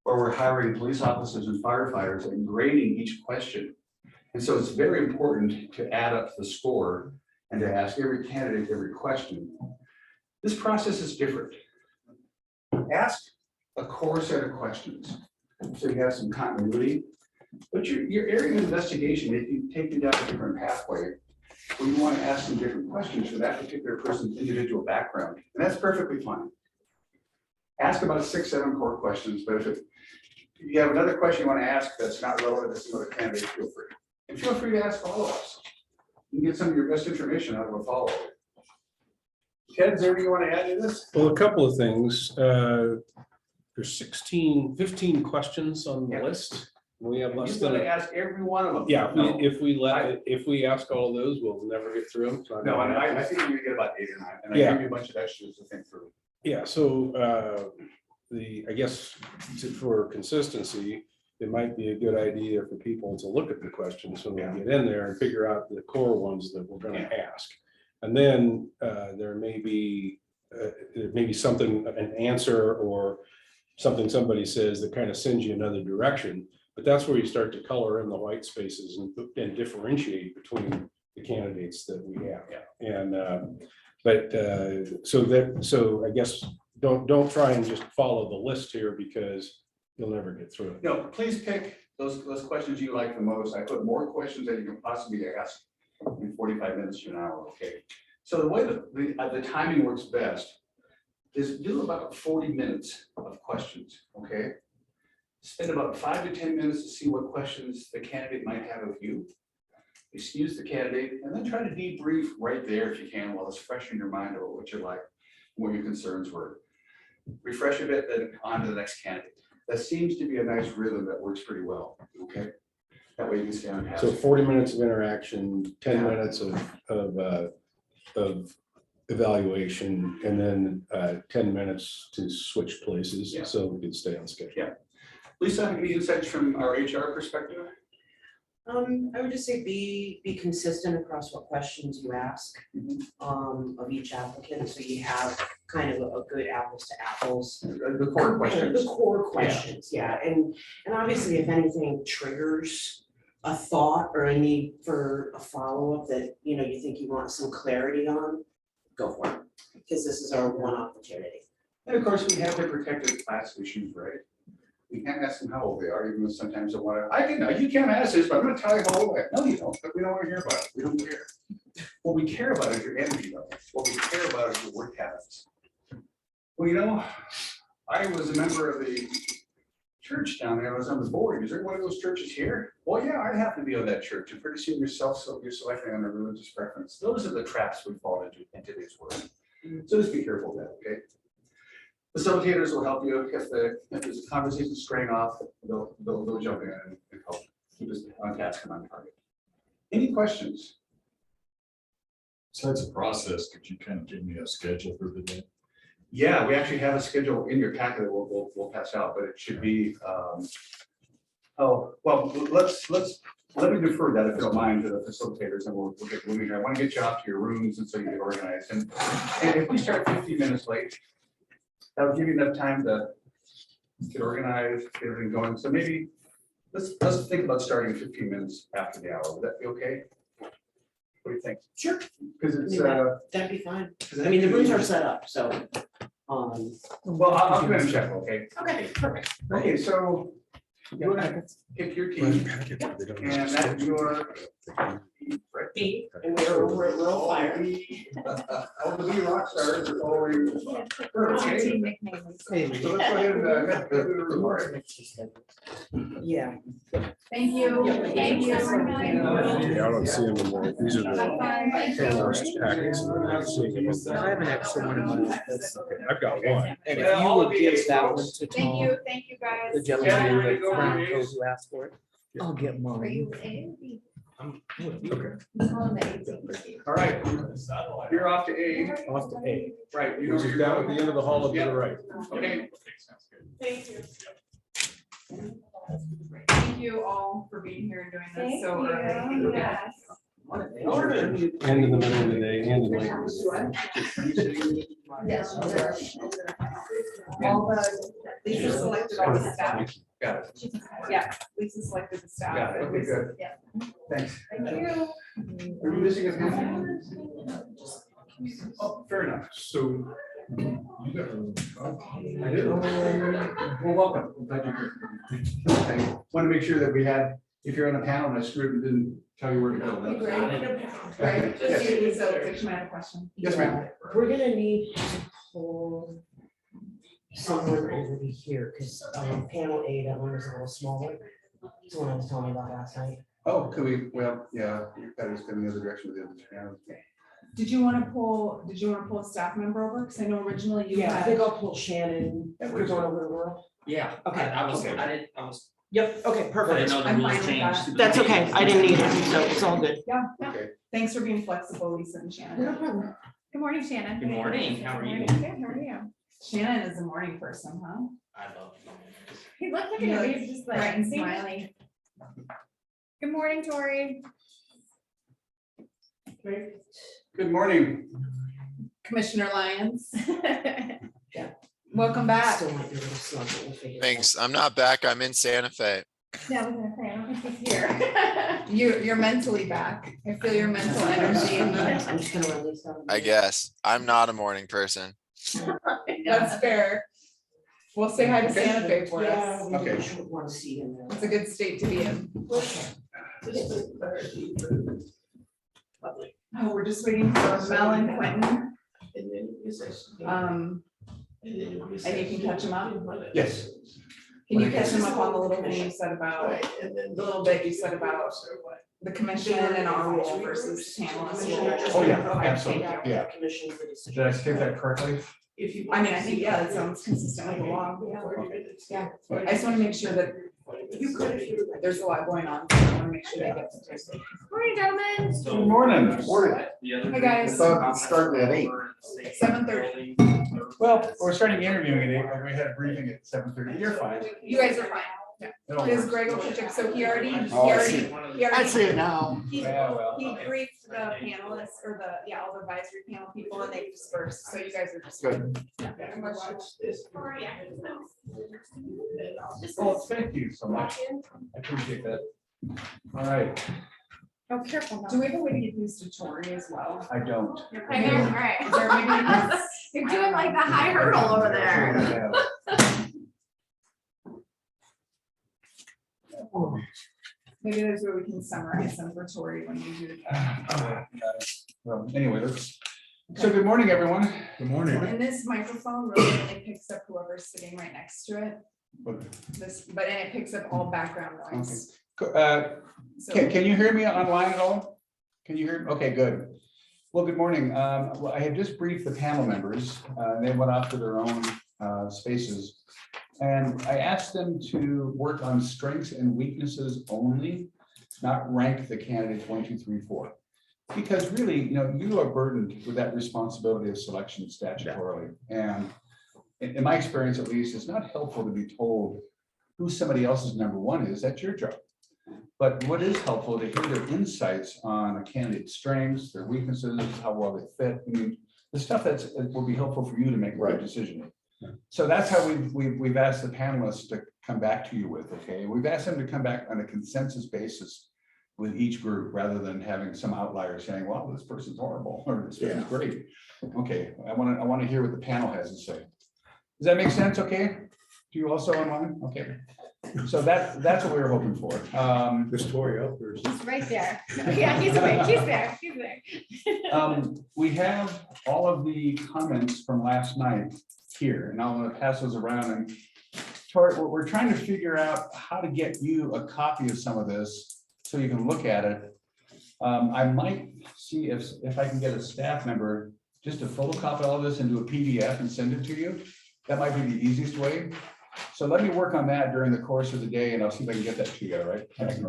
or we're hiring police officers and firefighters and grading each question. And so it's very important to add up the score and to ask every candidate every question. This process is different. Ask a core set of questions so you have some continuity. But your area of investigation, if you take it down a different pathway, where you want to ask some different questions for that particular person's individual background, and that's perfectly fine. Ask about 6, 7 core questions, but if you have another question you want to ask that's not relevant to another candidate, feel free. And feel free to ask follow-ups. You can get some of your best information out of a follow-up. Ted, is there anything you want to add to this? Well, a couple of things. There's 15 questions on the list. We have less than ask every one of them. Yeah, if we ask all of those, we'll never get through them. So no, I think you get about 8 or 9, and I give you a bunch of extras to think through. Yeah, so I guess for consistency, it might be a good idea for people to look at the questions when we get in there and figure out the core ones that we're going to ask. And then there may be something, an answer or something somebody says that kind of sends you another direction. But that's where you start to color in the white spaces and differentiate between the candidates that we have. And so I guess don't try and just follow the list here because you'll never get through it. No, please pick those questions you like the most. I put more questions that you can possibly ask in 45 minutes to an hour. Okay. So the way that the timing works best is do about 40 minutes of questions. Okay. Spend about 5 to 10 minutes to see what questions the candidate might have of you. Excuse the candidate, and then try to debrief right there if you can while it's fresh in your mind about what you like, what your concerns were. Refresh a bit, then on to the next candidate. That seems to be a nice rhythm that works pretty well. Okay, that way you can stay on task. So 40 minutes of interaction, 10 minutes of evaluation, and then 10 minutes to switch places so we can stay on schedule. Yeah. Lisa, any insights from our HR perspective? I would just say be consistent across what questions you ask of each applicant, so you have kind of a good apples to apples. The core questions. The core questions, yeah. And obviously, if anything triggers a thought or a need for a follow-up that you think you want some clarity on, go for it, because this is our one opportunity. And of course, we have the protected class issues, right? We can't ask them how old they are, even though sometimes they want to. You can't ask this, but I'm going to tell you how old I am. No, you don't. But we don't want to hear about it. We don't care. What we care about is your energy level. What we care about is your work habits. Well, I was a member of the church down there. I was on the board. Is there one of those churches here? Well, yeah, I happen to be on that church. And pretty soon you're selecting on a religious preference. Those are the traps we fall into in today's world. So just be careful of that, okay? Facilitators will help you if there's a conversation straying off, they'll jump in and help keep us on task and on target. Any questions? Besides the process, could you kind of give me a schedule for the day? Yeah, we actually have a schedule in your packet that we'll pass out, but it should be. Let me defer that if you don't mind to the facilitators, and we'll get moving here. I want to get you off to your rooms and so you get organized. And if we start 15 minutes late, that'll give you enough time to get organized, get everything going. So maybe let's think about starting 15 minutes after the hour. Would that be okay? What do you think? Sure. Because it's that'd be fine. I mean, the rooms are set up, so. well, I'll come in and check. Okay. Okay, perfect. Okay, so you want to pick your team, and that your B, and we're all fire. All the B rock stars are always. Okay. So let's go ahead and do the report. Yeah. Thank you. Thank you. Yeah, I don't see them anymore. These are the Finalist packets. And I'm not seeing them. I have an extra one in my. Okay, I've got one. And if you would give that one to Tom, Thank you guys. the gentleman who asked for it, I'll get Are mine. you A? Okay. All right, you're off to A. Off to A. Right. Which is down at the end of the hall to the right. Okay. Thank you. Thank you all for being here and doing this so early. Yes. And in the middle of the day and in the late. Yes. All the Lisa selected all the staff. Got it. Yeah, Lisa selected the staff. Got it. Okay, good. Yeah. Thanks. Thank you. Are you missing a pen? Oh, fair enough. So. You got I do. Well, welcome. I'm glad you're here. I want to make sure that we had, if you're on a panel and I screwed and didn't tell you where to go. Hey, Greg. Greg, Just yes. you, so Fiction, I have a question. Yes, ma'am. We're gonna need to pull someone over to here, because panel A, that one is a little smaller. It's the one I was telling you about last night. Oh, could we, well, yeah, you gotta just go in the other direction with the other channel. Did you want to pull a staff member over? Because I know originally you Yeah, I had. think I'll pull Shannon. That We're works. going over the world. Yeah. Okay. I was, Okay. I was, Yep, okay, I didn't perfect. know the I'm rules fine with changed. that. That's okay, I didn't need it, so it's all good. Yeah, Okay. thanks for being flexible, Lisa and No Shannon. problem. Good morning, Shannon. Good morning, how are you? Good morning. Good, how are you? Shannon is a morning person, huh? I love. He looks like He a looks baby, just like bright and see? smiling. Good morning, Tori. Good morning. Commissioner Lyons, Yeah, welcome back. Still might be a little slow, but we'll figure it out. Thanks. I'm not back. I'm in Santa Fe. I was gonna say, I don't think he's here. You're mentally back. I feel your mental energy. I'm just gonna run these down. I guess. I'm not a morning person. That's fair. We'll say hi to Santa Fe for Yeah, us. we Okay. should want to see in there. It's a good state to be in. Oh, we're just waiting for Mel and Quentin. And you can catch them up. Yes. Can you catch them up on the little thing you said about, the little bit you said about the commission and our role versus panelist role? Oh, yeah, Okay, thank absolutely. you. Yeah. Commission for decision. Did I state that correctly? I mean, I think, yeah, that sounds consistent with the law. Yeah. I just want to make sure that there's a lot going on. So I want to make sure they get to this. Morning, gentlemen. Good morning. Hi, guys. Starting at 8. 7:30. Well, we're starting interviewing at 8, but we had a briefing at 7:30. You're fine. You guys are fine. It'll Is work. Greg Olchik, so he already it now. He Yeah, well. he briefed the panelists or all the advisory panel people and they dispersed, so you guys are just. Good. Well, thank you so much. I appreciate that. All right, Oh, careful. Do we have a way to get these to Tori as well? I don't. I know, all Is right. there maybe? You're doing like the high hurdle over there. Maybe there's where we can summarize them for Tori when we do the. Well, anyway, so good morning, everyone. Good morning. And this microphone really only picks up whoever's sitting right next to it, Okay. but and it picks up all background noise. So Can you hear me online at all? Can you hear? Okay, good. Well, good morning. Well, I had just briefed the panel members. They went off to their own spaces. And I asked them to work on strengths and weaknesses only, not rank the candidates 1, 2, 3, 4. Because really, you are burdened with that responsibility of selection statutorily. And in my experience, at least, it's not helpful to be told who somebody else's number one is. That's your job. But what is helpful to hear their insights on a candidate's strengths, their weaknesses, how well they fit. I mean, the stuff that will be helpful for you to make a right decision. So that's how we've asked the panelists to come back to you with, okay? We've asked them to come back on a consensus basis with each group rather than having some outlier saying, well, this person's horrible or this person's great. Okay, I want to hear what the panel has to say. Does that make sense? Okay? Do you also online? Okay. So that's what we were hoping for. This Tori up there. He's right there. Yeah, he's awake. He's there. He's there. We have all of the comments from last night here, and I'm going to pass those around. And Tori, we're trying to figure out how to get you a copy of some of this so you can look at it. I might see if I can get a staff member just to photocopy all of this into a PDF and send it to you. That might be the easiest way. So let me work on that during the course of the day, and I'll see if I can get that to you, all right? Okay.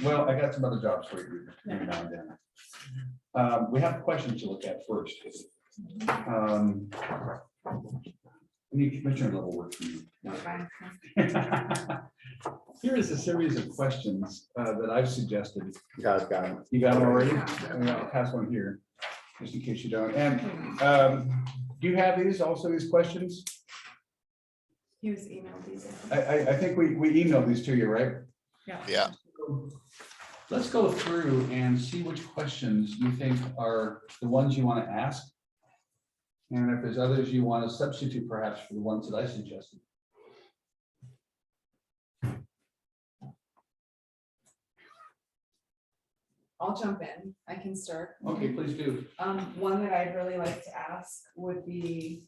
Well, I got some other jobs for you every now and then. We have questions to look at first. I need commissioner level work for you. Here is a series of questions that I've suggested. Got it. You got them already? I'll pass one here, just in case you don't. And do you have these, also these questions? He was emailed these. I think we emailed these to you, right? Yeah. Let's go through and see which questions you think are the ones you want to ask. And if there's others you want to substitute perhaps for the ones that I suggested. I'll jump in. I can start. Okay, please do. One that I'd really like to ask would be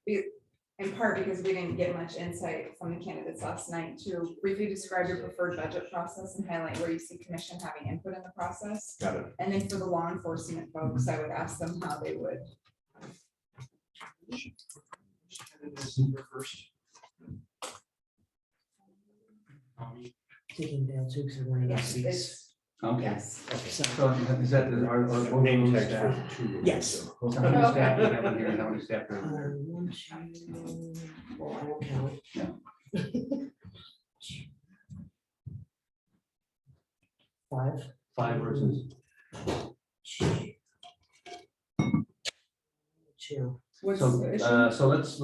in part because we didn't get much insight from the candidates last night, to briefly describe your preferred budget process and highlight where you see commission having input in the process. Got it. And then for the law enforcement folks, I would ask them how they would. Taking Dale too, because we're in the Yes, seats. it's- Okay. yes. So, So is that our Name name tag staff? for two. Yes. How many Okay. staff do you have in here? How many staff are there? 1, 2, well, I won't count. Yeah. 5. 5 versus. 2. What's the So, issue? so let's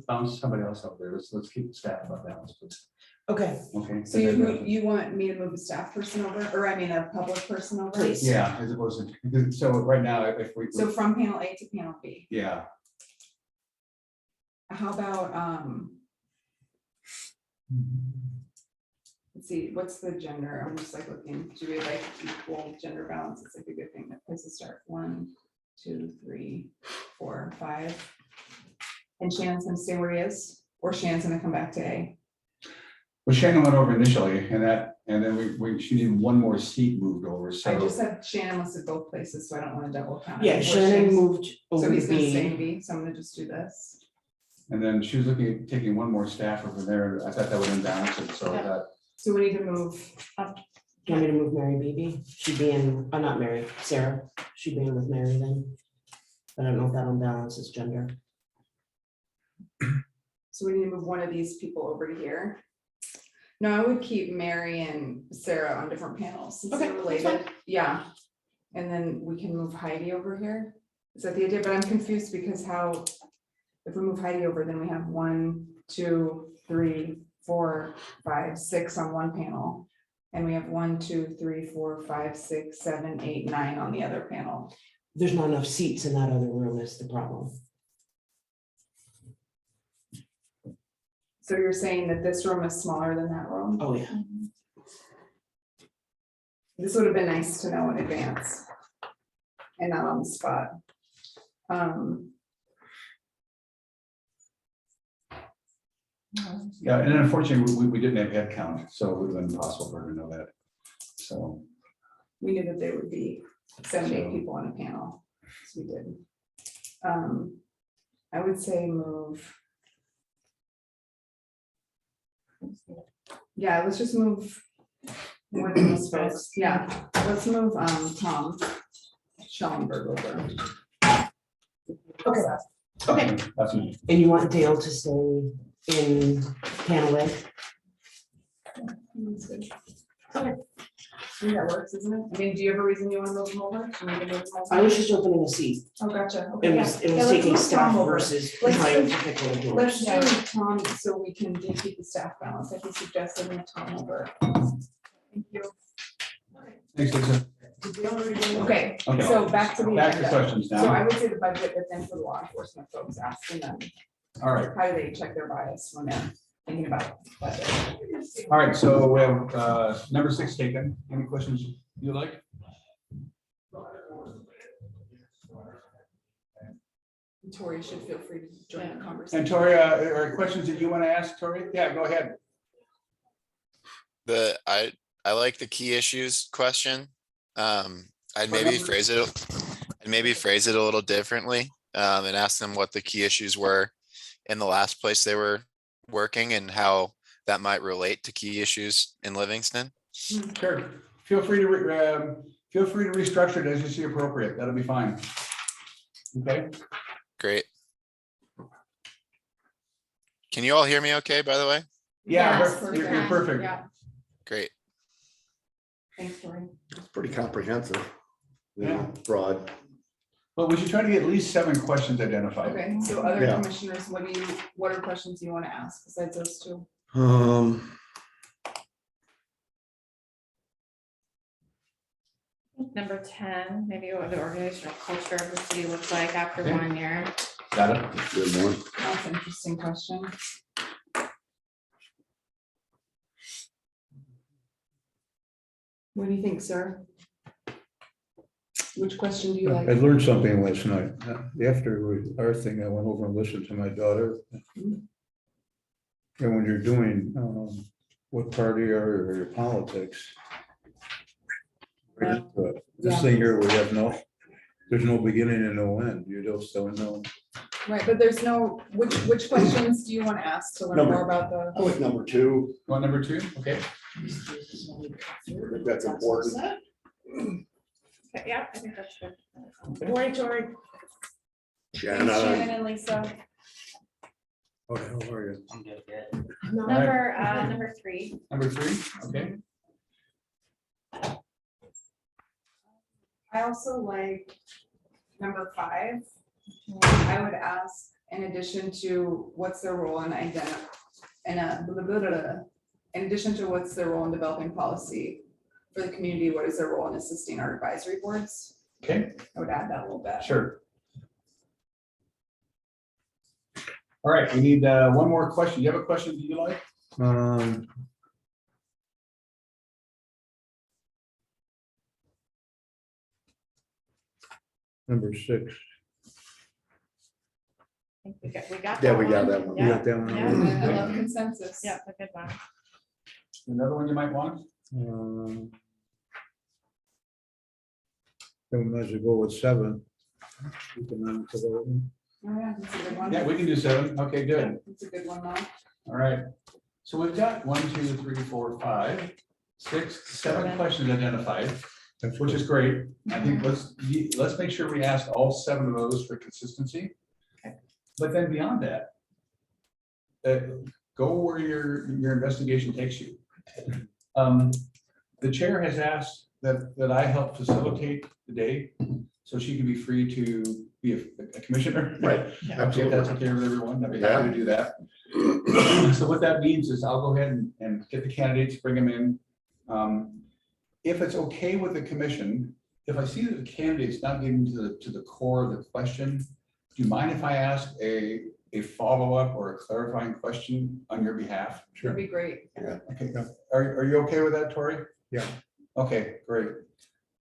bounce somebody else out there. Let's keep the staff about balance, please. Okay, Okay. So you want me to move a staff person over, or I mean, a public person over? Please. Yeah, as opposed to, so right now, if we. So from panel A to panel B, Yeah, how about, let's see, what's the gender? I'm just like looking, do we like equal gender balance? It's like a good thing. That place to start. 1, 2, 3, 4, 5. And Shannon's gonna stay where he is, or Shannon's gonna come back to A? well, Shannon went over initially and then she needed one more seat moved over, I so. just had Shannon listed both places, so I don't wanna double count. yeah, Where's Shannon Shannon's- moved So over he's to gonna stay in B. B, so I'm gonna just do this. And then she was looking at taking one more staff over there. I thought that would imbalance it, so Yeah. that, So we need to move up. Do you want me to move Mary Beebe? She'd be in, not Mary, Sarah. She'd be in with Mary then. I don't know if that unbalances gender. So we need to move one of these people over to here. No, I would keep Mary and Sarah on different panels since they're Okay, that's fine. related. Yeah. And then we can move Heidi over here. Is that the idea? But I'm confused because how, if we move Heidi over, then we have 1, 2, 3, 4, 5, 6 on one panel. And we have 1, 2, 3, 4, 5, 6, 7, 8, 9 on the other panel. There's not enough seats in that other room is the problem. So you're saying that this room is smaller than that room? Oh, yeah. This would have been nice to know in advance. And not on the spot. yeah, and unfortunately, we didn't have head count, so it would have been impossible for her to know that. So, We knew that there would be 7, 8 So- people on a panel, so we did. I would say move. Yeah, let's just move. More than those folks, yeah, let's move Tom Schellenberg over. Okay. Okay. that's me. And you want Dale to stay in panel A? That's good. Okay. I think that works, isn't it? I mean, do you have a reason you want to move them over? Do you need to move them over? I was just opening a seat. Oh, gotcha. Okay, It yeah. was, it Yeah, was let's taking move staff Tom over. versus Let's trying do- to pick one of yours. Let's do Tom, so we can keep the staff balance, like you suggested, and Tom over. Thank you. Thanks, Lisa. Okay, Okay. so back to the Back to agenda. questions So I now. would say the budget, but then for the law enforcement folks, asking them, All right, how do they check their bias when they're thinking about budget? all right, so we have number 6 taken. Any questions you like? Tori should feel free to join the And conversation. Tori, are questions that you want to ask, Tori? Yeah, go ahead. I like the key issues question. I'd What maybe number? phrase it, a little differently, and ask them what the key issues were in the last place they were working and how that might relate to key issues in Livingston. Sure. Feel free to restructure it as you see appropriate. That'll be fine. Okay, Great. Can you all hear me okay, by the way? yeah, Yes, you're perfect. Yeah, Great. thanks, Tori. It's pretty comprehensive. Yeah. Broad. Well, we should try to get at least 7 questions identified. Okay, so other Yeah. commissioners, what are questions you want to ask besides those two? Number 10, maybe what the organizational culture of the city looks like after Okay. 1 year. Got it? Good one. That's an interesting question. What do you think, sir? Which question do you I like? learned something last night. After our thing, I went over and listened to my daughter. And when you're doing, what party are you or your politics? right into it. This Yeah. thing here, we have there's no beginning and no end. You just don't know. Right, but there's no, which questions do you want to ask to learn Number- more about the? I like number 2. Want number 2? Okay. I think that's important. Okay, yeah, I think that's good. Good morning, Tori. Thanks, Shannon and Lisa. What the hell are you? Number 3. Number 3, okay. I also like number 5. I would ask, in addition to what's their role in in addition to what's their role in developing policy for the community, what is their role in assisting our advisory boards? Okay, I would add that a little bit. sure. All right, we need one more question. You have a question that you like? Number 6. I think we got Yeah, that we got one. that one. We Yeah. got that one. Yeah. And I love consensus. Yeah, a good one. Another one you might want? Then we might as well go with 7. Economic development. Oh, yeah, that's a good one. Yeah, we can do 7. Okay, good. That's a good one, though. All right. So we've got 1, 2, 3, 4, 5, 6, 7 questions identified, That's which good. is great. I think let's make sure we ask all 7 of those for consistency. But then beyond that, go where your investigation takes you. The chair has asked that I help facilitate the day, so she can be free to be a commissioner. Right, Okay, if that's okay with everyone, I'd be happy to do that. So what that means is I'll go ahead and get the candidates, bring them in. If it's okay with the commission, if I see that the candidate's not getting to the core of the question, do you mind if I ask a follow-up or a clarifying question on your behalf? That'd be great. Okay, are you okay with that, Tori? Yeah. Okay, great.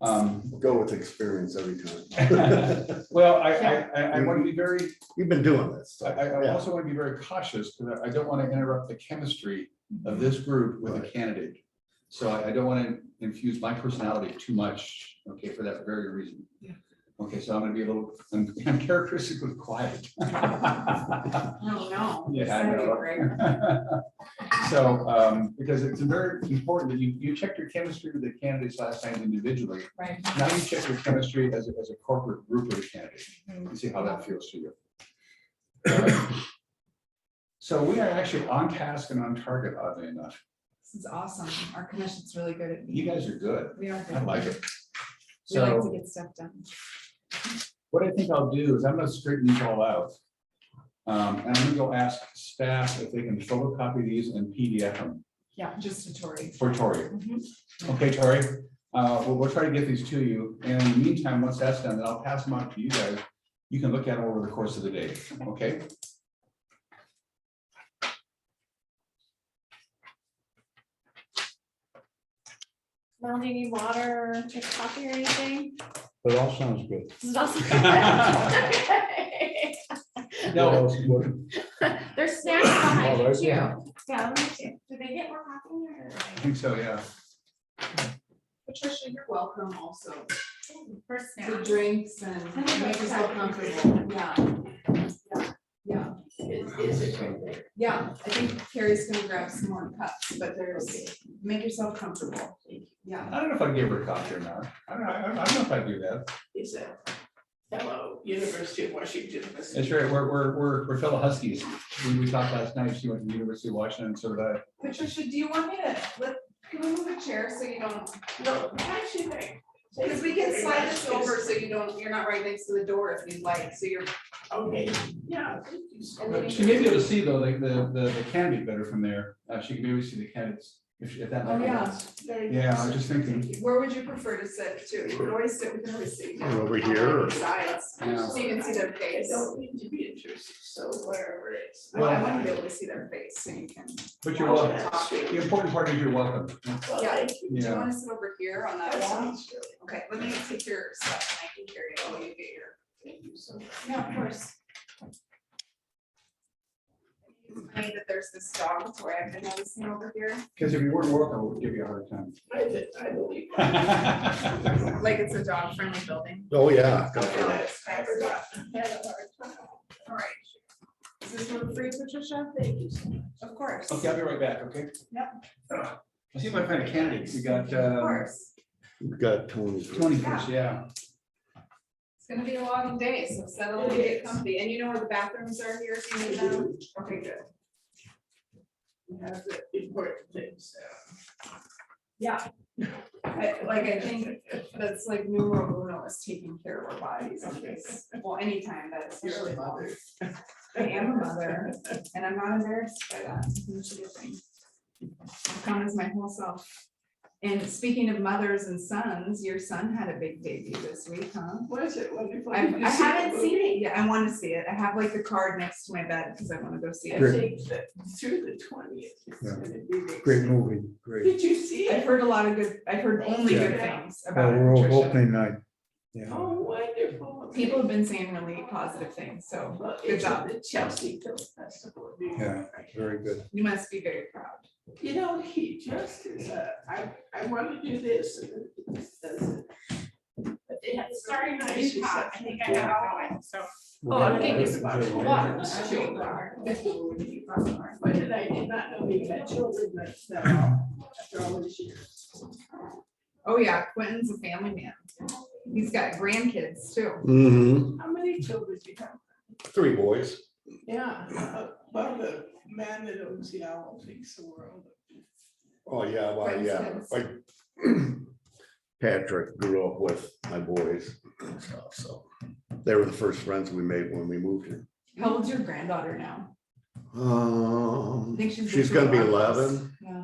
Go with experience every time. Well, I want to be very, You've been doing this. I also want to be very cautious because I don't want to interrupt the chemistry of this group with a candidate. So I don't want to infuse my personality too much, okay, for that very reason. Yeah. Okay, so I'm gonna be a little, I'm characteristically quiet. Oh, no. Yeah, I know. So, because it's very important that you check your chemistry with the candidates last time individually. Right. Now you check your chemistry as a corporate group of the candidates and see how that feels to you. All right. So we are actually on task and on target, oddly enough. This is awesome. Our commission's really good at. You guys are good. We are. I like it. We like to So get stuff done. what I think I'll do is I'm gonna straighten these all out. And I'm gonna go ask staff if they can photocopy these and PDF them Yeah, just a Tori. for Tori. Mhm. Okay, Tori, we'll try to get these to you. And in the meantime, once that's done, then I'll pass them on to you guys. You can look at them over the course of the day, okay? Mel, do you need water, or take coffee or anything? It all sounds good. This is also. No. What else? There's snacks behind you there's- too. yeah. Yeah, let me see. Did they get more coffee or? I think so, yeah. Patricia, you're welcome also. For The snacks. drinks and make yourself comfortable. Yeah. Yeah. Yeah, I think Carrie's gonna grab some more cups, but make yourself comfortable. Yeah. I don't know if I gave her a coffee or not. I don't know if I do that. Is a fellow University of Washington. That's right, we're fellow Huskies. We talked last night, she went to the University of Washington, so did I. Patricia, do you want me to, can we move a chair so you don't? No, what does she think? Because we can slide this over so you're not right next to the door if you'd like, so you're. Okay, yeah. Thank you so And then much. She may be able to see though, like the candidate better from there. She can maybe see the candidates if that Oh, might be. yeah. nice. Yeah, I was just thinking. Where would you prefer to sit too? You can always sit, we can always sit. Over here, or- Sides, Yeah. so you can see their I face. don't need to be interested, so wherever it's. Well, I want to be able to see their face, so you can. But you're welcome. The important part is you're welcome. Well, Yeah. thank you. Do you Yeah. want to sit over here on that That wall? sounds really. Okay, let me take your stuff and I can carry it while you get your. Thank you so much. Yeah, of course. It's funny that there's this dog toy I've been noticing over here, Because if you weren't welcome, I would give you a hard time. I believe. like it's a dog friendly building. Oh, yeah. I forgot. Had a hard time. All right. Is this one for you, Patricia? Thank you so much. Of course. Okay, I'll be right back, okay? Yep. I'll see if I find a candidate. We got Of course. We've got Tony. Tony first, yeah. It's gonna be a long day, so settle and get comfy. And you know where the bathrooms are here if you need them? Okay, good. We have the important things. Yeah. I think that's like numero uno is taking care of our bodies on this. Well, anytime that's really mother. I am a mother and I'm not embarrassed by that. It's a good thing. I've come as my whole self. And speaking of mothers and sons, your son had a big debut this week, huh? Was it wonderful? I Did you see the haven't seen movie? it yet. I want to see it. I have like the card next to my bed because I want to go see I it. think that through the 20th. it's Yeah. gonna be big. Great movie, great. Did you see I've it? heard a lot of good, I've heard only good Yeah. things Well, about it, we're Patricia. opening night. Yeah, Oh, wonderful. People have been saying really positive things, so Well, good it's at job. the Chelsea Film Festival. in New Yeah. York. very good. You must be very proud. You know, he just is, I want to do this and then he just does it. But they have Starting nice to do top, I think I reception. got going, so. Oh, I'm getting some What? But then I did not know he had children that after all these years. Oh, yeah, Quentin's a family man. He's got grandkids too. Mm-hmm. How many children do you have? 3 boys. Yeah, well, the man that owns the owl thinks the world. Oh, yeah, well, Friends, yeah, kids. like Patrick grew up with my boys and stuff, so they were the first friends we made when we moved here. How old's your granddaughter now? I think She's gonna be 11 Yeah,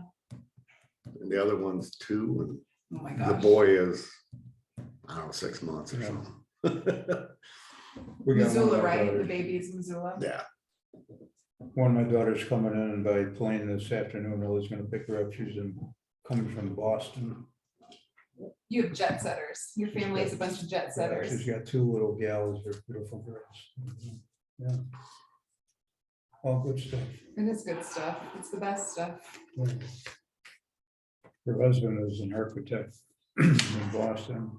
and the other one's 2 oh my and the gosh. boy is, I don't know, 6 months or something. We got one of Missoula, my right? The daughters- baby's Missoula. Yeah, One of my daughters coming in by plane this afternoon. Ellie's gonna pick her up. She's coming from Boston. You have jet setters. Your family is a bunch of jet She's setters. got 2 little gals. They're beautiful girls. Yeah. All good stuff. It is good stuff. It's the best stuff. Her husband is an architect in Boston.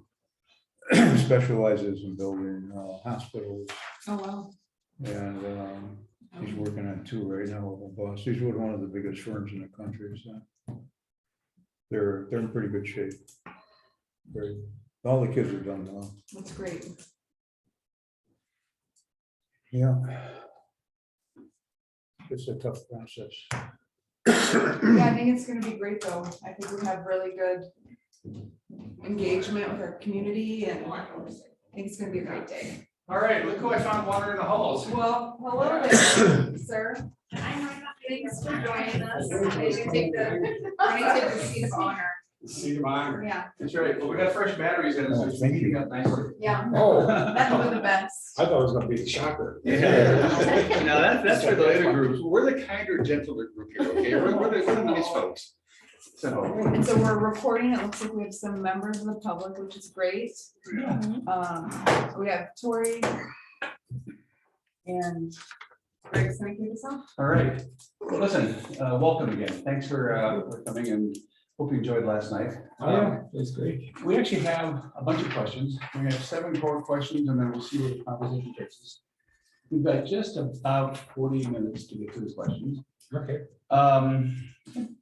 Specializes in building hospitals, Oh, wow. and he's working on 2 right now with Boston. He's with one of the biggest firms in the country, so they're in pretty good shape. All the kids have done well. That's great. Yeah. It's a tough process. Yeah, I think it's gonna be great though. I think we have really good engagement with our community and I think it's gonna be a great day. All right, look who I found wandering the halls. Well, hello there, sir. I'm right up Thanks for joining us. We're gonna take the seat of honor. See you tomorrow. Yeah, That's right. Well, we got fresh batteries in, so it's Thank you. heating up nicely. yeah. oh, That's one of the best. I thought it was gonna be the shocker. Now, that's for the later groups. We're the kinder, gentler group here, okay? We're the nice folks. So, And so we're recording. It looks like we have some members of the public, which is great. We have Tori. And Greg's gonna kick us off. all right. Well, listen, welcome again. Thanks for coming and hope you enjoyed last night. That's great. We actually have a bunch of questions. We have 7 core questions and then we'll see where the conversation takes us. We've got just about 40 minutes to get to these questions. Okay.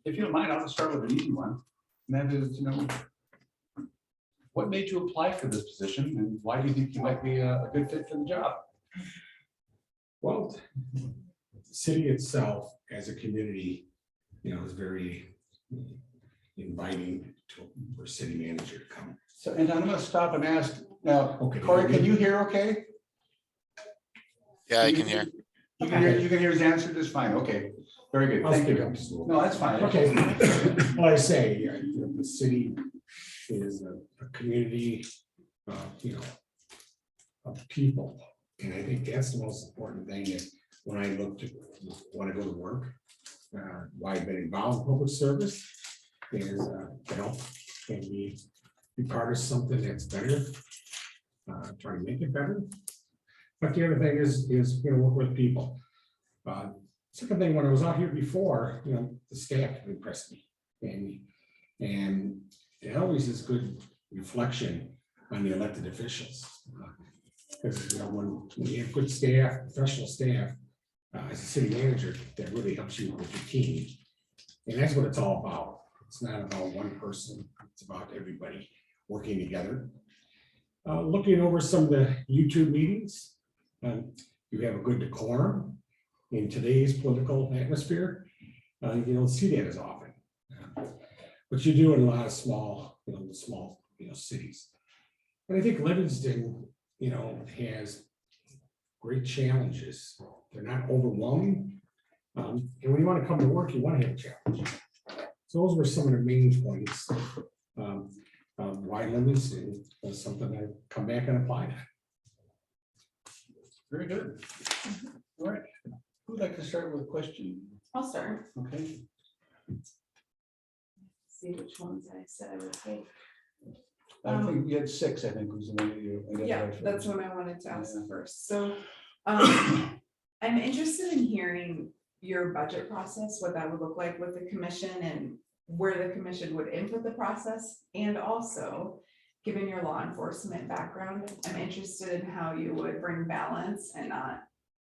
If you don't mind, I'll just start with an easy one. And that is, what made you apply for this position and why do you think you might be a good fit for the job? Well, the city itself as a community, is very inviting for city manager to come. So, and I'm gonna stop and ask, now, Okay. Corey, can you hear okay? Yeah, I can hear. You can hear his answer just fine, okay, very good, I'll thank speak you. up slow. No, that's fine. Okay, well, I say, you know, the city is a community, you know, of people. And I think that's the most important thing is when I look to, want to go to work, why I've been involved in public service is, you know, can be part of something that's better, try to make it better. But the other thing is, you know, work with people. Second thing, when I was out here before, you know, the staff impressed me. And it always is good reflection on the elected officials. Because, you know, when you have good staff, professional staff, as a city manager, that really helps you with your team. And that's what it's all about. It's not about one person, it's about everybody working together. Looking over some of the YouTube meetings, you have a good decorum in today's political atmosphere. You don't see that as often. But you do in a lot of small, cities. And I think Livingston, you know, has great challenges. They're not overwhelming. And when you want to come to work, you want to have a challenge. So those were some of the main points of why Livingston was something I come back and apply that. Very good. All right, who'd like to start with a question? I'll start, Okay, see which ones I said I would take. I think you had 6, I think was the one that you. Yeah, identified that's first. what I wanted to ask Yeah. first, so, I'm interested in hearing your budget process, what that would look like with the commission and where the commission would input the process, and also, given your law enforcement background, I'm interested in how you would bring balance and not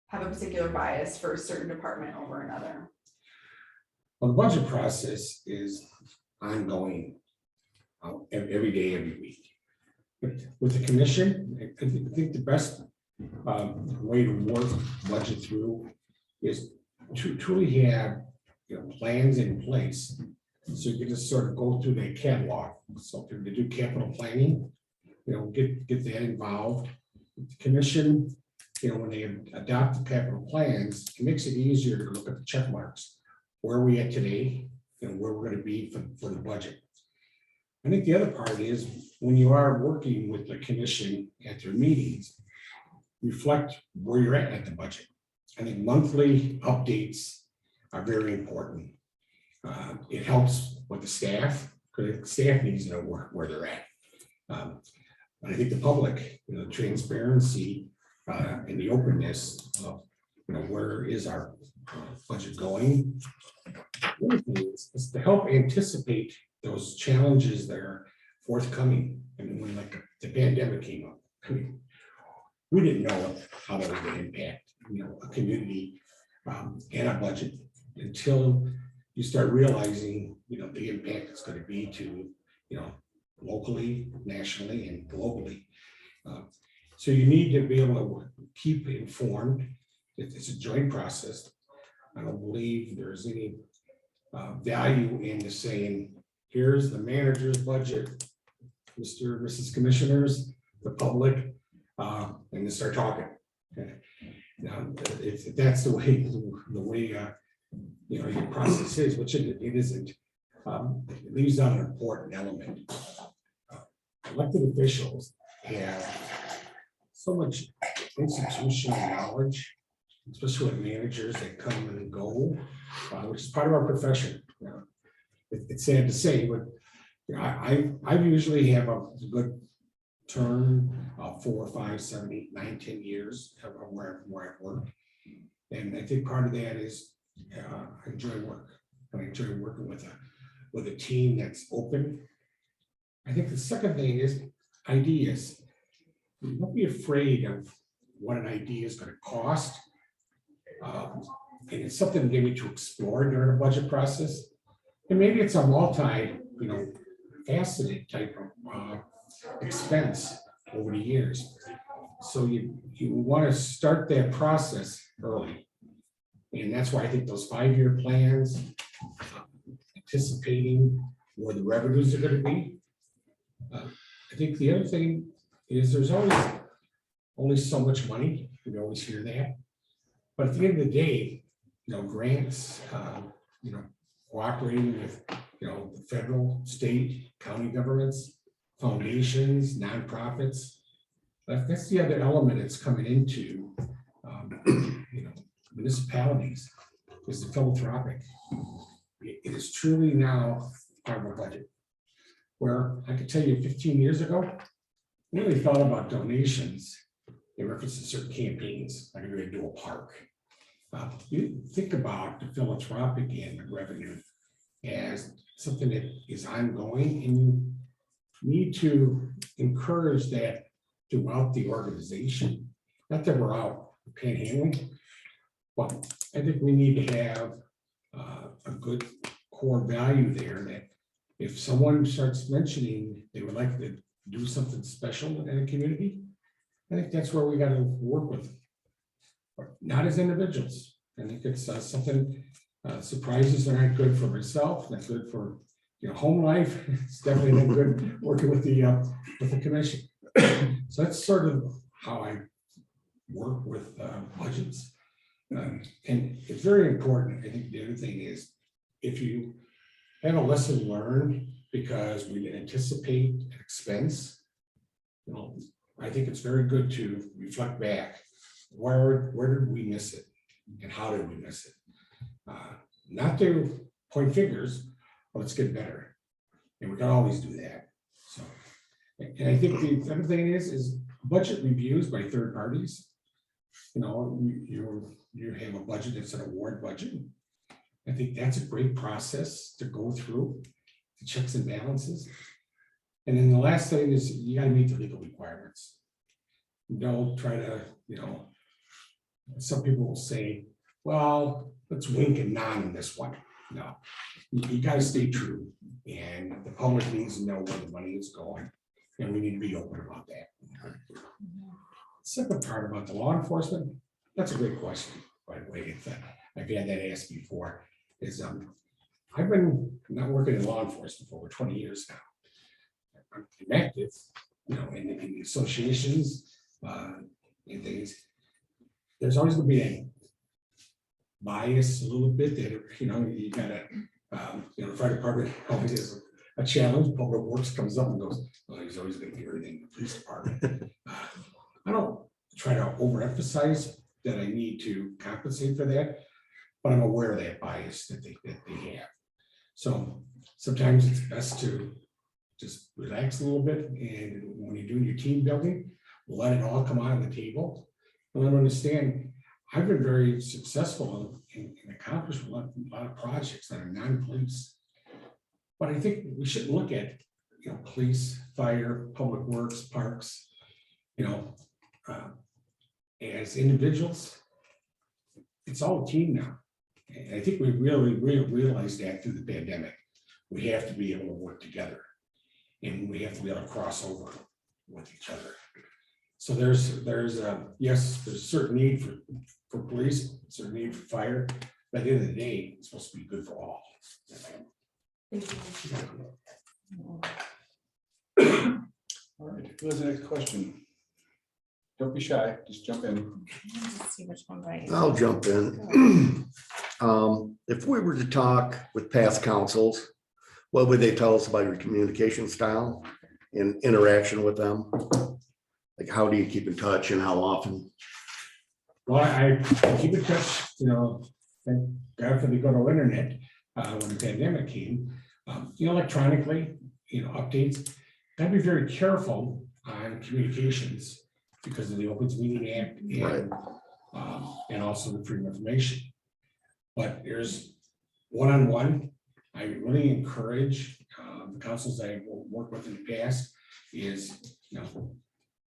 have a particular bias for a certain department over another. Well, the budget process is ongoing every day, every week. With the commission, I think the best way to work budget through is to truly have, you know, plans in place. So you can just sort of go through that catalog. So if you're to do capital planning, you know, get that involved. The commission, you know, when they adopt the capital plans, it makes it easier to look at the check marks. Where are we at today and where we're going to be for the budget. I think the other part is when you are working with the commission at their meetings, reflect where you're at the budget. I think monthly updates are very important. It helps with the staff, because the staff needs to know where they're at. I think the public, you know, transparency and the openness of, you know, where is our budget going. The other thing is to help anticipate those challenges that are forthcoming. I mean, when like the pandemic came up, I mean, we didn't know how that was going to impact, you know, a community and a budget until you start realizing, you know, the impact it's going to be to, you know, locally, nationally, and globally. So you need to be able to keep informed. It's a joint process. I don't believe there's any value in just saying, here's the manager's budget, Mr. and Mrs. Commissioners, the public, and to start talking. Okay. Now, if that's the way you know, your process is, which it isn't, it leaves out an important element. Elected officials have so much institutional knowledge, especially with managers that come and go, which is part of our profession. You know, it's sad to say, but you know, I usually have a good term of 4, 5, 7, 8, 9, 10 years of where I've worked. And I think part of that is I enjoy work. I enjoy working with a team that's open. I think the second thing is ideas. Don't be afraid of what an idea is going to cost. And it's something maybe to explore during a budget process. And maybe it's a multi, you know, faceted type of expense over the years. So you want to start that process early. And that's why I think those 5-year plans, anticipating where the revenues are gonna be. I think the other thing is there's always only so much money, we always hear that. But at the end of the day, grants, cooperating with, the federal, state, county governments, foundations, nonprofits. That's the other element that's coming into, municipalities is the philanthropic. It is truly now part of our budget. Where I could tell you 15 years ago, we really thought about donations in reference to certain campaigns, like we're going to do a park. You think about the philanthropic and the revenue as something that is ongoing, and you need to encourage that throughout the organization. Not that we're out panhandling, but I think we need to have a good core value there that if someone starts mentioning they would like to do something special in a community, I think that's where we got to work with, but not as individuals. I think it's something, surprises are not good for myself, not good for home life. It's definitely not good working with the commission. So that's sort of how I work with budgets. And it's very important. I think the other thing is if you have a lesson learned because we didn't anticipate an expense, I think it's very good to reflect back. Where did we miss it? And how did we miss it? Not to point fingers, but let's get better. And we can always do that. So, and I think the other thing is budget reviews by third parties. You have a budget that's an award budget. I think that's a great process to go through the checks and balances. And then the last thing is you got to meet the legal requirements. Don't try to, some people will say, well, let's wink and nod on this one. No, you got to stay true. And the public needs to know where the money is going. And we need to be open about that. Second part about the law enforcement, that's a great question, by the way. I've had that asked before. I've been not working in law enforcement for over 20 years now. I'm active, in the associations and things. There's always going to be a bias a little bit that you gotta the fire department always has a challenge. Public Works comes up and goes, well, he's always going to do everything in the police department. I don't try to overemphasize that I need to compensate for that, but I'm aware of that bias that they have. So sometimes it's best to just relax a little bit, and when you're doing your team building, let it all come out on the table. And let them understand I've been very successful in accomplishing a lot of projects that are non-police. But I think we should look at police, fire, public works, parks, as individuals. It's all a team now. And I think we really realized that through the pandemic. We have to be able to work together, and we have to be able to cross over with each other. So there's yes, there's a certain need for police, a certain need for fire, but at the end of the day, it's supposed to be good for all. All right, who has the next question? Don't be shy, just jump in. Let's see which one I. I'll jump in. If we were to talk with past councils, what would they tell us about your communication style and interaction with them? Like, how do you keep in touch and how often? Well, I keep in touch, thank God for the good old internet when the pandemic came, electronically, updates. Gotta be very careful on communications because of the Opens Meeting Act and also the Freedom of Information. But there's one-on-one. I really encourage the councils I worked with in the past is,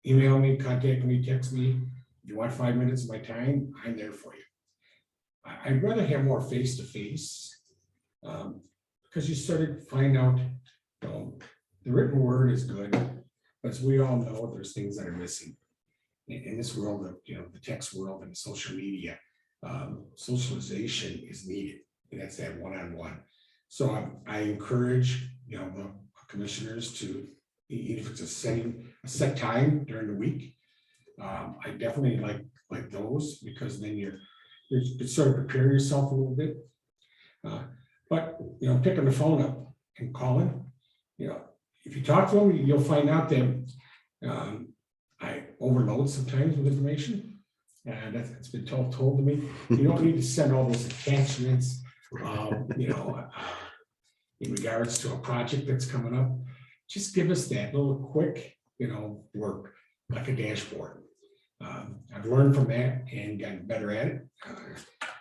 email me, contact me, text me. If you want 5 minutes of my time, I'm there for you. I'd rather have more face-to-face because you started to find out, the written word is good, but as we all know, there's things that are missing in this world of, the text world and social media. Socialization is needed, and that's that one-on-one. So I encourage the commissioners to, even if it's a set time during the week. I definitely like those, because then you sort of prepare yourself a little bit. But, picking the phone up and calling, if you talk to them, you'll find out that I overload sometimes with information. And that's been told to me. You don't need to send all those attachments, in regards to a project that's coming up. Just give us that little quick, work, like a dashboard. I've learned from that and gotten better at it.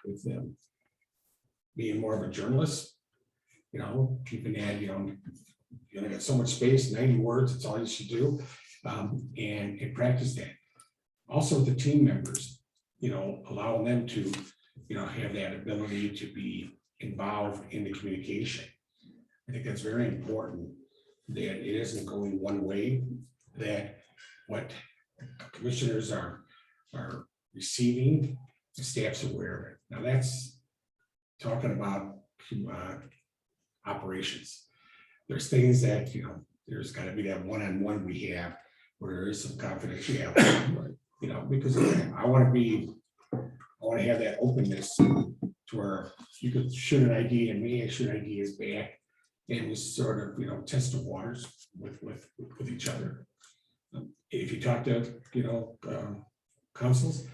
With being more of a journalist, keeping that, you only got so much space, 90 words, that's all you should do. And practice that. Also with the team members, allowing them to, have that ability to be involved in the communication. I think that's very important, that it isn't going one way, that what commissioners are receiving, the staff's aware of it. Now that's talking about operations. There's things that, there's gotta be that one-on-one we have where there is some confidentiality, because I want to have that openness to where you could shoot an idea and me, I shoot ideas back, and we sort of, test the waters with each other. If you talk to, councils,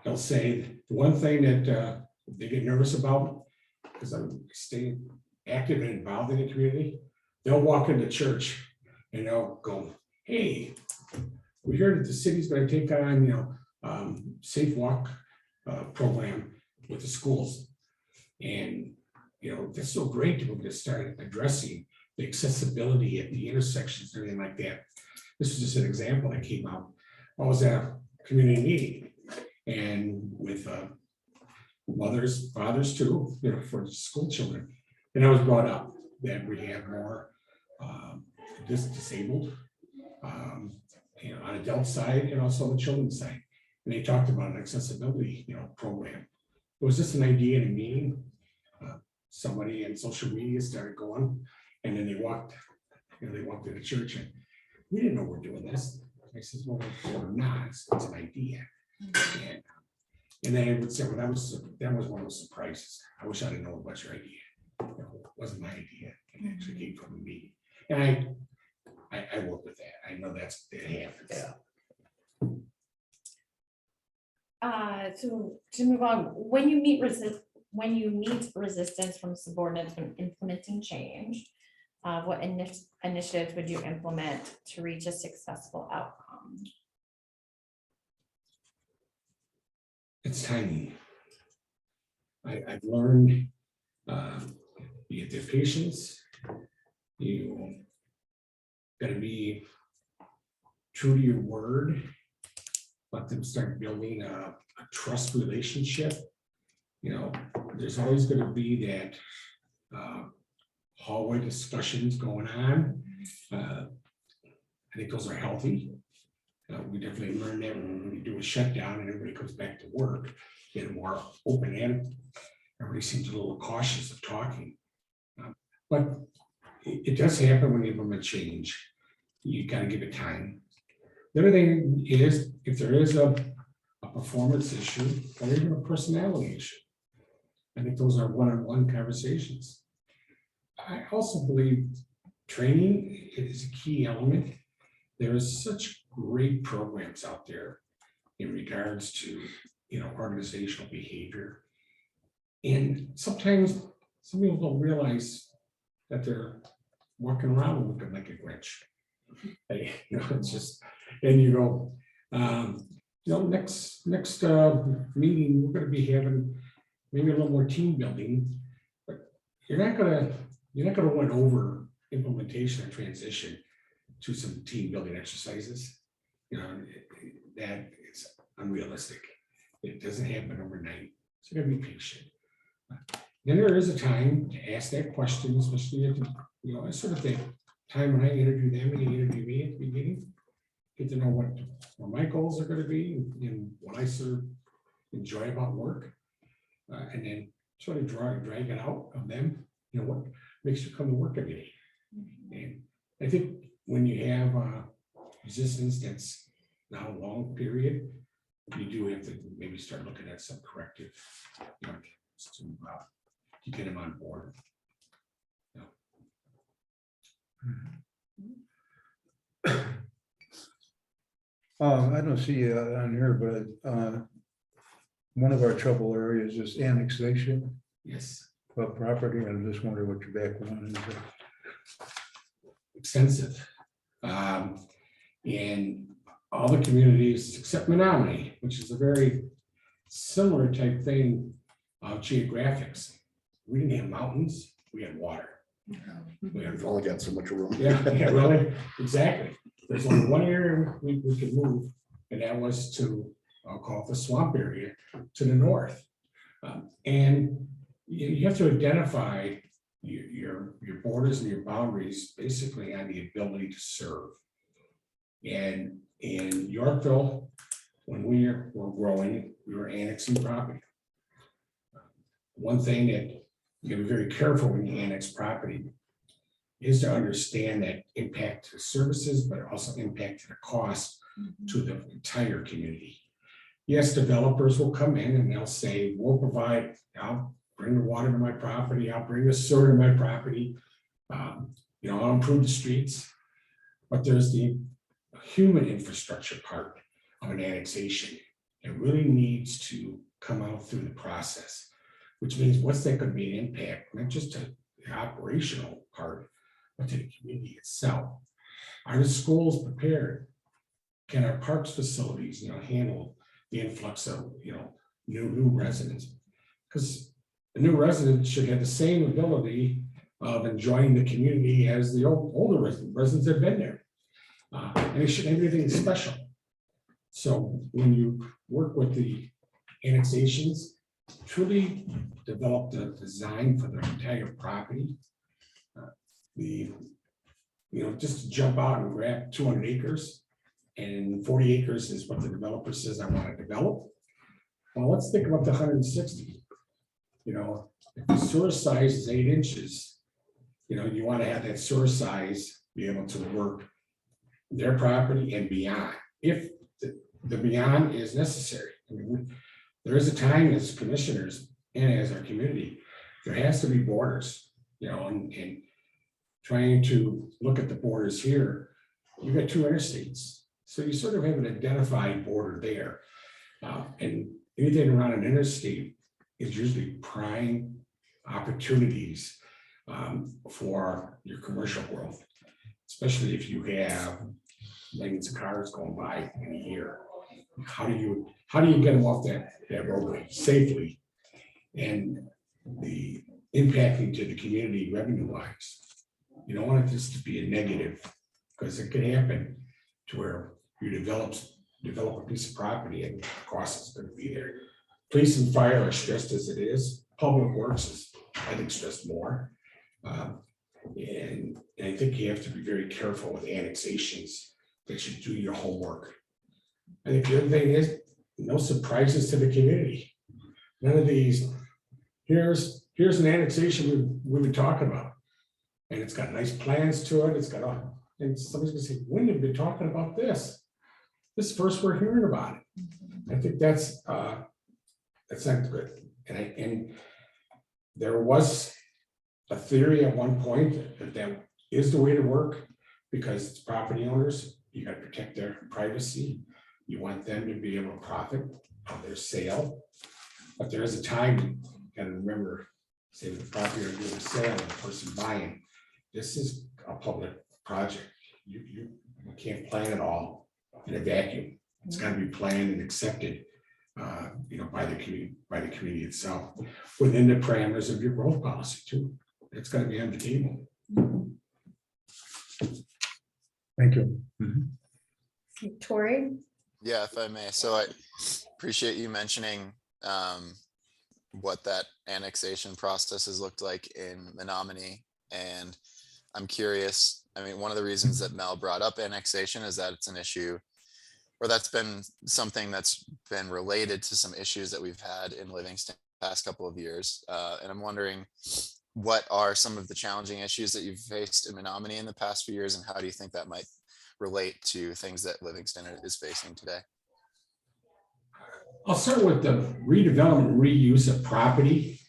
they'll say the one thing that they get nervous about, because I'm staying active and involved in the community, they'll walk into church and they'll go, hey, we heard that the city's going to take on, safe walk program with the schools. And, that's so great to be able to start addressing the accessibility at the intersections and everything like that. This is just an example that came out. I was at a community meeting and with mothers, fathers too, for school children. And I was brought up that we have more disabled, on adult side and also on the children's side. And they talked about an accessibility, program. It was just an idea in a meeting. Somebody in social media started going, and then they walked to the church, and we didn't know we're doing this. I says, well, we're not. It's an idea. And then I would say, well, that was one of those surprises. I wish I didn't know about your idea. It wasn't my idea. It actually came from a meeting. And I work with that. I know that happens. Yeah. So to move on, when you meet resistance from subordinates when implementing change, what initiatives would you implement to reach a successful outcome? It's timing. I've learned you get their patience. You gotta be true to your word. Let them start building a trust relationship. There's always gonna be that hallway discussions going on. I think those are healthy. We definitely learned that when we do a shutdown and everybody comes back to work, get more open and everybody seems a little cautious of talking. But it does happen when you implement change. You gotta give it time. The other thing is, if there is a performance issue or even a personality issue, I think those are one-on-one conversations. I also believe training is a key element. There is such great programs out there in regards to, organizational behavior. And sometimes some people don't realize that they're walking around looking like a Grinch. It's just, and you go, next meeting, we're going to be having maybe a little more team building, but you're not gonna win over implementation and transition to some team building exercises. That is unrealistic. It doesn't happen overnight. So you gotta be patient. Then there is a time to ask that question, especially at I sort of think time when I interview them and they interview me at the beginning, get to know what my goals are going to be and what I sort of enjoy about work. And then sort of drag it out of them, what makes you come to work every day. And I think when you have resistance that's not a long period, you do have to maybe start looking at some corrective, you know, to get them on board. I don't see on here, but one of our trouble areas is annexation Yes, of property. I'm just wondering what your background is. extensive. And all the communities except Menominee, which is a very similar type thing of geographics. We didn't have mountains, we had water. We had We've only got so much room. Yeah, really, exactly. There's only one area we could move, and that was to, I'll call it the swamp area to the north. And you have to identify your borders and your boundaries basically on the ability to serve. And in Yorkville, when we were growing, we were annexing property. One thing that you gotta be very careful when you annex property is to understand that impact to services, but also impact to the cost to the entire community. Yes, developers will come in and they'll say, we'll provide, I'll bring the water to my property, I'll bring the sewer to my property. You know, I'll improve the streets. But there's the human infrastructure part of an annexation. It really needs to come out through the process, which means what's that going to be an impact, not just to the operational part, but to the community itself. Are the schools prepared? Can our parks facilities, you know, handle the influx of, you know, new residents? Because the new residents should have the same ability of enjoying the community as the older residents have been there. And it shouldn't have anything special. So when you work with the annexations, truly develop the design for the entire property. Just to jump out and grab 200 acres and 40 acres is what the developer says I want to develop. Well, let's think about the 160. You know, if the sewer size is 8 inches, you know, you want to have that sewer size be able to work their property and beyond, if the beyond is necessary. I mean, there is a time as commissioners and as our community, there has to be borders, you know, and trying to look at the borders here, you've got 2 interstates. So you sort of have an identified border there. And anything around an interstate is usually prime opportunities for your commercial growth, especially if you have millions of cars going by in a year. How do you get them off that roadway safely and the impacting to the community revenue wise? You don't want this to be a negative, because it can happen to where you develop a piece of property and the cost is going to be there. Police and fire are stressed as it is. Public works is, I think, stressed more. And I think you have to be very careful with annexations, that you do your homework. I think the other thing is no surprises to the community. None of these, here's an annexation we've been talking about. And it's got nice plans to it. It's got all, and somebody's gonna say, when have you been talking about this? This is first we're hearing about it. I think that's not good. And there was a theory at one point that is the way to work, because it's property owners, you got to protect their privacy. You want them to be able to profit on their sale. But there is a time, you gotta remember, say the property owner doing a sale and the person buying, this is a public project. You can't plan it all in a vacuum. It's got to be planned and accepted, you know, by the community itself, within the parameters of your growth policy too. It's got to be on the table. Thank you. Tori? Yeah, if I may. So I appreciate you mentioning what that annexation process has looked like in Menominee. And I'm curious, I mean, one of the reasons that Mel brought up annexation is that it's an issue, or that's been something that's been related to some issues that we've had in Livingston the past couple of years. And I'm wondering, what are some of the challenging issues that you've faced in Menominee in the past few years, and how do you think that might relate to things that Livingston is facing today? I'll start with the redevelopment, and reuse of property.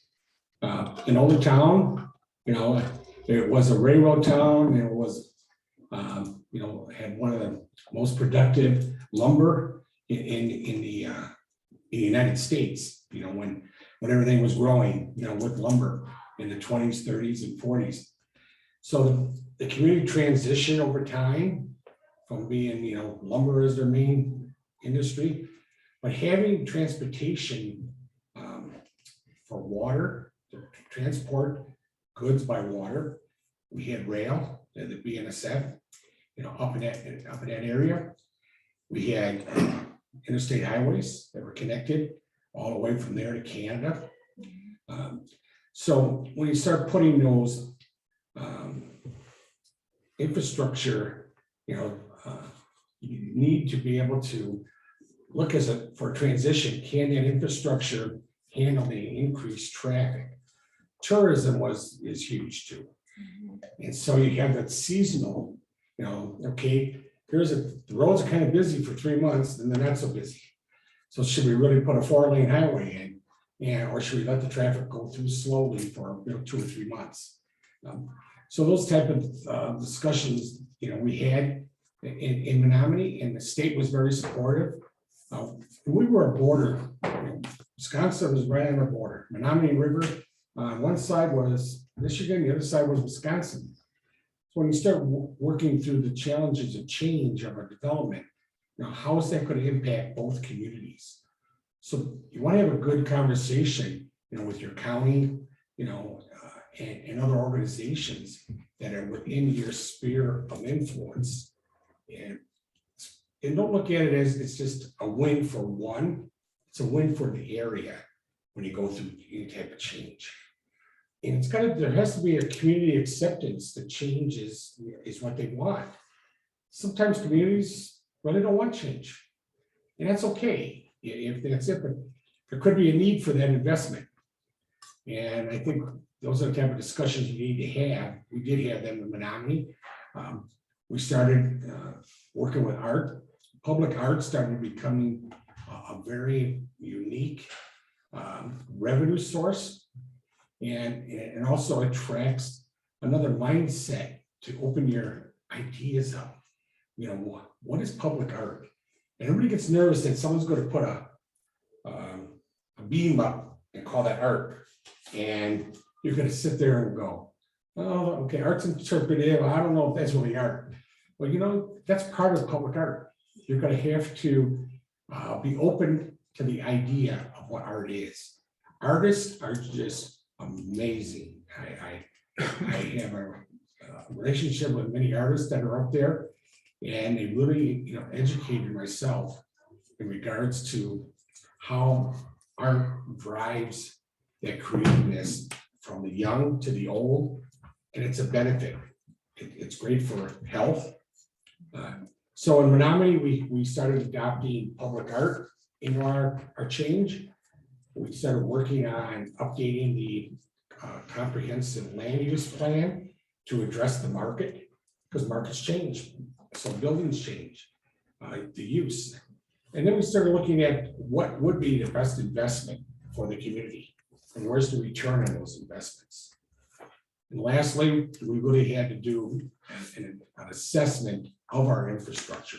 In Old Town, it was a railroad town, it was, had one of the most productive lumber in the United States, when everything was growing, with lumber in the 20s, 30s, and 40s. So the community transition over time from being, lumber as their main industry, but having transportation for water, to transport goods by water. We had rail, the BNSF, up in that area. We had interstate highways that were connected all the way from there to Canada. So when you start putting those infrastructure, you need to be able to look for transition. Can that infrastructure handle the increased traffic? Tourism is huge too. And so you have that seasonal, okay, the roads are kind of busy for 3 months and they're not so busy. So should we really put a 4-lane highway in? Yeah, or should we let the traffic go through slowly for 2 or 3 months? So those type of discussions, we had in Menominee, and the state was very supportive. We were a border. Wisconsin was right on the border. Menominee River, on one side was Michigan, the other side was Wisconsin. So when you start working through the challenges of change of a development, how is that going to impact both communities? So you want to have a good conversation, with your county, and other organizations that are within your sphere of influence. And don't look at it as it's just a win for one, it's a win for the area when you go through any type of change. And there has to be a community acceptance that change is what they want. Sometimes communities really don't want change. And that's okay, if that's it, but there could be a need for that investment. And I think those are the type of discussions you need to have. We did have them in Menominee. We started working with art. Public art started becoming a very unique revenue source, and also attracts another mindset to open your ideas up. What is public art? And everybody gets nervous that someone's going to put a beam up and call that art, and you're going to sit there and go, oh, okay, art's interpretive. I don't know if that's really art. Well, that's part of public art. You're going to have to be open to the idea of what art is. Artists are just amazing. I have a relationship with many artists that are up there, and they really, educated myself in regards to how art drives that creativeness from the young to the old, and it's a benefit. It's great for health. So in Menominee, we started adopting public art in our change. We started working on updating the comprehensive land use plan to address the market, because markets change, so buildings change, the use. And then we started looking at what would be the best investment for the community, and where's the return on those investments. And lastly, we really had to do an assessment of our infrastructure.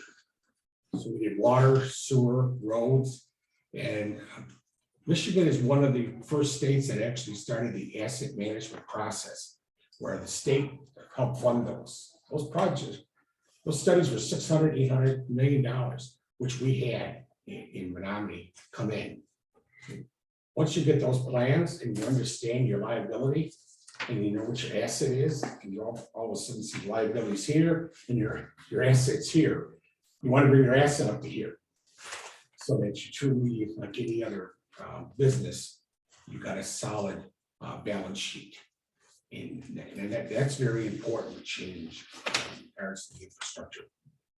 So we did water, sewer, roads, and Michigan is one of the first states that actually started the asset management process, where the state helped fund those projects. Those studies were $600, $800 million, which we had in Menominee come in. Once you get those plans and you understand your liability, and you know what your asset is, and you all of a sudden see liabilities here and your assets here. You want to bring your asset up to here, so that you truly, like any other business, you got a solid balance sheet. And that's very important to change regards to the infrastructure.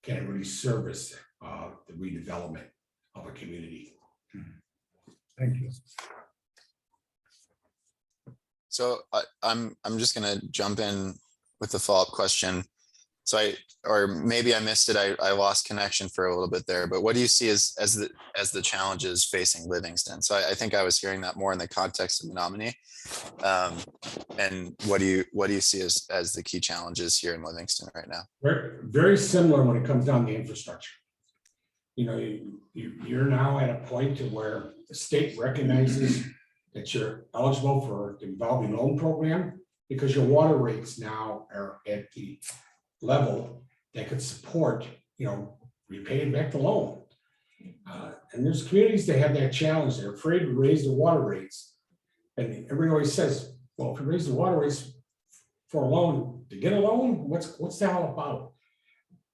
Can it really service the redevelopment of a community? Thank you. So I'm just gonna jump in with the follow-up question. So or maybe I missed it. I lost connection for a little bit there, but what do you see as the challenges facing Livingston? So I think I was hearing that more in the context of Menominee. And what do you see as the key challenges here in Livingston right now? Very, very similar when it comes down to infrastructure. You know, you're now at a point to where the state recognizes that you're eligible for the revolving loan program because your water rates now are at the level that could support, repaying back the loan. And there's communities that have that challenge. They're afraid to raise the water rates. And everybody always says, well, if you raise the water rates for a loan, to get a loan, what's that all about?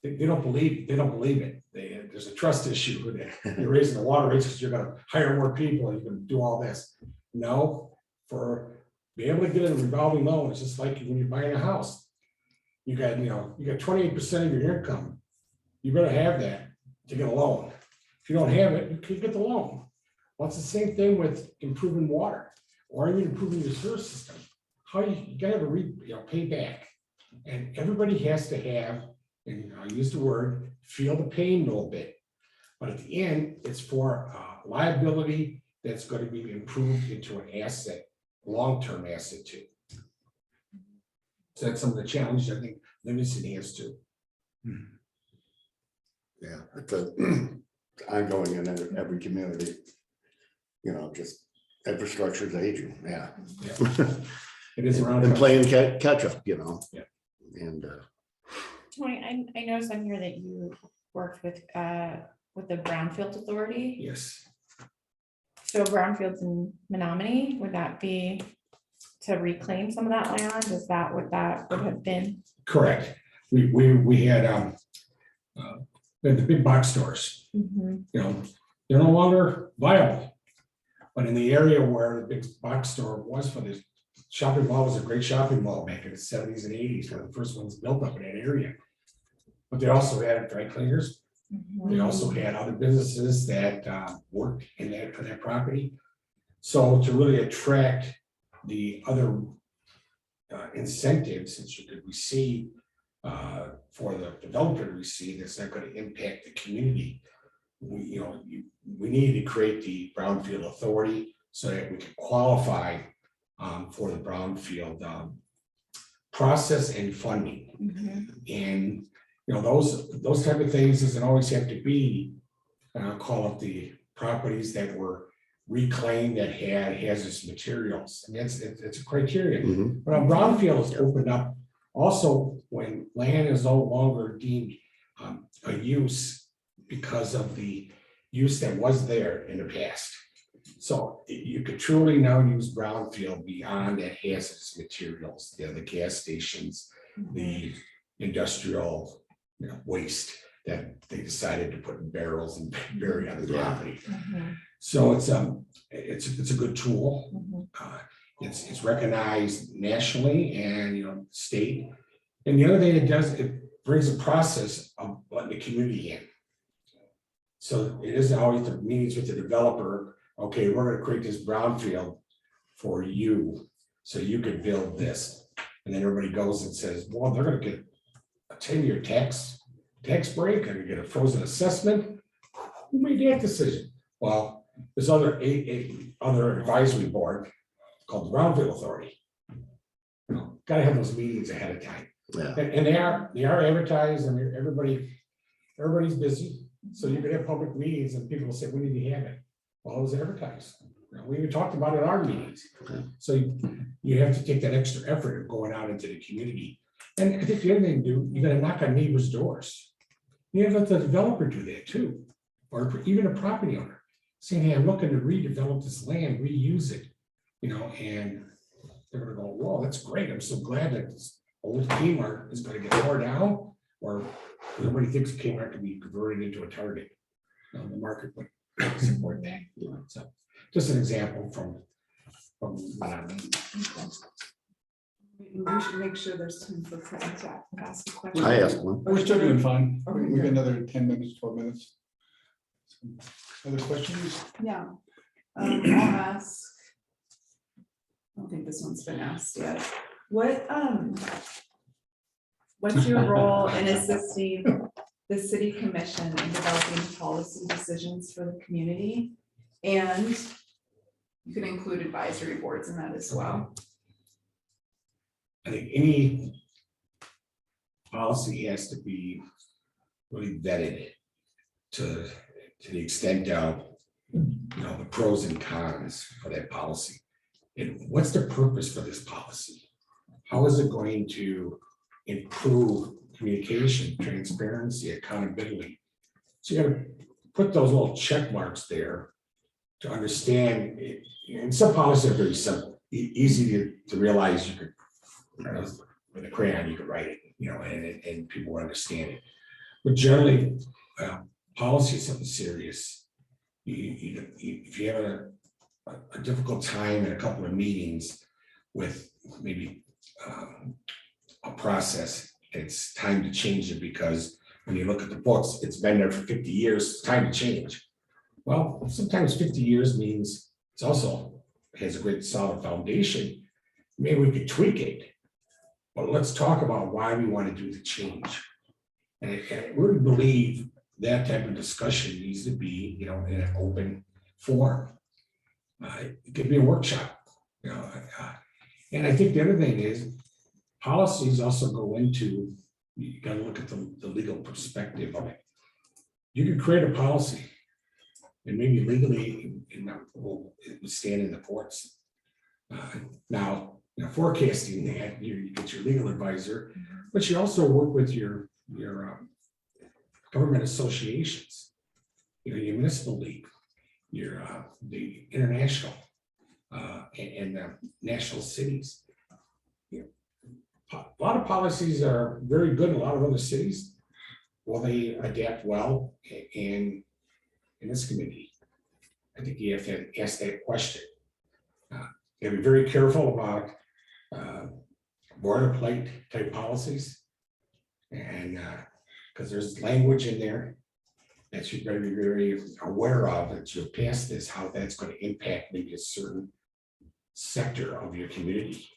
They don't believe it. There's a trust issue. You're raising the water rates because you're gonna hire more people and you're gonna do all this. No, for being able to get a revolving loan, it's just like when you're buying a house. You got 28% of your income. You better have that to get a loan. If you don't have it, you can't get the loan. Well, it's the same thing with improving water or even improving your sewer system. How you gotta pay back. And everybody has to have, and I use the word, feel the pain a little bit. But at the end, it's for liability that's going to be improved into an asset, long-term asset too. So that's some of the challenges I think Livingston has too. Yeah, it's ongoing in every community. Just infrastructure is aging, yeah. It is around. And playing catch up, Yeah. And Tony, I noticed on here that you worked with the Brownfield Authority. Yes. So brownfields in Menominee, would that be to reclaim some of that land? Is that what that would have been? Correct. We had the big box stores. Mhm. They're no longer viable. But in the area where the big box store was for this shopping mall, was a great shopping mall back in the 70s and 80s, one of the first ones built up in that area. But they also had dry cleaners. They also had other businesses that worked in that property. So to really attract the other incentives that you could receive for the developer to receive, that's not going to impact the community. We need to create the Brownfield Authority so that we can qualify for the Brownfield process and funding. And those type of things doesn't always have to be, I'll call it the properties that were reclaimed that had hazardous materials. And it's a criteria. But a brownfield is opened up also when land is no longer deemed a use because of the use that was there in the past. So you could truly now use brownfield beyond that hazardous materials, the gas stations, the industrial waste that they decided to put in barrels and bury on the property. So it's a good tool. It's recognized nationally and state. And the other thing it does, it brings a process of letting the community in. So it isn't always the meetings with the developer. Okay, we're going to create this brownfield for you, so you can build this. And then everybody goes and says, well, they're going to get a 10-year tax break, they're going to get a frozen assessment. Who made that decision? Well, there's other advisory board called the Brownfield Authority. Got to have those meetings ahead of time. yeah, And they are advertised, and everybody's busy. So you could have public meetings and people will say, when did you have it? Well, it was advertised. We even talked about it at our meetings. Okay. So you have to take that extra effort of going out into the community. And I think the other thing to do, you gotta knock on neighbors' doors. You have to let the developer do that too, or even a property owner. Saying, hey, I'm looking to redevelop this land, reuse it, and they're gonna go, whoa, that's great. I'm so glad that this old Kmart is gonna get tore down, or everybody thinks Kmart can be converted into a Target. The market would support that. So just an example from what I mean. We should make sure there's time for Fran to ask a question. I asked one. We're still doing fine. Okay, We got good. another 10 minutes, 12 minutes. Other questions? Yeah. I'll ask. I don't think this one's been asked yet. What's your role in assisting the city commission in developing policy decisions for the community? And you can include advisory boards in that as well. I think any policy has to be really vetted to the extent of, you know, the pros and cons for that policy. And what's the purpose for this policy? How is it going to improve communication, transparency, accountability? So you gotta put those little check marks there to understand it. And some policies are very simple, easy to realize. You could, with a crayon, you could write it, you know, and people will understand it. But generally, policy is something serious. If you have a difficult time in a couple of meetings with maybe a process, it's time to change it, because when you look at the books, it's been there for 50 years, it's time to change. Well, sometimes 50 years means it's also has a great solid foundation. Maybe we could tweak it, but let's talk about why we want to do the change. And I really believe that type of discussion needs to be, you know, in an open forum. It could be a workshop, you know. And I think the other thing is policies also go into, you got to look at the legal perspective of it. You can create a policy and maybe legally will stand in the courts. Now, you know, forecasting that, you get your legal advisor, but you also work with your government associations, you know, your municipal league, your the international and national cities. You know, a lot of policies are very good in a lot of other cities. Well, they adapt well, and in this community, I think you have to ask that question. You have to be very careful about boilerplate type policies, and because there's language in there that you better be very aware of, that you'll pass this, how that's going to impact maybe a certain sector of your community.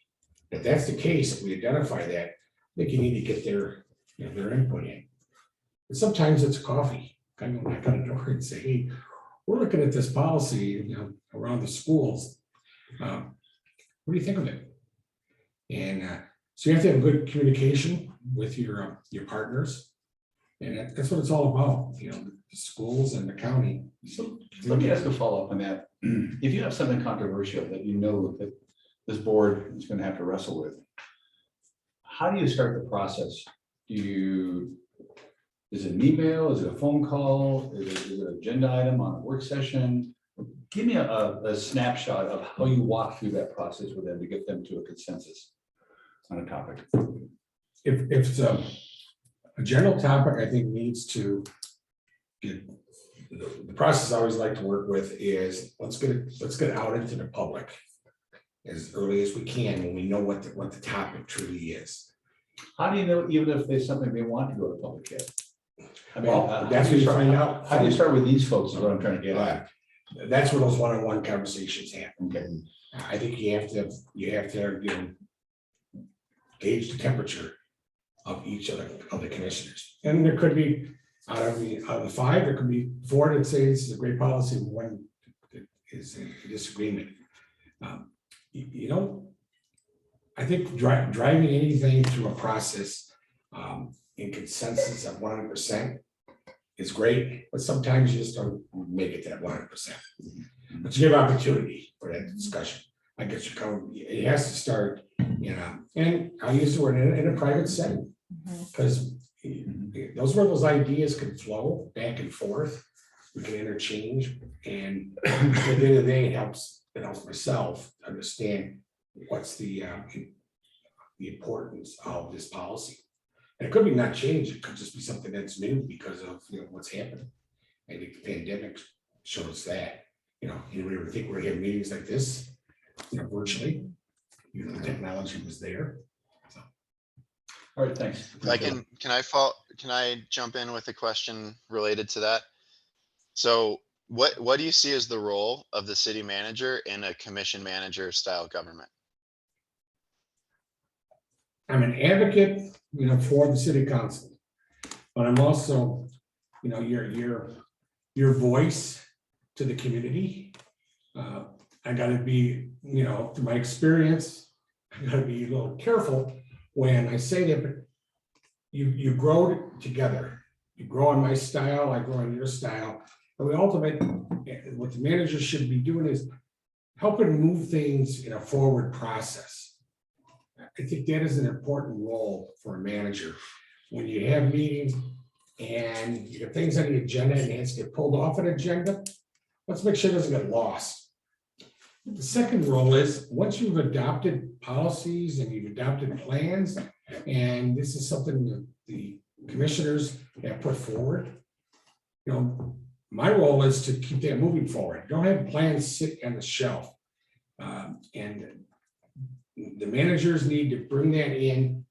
If that's the case, if we identify that, I think you need to get their, you know, their input in. And sometimes it's coffee. Kind of knock on the door and say, hey, we're looking at this policy, you know, around the schools. What do you think of it? And so you have to have good communication with your partners. And that's what it's all about, you know, the schools and the county. So let me ask a follow-up on that. If you have something controversial that you know that this board is going to have to wrestle with, how do you start the process? Is it an email? Is it a phone call? Is it an agenda item on a work session? Give me a snapshot of how you walk through that process with them to get them to a consensus on a topic. If it's a general topic, I think needs to get, the process I always like to work with is let's get it out into the public as early as we can when we know what the topic truly is. How do you know, even if there's something they want to go to public yet? I mean, Well, that's what you find out. How do you start with these folks is what I'm trying to get at. That's where those one-on-one conversations happen. Okay. I think you have to, you know, gauge the temperature of each of the commissioners. And there could be, out of the 5, there could be 4 that say this is a great policy, and 1 that is in disagreement. You know, I think driving anything through a process in consensus of 100% is great, but sometimes you just don't make it to that 100%. But you give opportunity for that discussion. I guess it has to start, you know, and I'll use the word in a private setting, because those where those ideas can flow back and forth, we can interchange, and at the end of the day, it helps myself understand what's the importance of this policy. And it could be not change, it could just be something that's new because of, you know, what's happening. I think the pandemic showed us that, you know, you ever think we're having meetings like this, you know, virtually, you know, the technology was there. So. All right, thanks. Can I jump in with a question related to that? So what do you see as the role of the city manager in a commission manager style government? I'm an advocate, for the city council. But I'm also, your voice to the community. I gotta be, through my experience, I gotta be a little careful when I say that, but you grow together. You grow in my style, I grow in your style. And we ultimately, what the manager should be doing is helping move things in a forward process. I think that is an important role for a manager. When you have meetings and you have things on the agenda and it has to get pulled off an agenda, let's make sure it doesn't get lost. The second role is, once you've adopted policies and you've adopted plans, and this is something that the commissioners have put forward, my role is to keep that moving forward. Don't have plans sit on the shelf. And the managers need to bring that in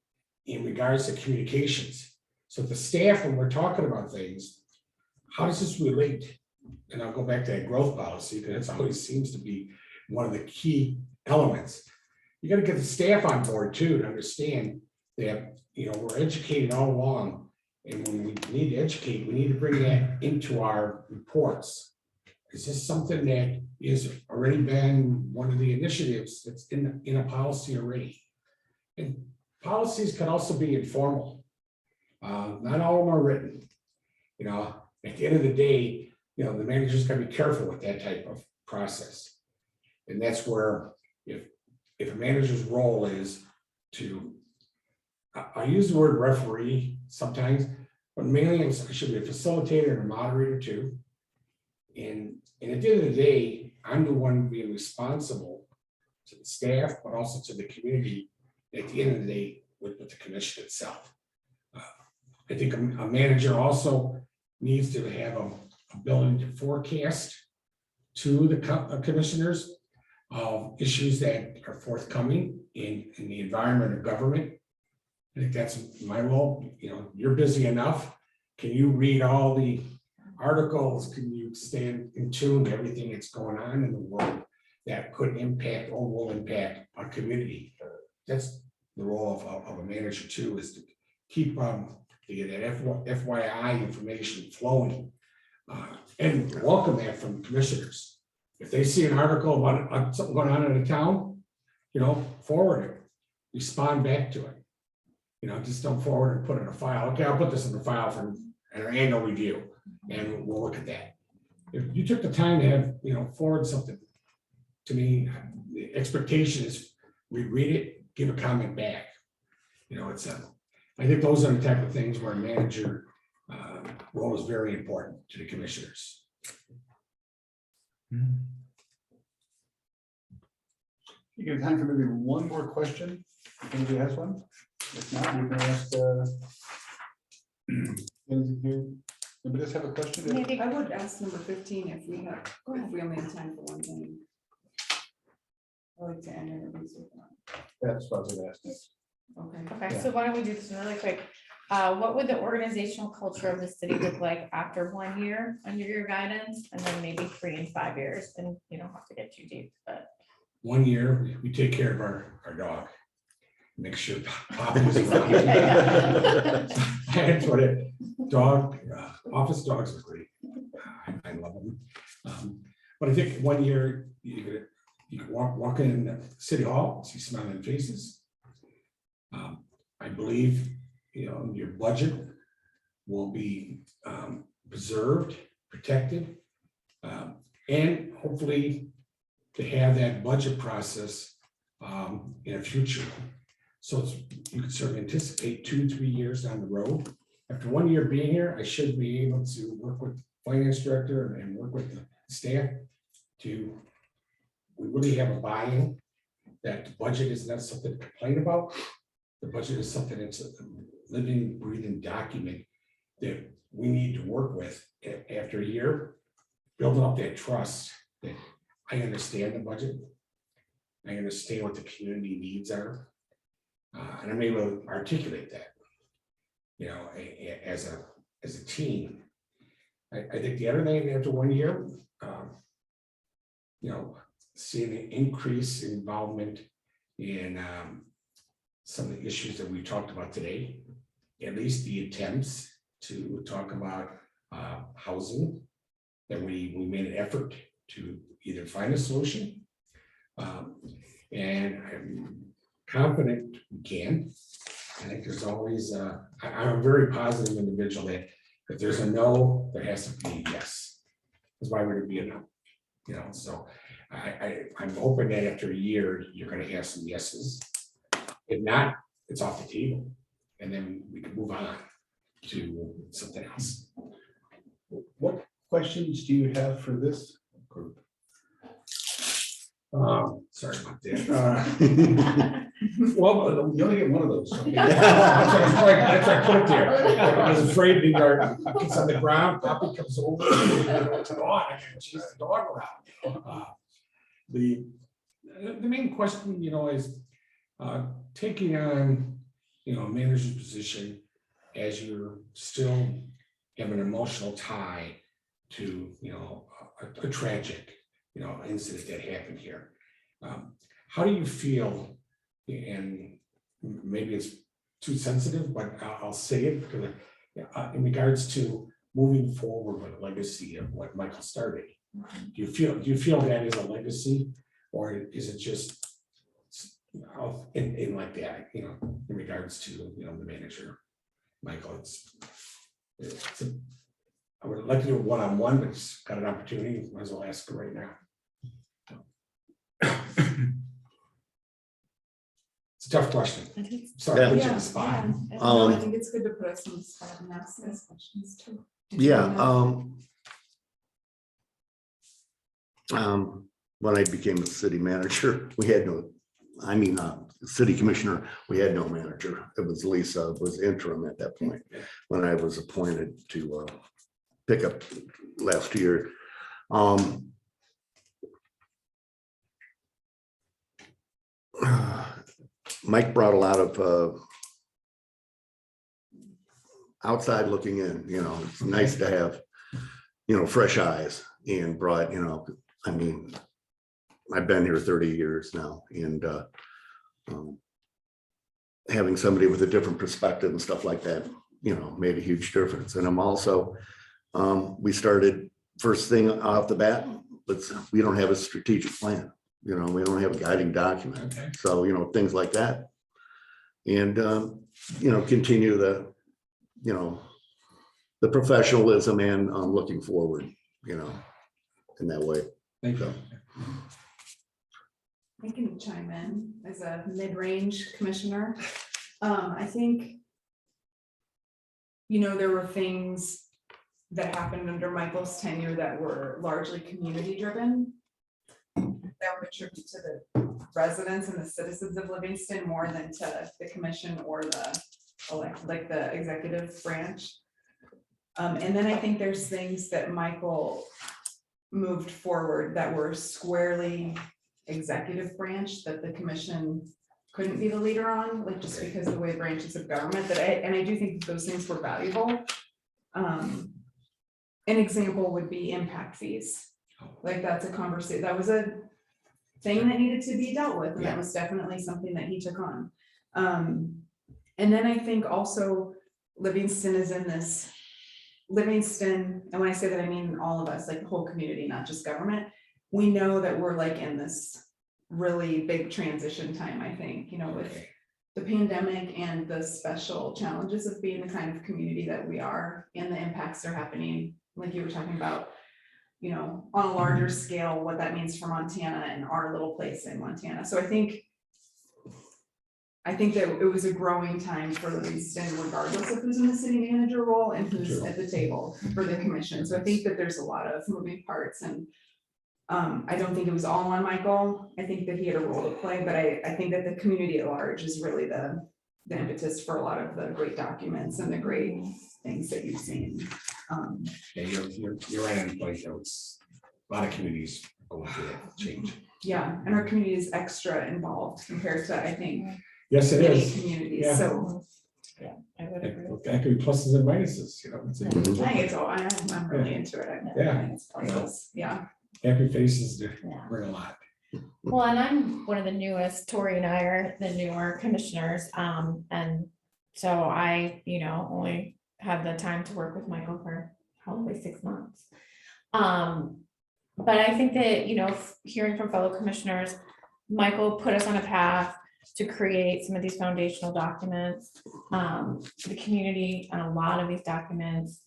regards to communications. So the staff, when we're talking about things, how does this relate? And I'll go back to that growth policy, because it always seems to be one of the key elements. You got to get the staff on board too, to understand that, we're educated all along. And when we need to educate, we need to bring that into our reports. Is this something that is already been one of the initiatives that's in a policy already? And policies can also be informal. Not all of them are written. At the end of the day, the manager's got to be careful with that type of process. And that's where, if a manager's role is to, I use the word referee sometimes, but mainly I should be a facilitator and a moderator too. And at the end of the day, I'm the one being responsible to the staff, but also to the community at the end of the day with the commission itself. I think a manager also needs to have an ability to forecast to the commissioners of issues that are forthcoming in the environment of government. I think that's my role. You're busy enough. Can you read all the articles? Can you stay in tune to everything that's going on in the world that could impact or will impact our community? That's the role of a manager too, is to keep that FYI information flowing, and welcome that from commissioners. If they see an article about something going on in the town, forward it, respond back to it. Just don't forward and put it in a file. Okay, I'll put this in the file for our annual review, and we'll look at that. If you took the time to have, forward something to me, the expectation is we read it, give a comment back. I think those are the type of things where a manager role is very important to the commissioners. You get time for maybe one more question, if anybody has one. If not, you can ask, anybody else have a question? Maybe I would ask number 15 if we only have time for one thing. I like to end interviews with that. That's what I was gonna ask next. Okay. Okay, so why don't we do this really quick? What would the organizational culture of the city look like after 1 year under your guidance, and then maybe 3 and 5 years? And you don't have to get too deep, but 1 year, we take care of our dog. Make sure Poppy is around. That's what it, office dogs are great. I love them. But I think 1 year, you can walk in City Hall, see smiling faces. I believe, your budget will be preserved, protected, and hopefully to have that budget process in the future. So you can sort of anticipate 2-3 years down the road. After 1 year being here, I should be able to work with the finance director and work with the staff to, we really have a buy-in that the budget is not something to complain about. The budget is something that's a living, breathing document that we need to work with after a year, building up that trust that I understand the budget. I understand what the community needs are. And I'm able to articulate that, as a team. I think the other thing after 1 year, seeing an increase in involvement in some of the issues that we talked about today, at least the attempts to talk about housing, that we made an effort to either find a solution. And I'm confident we can. I think there's always, I'm a very positive individual that if there's a no, there has to be a yes. Because why would it be a no? You know, so I'm hoping that after a year, you're gonna have some yeses. If not, it's off the table. And then we can move on to something else. What questions do you have for this group? Sorry about that. Well, You only get one of those. that's why I put it there. I was afraid the yard gets on the ground, Poppy comes over. It's gone, I can chase the dog around. The main question, you know, is taking on, you know, a manager's position as you're still have an emotional tie to, you know, a tragic, you know, incident that happened here. How do you feel? And maybe it's too sensitive, but I'll say it because in regards to moving forward with a legacy of what Michael started. Do you feel that is a legacy, or is it just in like that, you know, in regards to, you know, the manager, Michael? I would like to do it one-on-one, but it's got an opportunity. Might as well ask her right now. It's a tough question. Sorry, Yeah. put you on the spot. No, I think it's good to put us on the spot and ask those questions too. When I became a city manager, we had no, city commissioner, we had no manager. It was Lisa, was interim at that point when I was appointed to pick up last year. Mike brought a lot of outside looking in, you know, it's nice to have, you know, fresh eyes, and brought, you know, I mean, I've been here 30 years now, and having somebody with a different perspective and stuff like that, you know, made a huge difference. And I'm also, we started first thing off the bat, we don't have a strategic plan, you know, we don't have a guiding document. Okay. So, you know, things like that. And, you know, continue the, you know, the professionalism and looking forward, you know, in that way. Thank you. I can chime in as a mid-range commissioner. I think, you know, there were things that happened under Michael's tenure that were largely community driven. That would attribute to the residents and the citizens of Livingston more than to the commission or the like the executive branch. And then I think there's things that Michael moved forward that were squarely executive branch that the commission couldn't be the leader on, like just because of the way branches of government and I do think those things were valuable. An example would be impact fees. Like that's a conversation, that was a thing that needed to be dealt with, and that was definitely something that he took on. And then I think also Livingston is in this, Livingston, and when I say that, I mean all of us, like the whole community, not just government. We know that we're like in this really big transition time, I think, you know, with the pandemic and the special challenges of being the kind of community that we are, and the impacts that are happening, like you were talking about, you know, on a larger scale, what that means for Montana and our little place in Montana. So I think that it was a growing time for Livingston, regardless of who's in the city manager role and who's at the table for the commission. So I think that there's a lot of moving parts, and I don't think it was all on Michael. I think that he had a role to play, but I think that the community at large is really the impetus for a lot of the great documents and the great things that you've seen. Yeah, you're right on the point, though. It's a lot of communities going through that change. Yeah, and our community is extra involved compared to, I think, Yes, it many is. communities, Yeah. so. I would agree. That could be pluses and minuses, you know. It's a- I think it's all, I'm really into it. I Yeah. think it's priceless. Yeah. Happy faces do bring a lot. Well, and I'm one of the newest, Tori and I are the newer commissioners, and so I, only had the time to work with Michael for probably 6 months. But I think that, hearing from fellow commissioners, Michael put us on a path to create some of these foundational documents. The community on a lot of these documents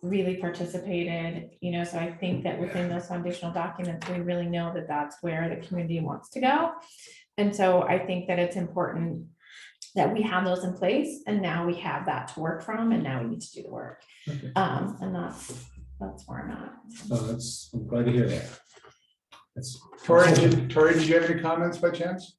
really participated, so I think that within those foundational documents, we really know that that's where the community wants to go. And so I think that it's important that we have those in place, and now we have that to work from, and now we need to do the work. Okay. And that's where I'm at. I'm glad to hear that. Tori, did you have any comments by chance?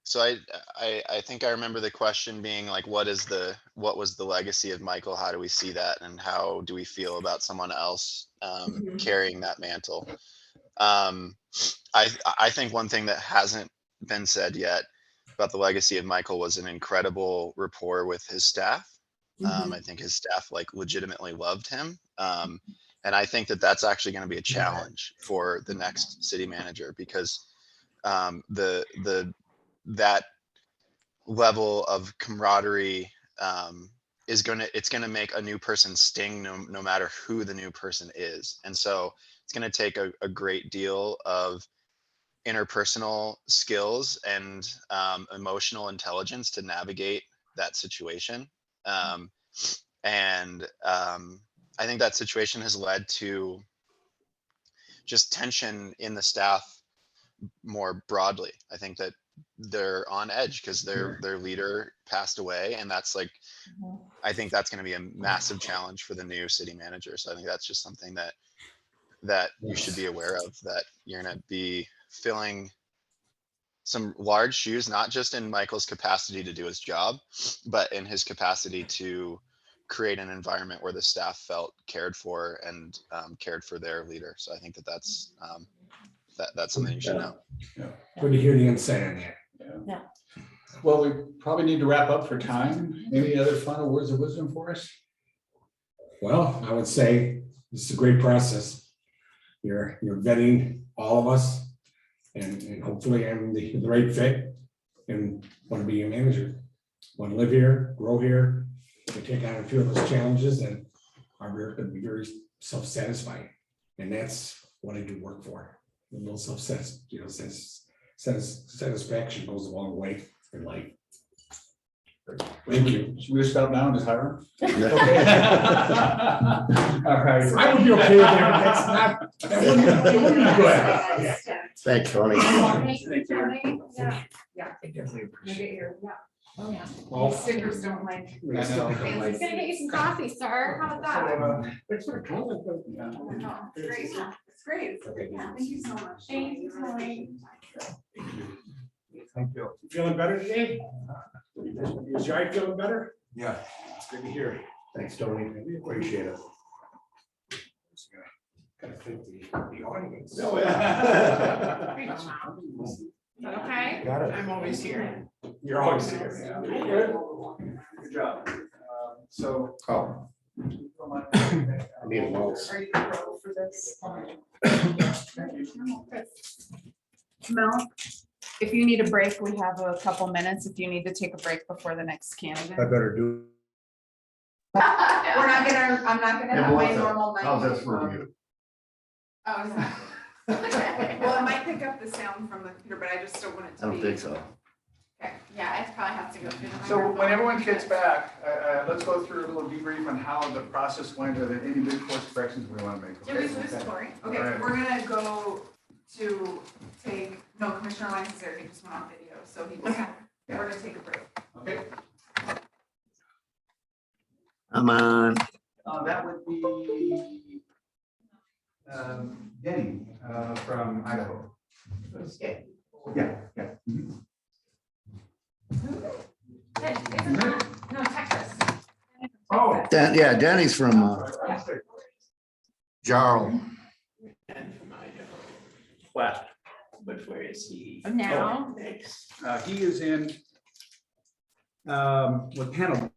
So I think I remember the question being like, what was the legacy of Michael? How do we see that? And how do we feel about someone else carrying that mantle? I think one thing that hasn't been said yet about the legacy of Michael was an incredible rapport with his staff. I think his staff legitimately loved him. And I think that that's actually going to be a challenge for the next city manager, because that level of camaraderie it's going to make a new person sting no matter who the new person is. And so it's going to take a great deal of interpersonal skills and emotional intelligence to navigate that situation. I think that situation has led to just tension in the staff more broadly. I think that they're on edge because their leader passed away, and that's I think that's going to be a massive challenge for the new city manager. So I think that's just something that you should be aware of, that you're going to be filling some large shoes, not just in Michael's capacity to do his job, but in his capacity to create an environment where the staff felt cared for and cared for their leader. So I think that's something you should know. Good to hear the insight on that. Yeah. Well, we probably need to wrap up for time. Any other final words of wisdom for us? Well, I would say this is a great process. You're vetting all of us, and hopefully I'm the right fit and want to be a manager. Want to live here, grow here, and take on a few of those challenges, and our work can be very self-satisfying. And that's what I do work for. A little satisfaction goes a long way in life. Thank you. Should we stop now and just hire him? Okay. All right. I would be okay with that, but that's not, that wouldn't be good. Thanks, Tony. Yeah. Definitely appreciate it. Oh, yeah. Well, Stickers don't like. I know. He's gonna get you some coffee, sir. How about that? It's sort of cool. Oh, it's great. It's great. Yeah, thank you so much. Thank you, Tony. Thank you. Feeling better today? Is your eye feeling better? Yeah. It's good to hear. Thanks, Tony. We appreciate it. Gotta thank the audience. Oh, yeah. Okay. Got it. I'm always here. You're always here. Yeah. Good job. So. Oh, I need a mouse. Are you pro for this? Mel, if you need a break, we have a couple minutes. If you need to take a break before the next candidate. I better do. We're not gonna, I'm not gonna have my normal. How's night. this for you? Oh, yeah. Well, it might pick up the sound from the computer, but I just don't want it to I be. don't think so. Okay, yeah, it probably has to go through the. So when microphone. everyone gets back, let's go through a little debrief on how the process went. Are there any big course corrections we want to make? Did we lose Tori? Okay, All right. we're gonna go to take, no, Commissioner Lyons is there, he just went on video, so he just, we're gonna take a break. Okay. I'm on. That would be Denny from Idaho. Yeah, yeah. Mhm. Isn't that, no, Texas. Oh. Yeah, Denny's from Jarl. West, but where is he? Now. He is in what panel?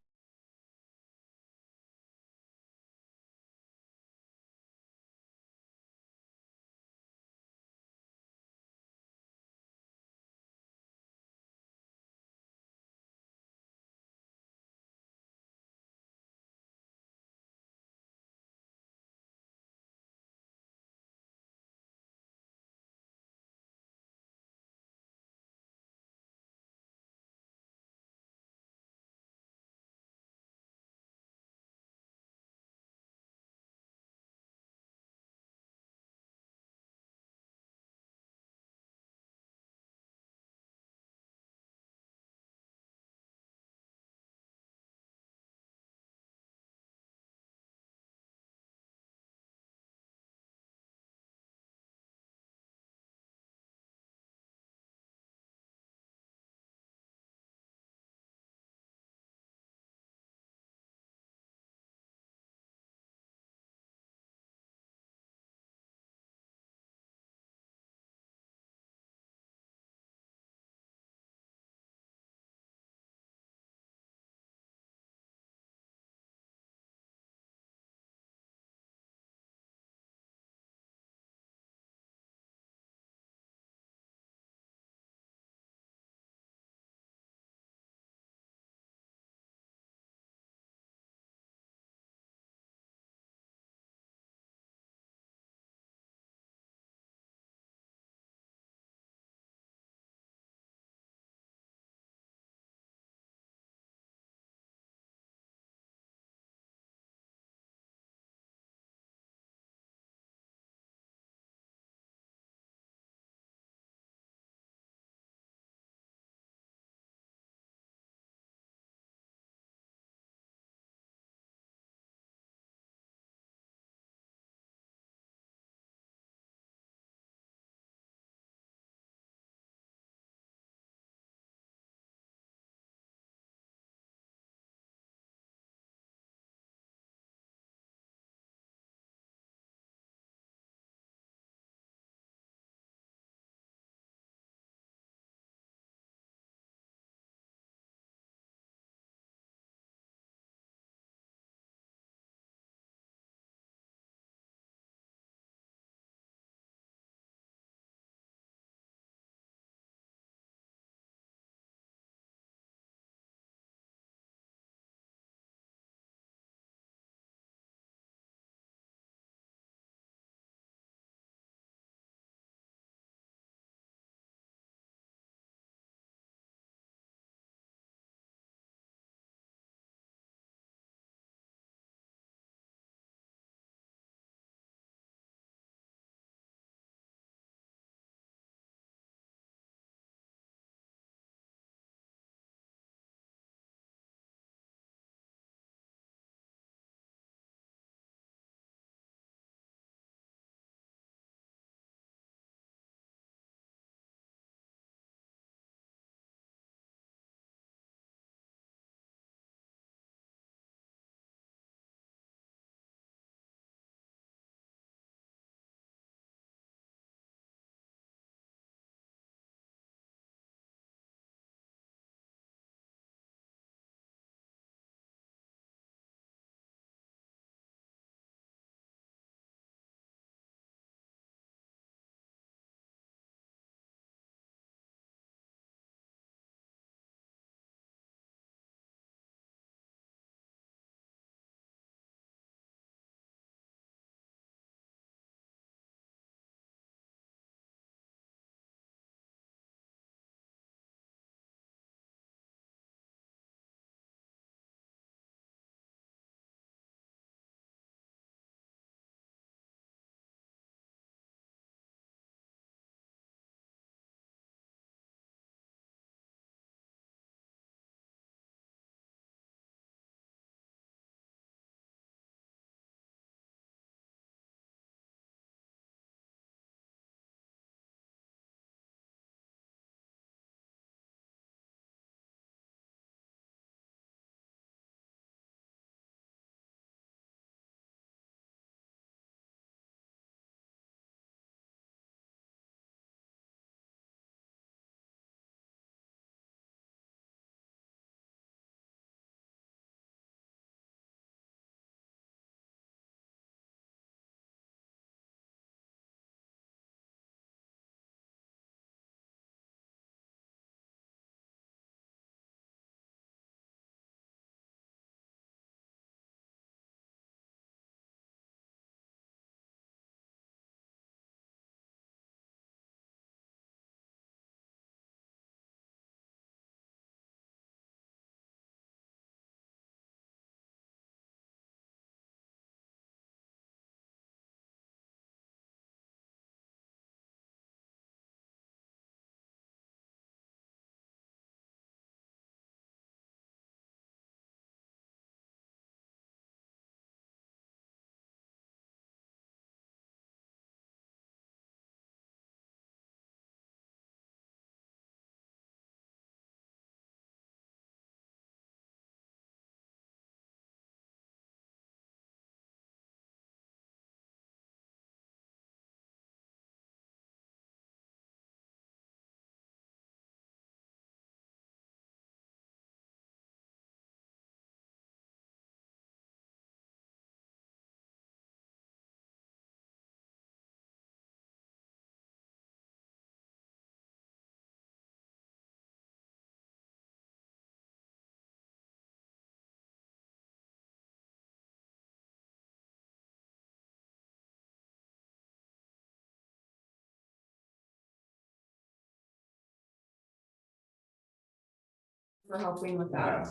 for helping with that.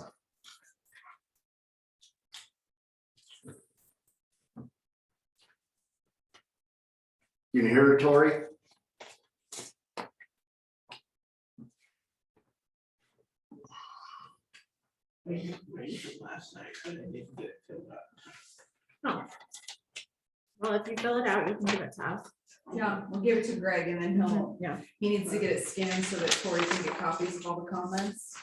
You can hear it, Tori? Last night, I didn't even get it filled out. Oh. Well, if you fill it out, you can give it to us. Yeah, we'll give it to Greg and then he'll, Yeah. he needs to get it scanned so that Tori can get copies of all the comments.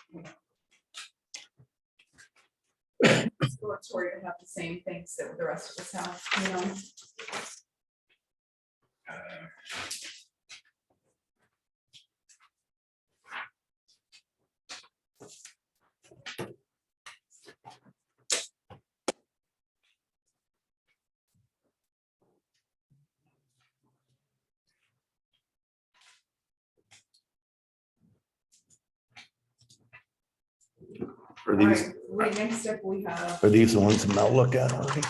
So want Tori to have the same things that the rest of us have, you know? Are All these, right, wait, next up we have, are these the ones Mel look at already?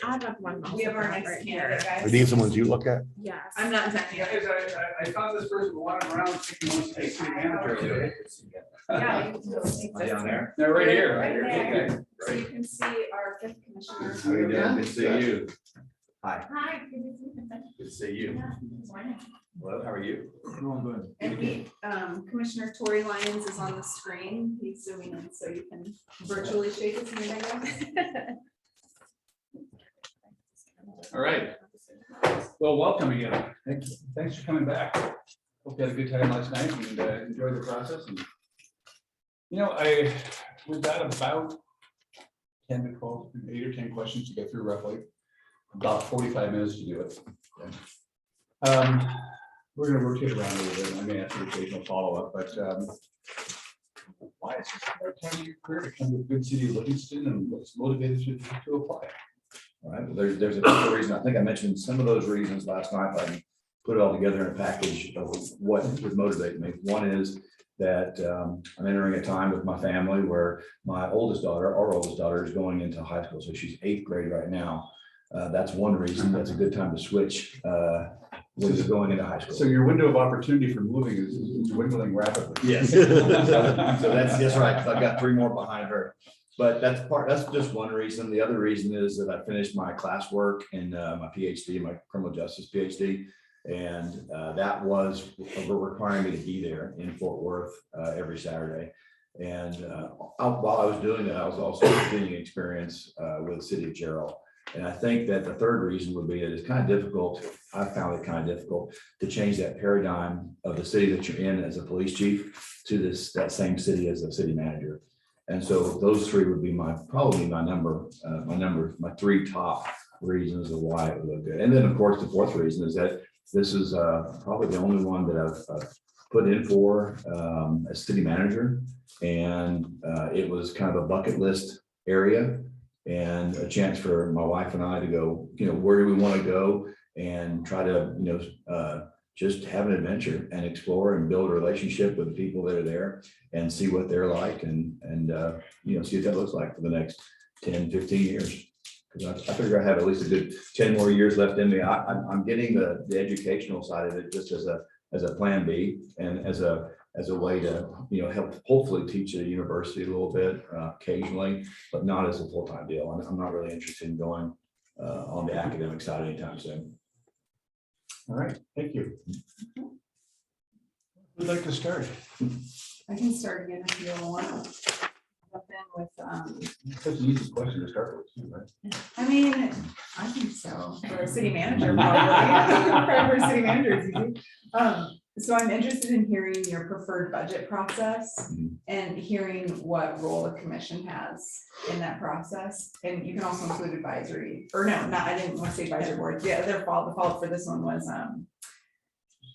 I have one. we have our next candidate, Are guys. these the ones you look at? Yes. I'm not done yet. Guys, I found this person wandering around thinking he wants to be city manager. Yeah. you can go take this. Down there. No, right here, Right right here. there. So you can see our fifth commissioner. How you doing? Good to see you. Hi, Hi. Good to see you. good to see you. Yeah, good morning. Hello, how are you? And we, Commissioner Tory Lyons is on the screen. He's zooming in, so you can virtually shake his hand, I guess. All right. Well, welcome again. Thanks for coming back. Hope you had a good time last night and enjoyed the process. And you know, we've got about 10 to 12, 8 or 10 questions to get through roughly. About 45 minutes to do it. We're gonna rotate around a little bit. I may ask you occasional follow-up, but why is this the right time of your career to come to a good city of Livingston and what's motivated you to apply? All right, well, there's a couple of reasons. I think I mentioned some of those reasons last night, but I can put it all together in a package of what would motivate me. One is that I'm entering a time with my family where my oldest daughter, our oldest daughter, is going into high school. So she's 8th grade right now. That's one reason. That's a good time to switch when you're going into high school. So your window of opportunity for moving is dwindling rapidly. Yes. So that's right, 'cause I've got 3 more behind her. But that's just one reason. The other reason is that I finished my classwork in my PhD, my criminal justice PhD. And that was requiring me to be there in Fort Worth every Saturday. And while I was doing that, I was also getting experience with the city of Gerald. And I think that the third reason would be that it's kind of difficult. I found it kind of difficult to change that paradigm of the city that you're in as a police chief to that same city as a city manager. And so those 3 would be probably my 3 top reasons of why it would look good. And then, of course, the 4th reason is that this is probably the only one that I've put in for as city manager. And it was kind of a bucket list area and a chance for my wife and I to go, where do we want to go and try to, just have an adventure and explore and build a relationship with the people that are there and see what they're like and see what that looks like for the next 10, 15 years. Because I figure I have at least a good 10 more years left in me. I'm getting the educational side of it just as a plan B and as a way to, help hopefully teach at a university a little bit occasionally, but not as a full-time deal. I'm not really interested in going on the academic side anytime soon. All right, thank you. Who'd like to start? I can start again if you want. Jump in with, Such an easy question to start with, too, right? I mean, I think so, for a city manager, probably. Probably for a city manager, it's easy. So I'm interested in hearing your preferred budget process and hearing what role the commission has in that process. And you can also include advisory, or no, I didn't want to say advisory board. Yeah, the follow-up for this one was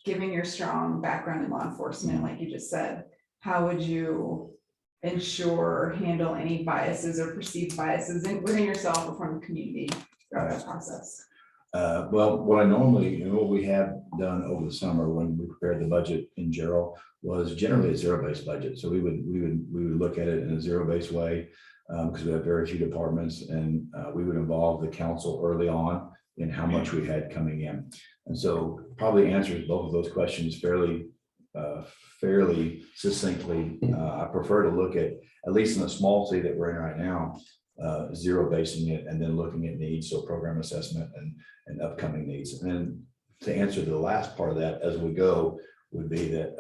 given your strong background in law enforcement, like you just said, how would you ensure or handle any biases or perceived biases within yourself or from the community throughout that process? Well, what we have done over the summer when we prepared the budget in Gerald was generally a zero-based budget. So we would look at it in a zero-based way because we have very few departments, and we would involve the council early on in how much we had coming in. And so probably answers both of those questions fairly fairly succinctly. I prefer to look at least in the small city that we're in right now, zero basing it and then looking at needs, so program assessment and upcoming needs. And then to answer the last part of that as we go would be that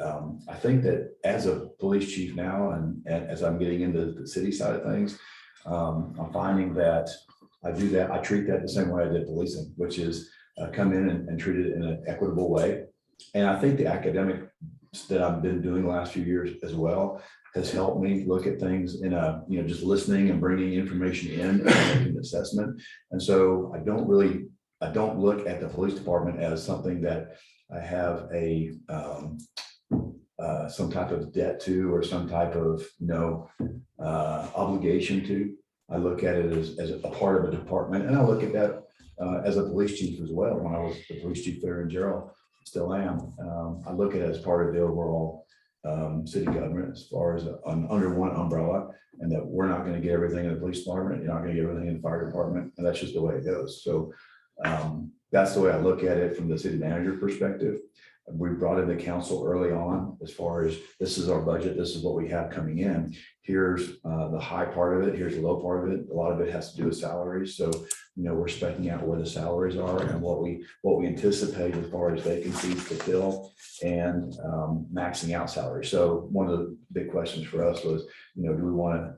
I think that as a police chief now, and as I'm getting into the city side of things, I'm finding that I treat that the same way I did policing, which is come in and treat it in an equitable way. And I think the academic that I've been doing the last few years as well has helped me look at things in a, just listening and bringing information in and making an assessment. And so I don't look at the police department as something that I have some type of debt to, or some type of, obligation to. I look at it as a part of a department, and I look at that as a police chief as well. When I was the police chief there in Gerald, still am. I look at it as part of the overall city government, as far as under one umbrella, and that we're not going to get everything in the police department. You're not going to get everything in the fire department, and that's just the way it goes. So that's the way I look at it from the city manager perspective. We brought in the council early on as far as this is our budget, this is what we have coming in. Here's the high part of it, here's the low part of it. A lot of it has to do with salaries. So, we're specking out where the salaries are and what we anticipate as far as vacancies to fill, and maxing out salaries. So one of the big questions for us was, do we want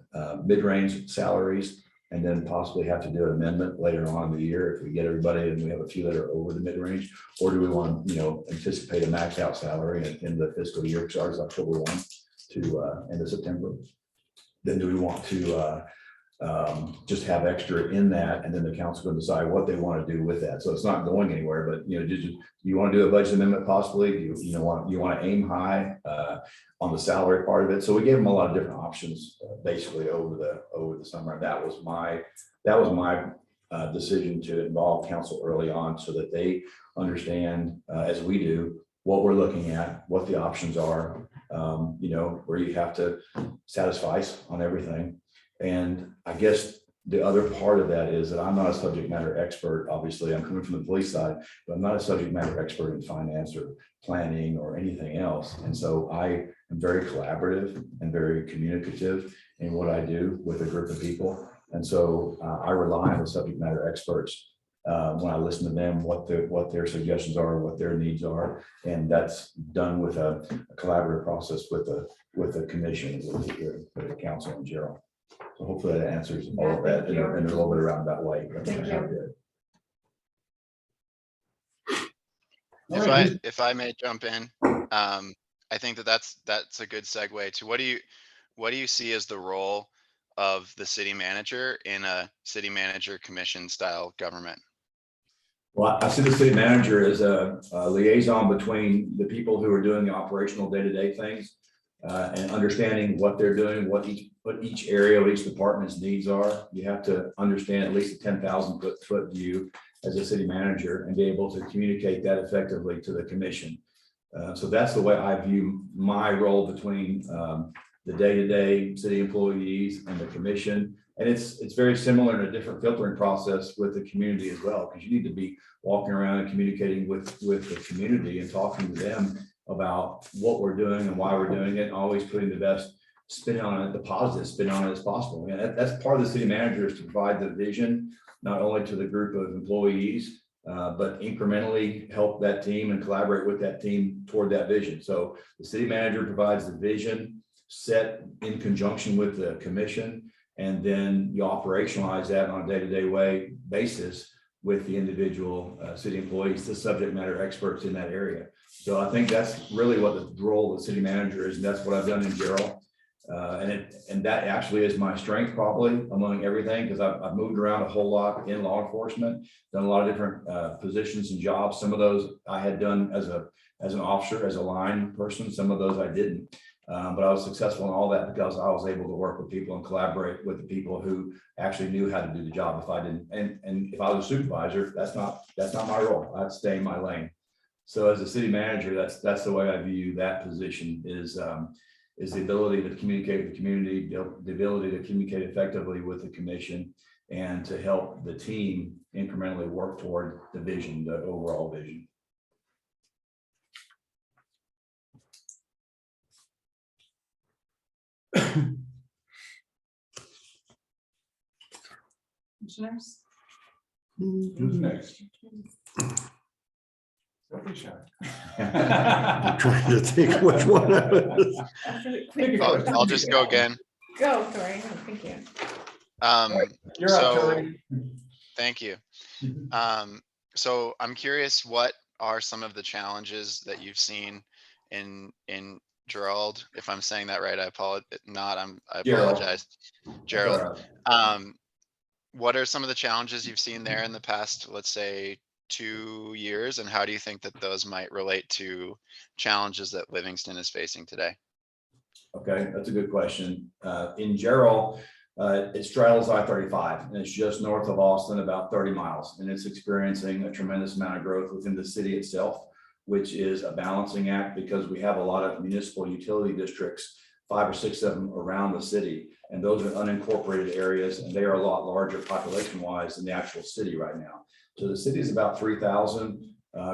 mid-range salaries, and then possibly have to do an amendment later on in the year if we get everybody and we have a few that are over the mid-range, or do we want to, anticipate a max out salary in the fiscal year, which starts October 1 to end of September? Then do we want to just have extra in that, and then the council can decide what they want to do with that? So it's not going anywhere, but do you want to do a budget amendment possibly? Do you want to aim high on the salary part of it? So we gave them a lot of different options basically over the summer. And that was my decision to involve council early on, so that they understand as we do what we're looking at, what the options are, where you have to satisfy on everything. And I guess the other part of that is that I'm not a subject matter expert. Obviously, I'm coming from the police side, but I'm not a subject matter expert in finance or planning or anything else. And so I am very collaborative and very communicative in what I do with a group of people. And so I rely on the subject matter experts when I listen to them, what their suggestions are, what their needs are. And that's done with a collaborative process with the commission, with the council in general. So hopefully that answers all of that in a little bit around that way. Thank you. If I may jump in, I think that's a good segue to what do you see as the role of the city manager in a city manager commission style government? Well, I see the city manager as a liaison between the people who are doing the operational day-to-day things and understanding what they're doing, what each area of each department's needs are. You have to understand at least a 10,000 foot view as a city manager and be able to communicate that effectively to the commission. So that's the way I view my role between the day-to-day city employees and the commission. And it's very similar in a different filtering process with the community as well, because you need to be walking around and communicating with the community and talking to them about what we're doing and why we're doing it, and always putting the best spin on it, the positive spin on it as possible. And that's part of the city manager, is to provide the vision, not only to the group of employees, but incrementally help that team and collaborate with that team toward that vision. So the city manager provides the vision set in conjunction with the commission, and then you operationalize that on a day-to-day basis with the individual city employees, the subject matter experts in that area. So I think that's really what the role of the city manager is, and that's what I've done in Gerald. And that actually is my strength probably among everything, because I've moved around a whole lot in law enforcement, done a lot of different positions and jobs. Some of those I had done as an officer, as a line person. Some of those I didn't. But I was successful in all that because I was able to work with people and collaborate with the people who actually knew how to do the job. If I didn't, and if I was a supervisor, that's not my role. I'd stay in my lane. So as a city manager, that's the way I view that position, is the ability to communicate with the community, the ability to communicate effectively with the commission, and to help the team incrementally work toward the vision, the overall vision. Commissioners? Who's next? Don't be shy. I'm trying to think which one. I was- I'll just go again. Go, Tori. Oh, thank you. You're up, So, Tori. thank you. So I'm curious, what are some of the challenges that you've seen in Gerald? If I'm saying that right, I apologize. I Gerald. apologize. That's Gerald. all right. What are some of the challenges you've seen there in the past, let's say, 2 years, and how do you think that those might relate to challenges that Livingston is facing today? Okay, that's a good question. In Gerald, it straddles I-35 and it's just north of Austin, about 30 miles. And it's experiencing a tremendous amount of growth within the city itself, which is a balancing act because we have a lot of municipal utility districts, 5 or 6 of them around the city. And those are unincorporated areas and they are a lot larger population wise than the actual city right now. So the city is about 3,000.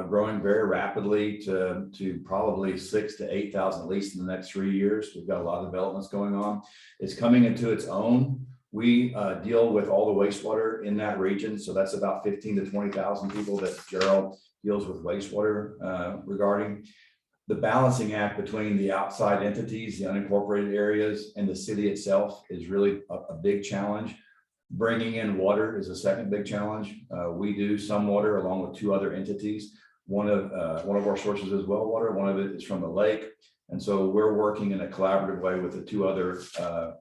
Growing very rapidly to probably 6,000 to 8,000 at least in the next 3 years. We've got a lot of developments going on. It's coming into its own. We deal with all the wastewater in that region. So that's about 15,000 to 20,000 people that Gerald deals with wastewater regarding. The balancing act between the outside entities, the unincorporated areas, and the city itself is really a big challenge. Bringing in water is a second big challenge. We do some water along with 2 other entities. One of our sources is well water. One of it is from the lake. And so we're working in a collaborative way with the 2 other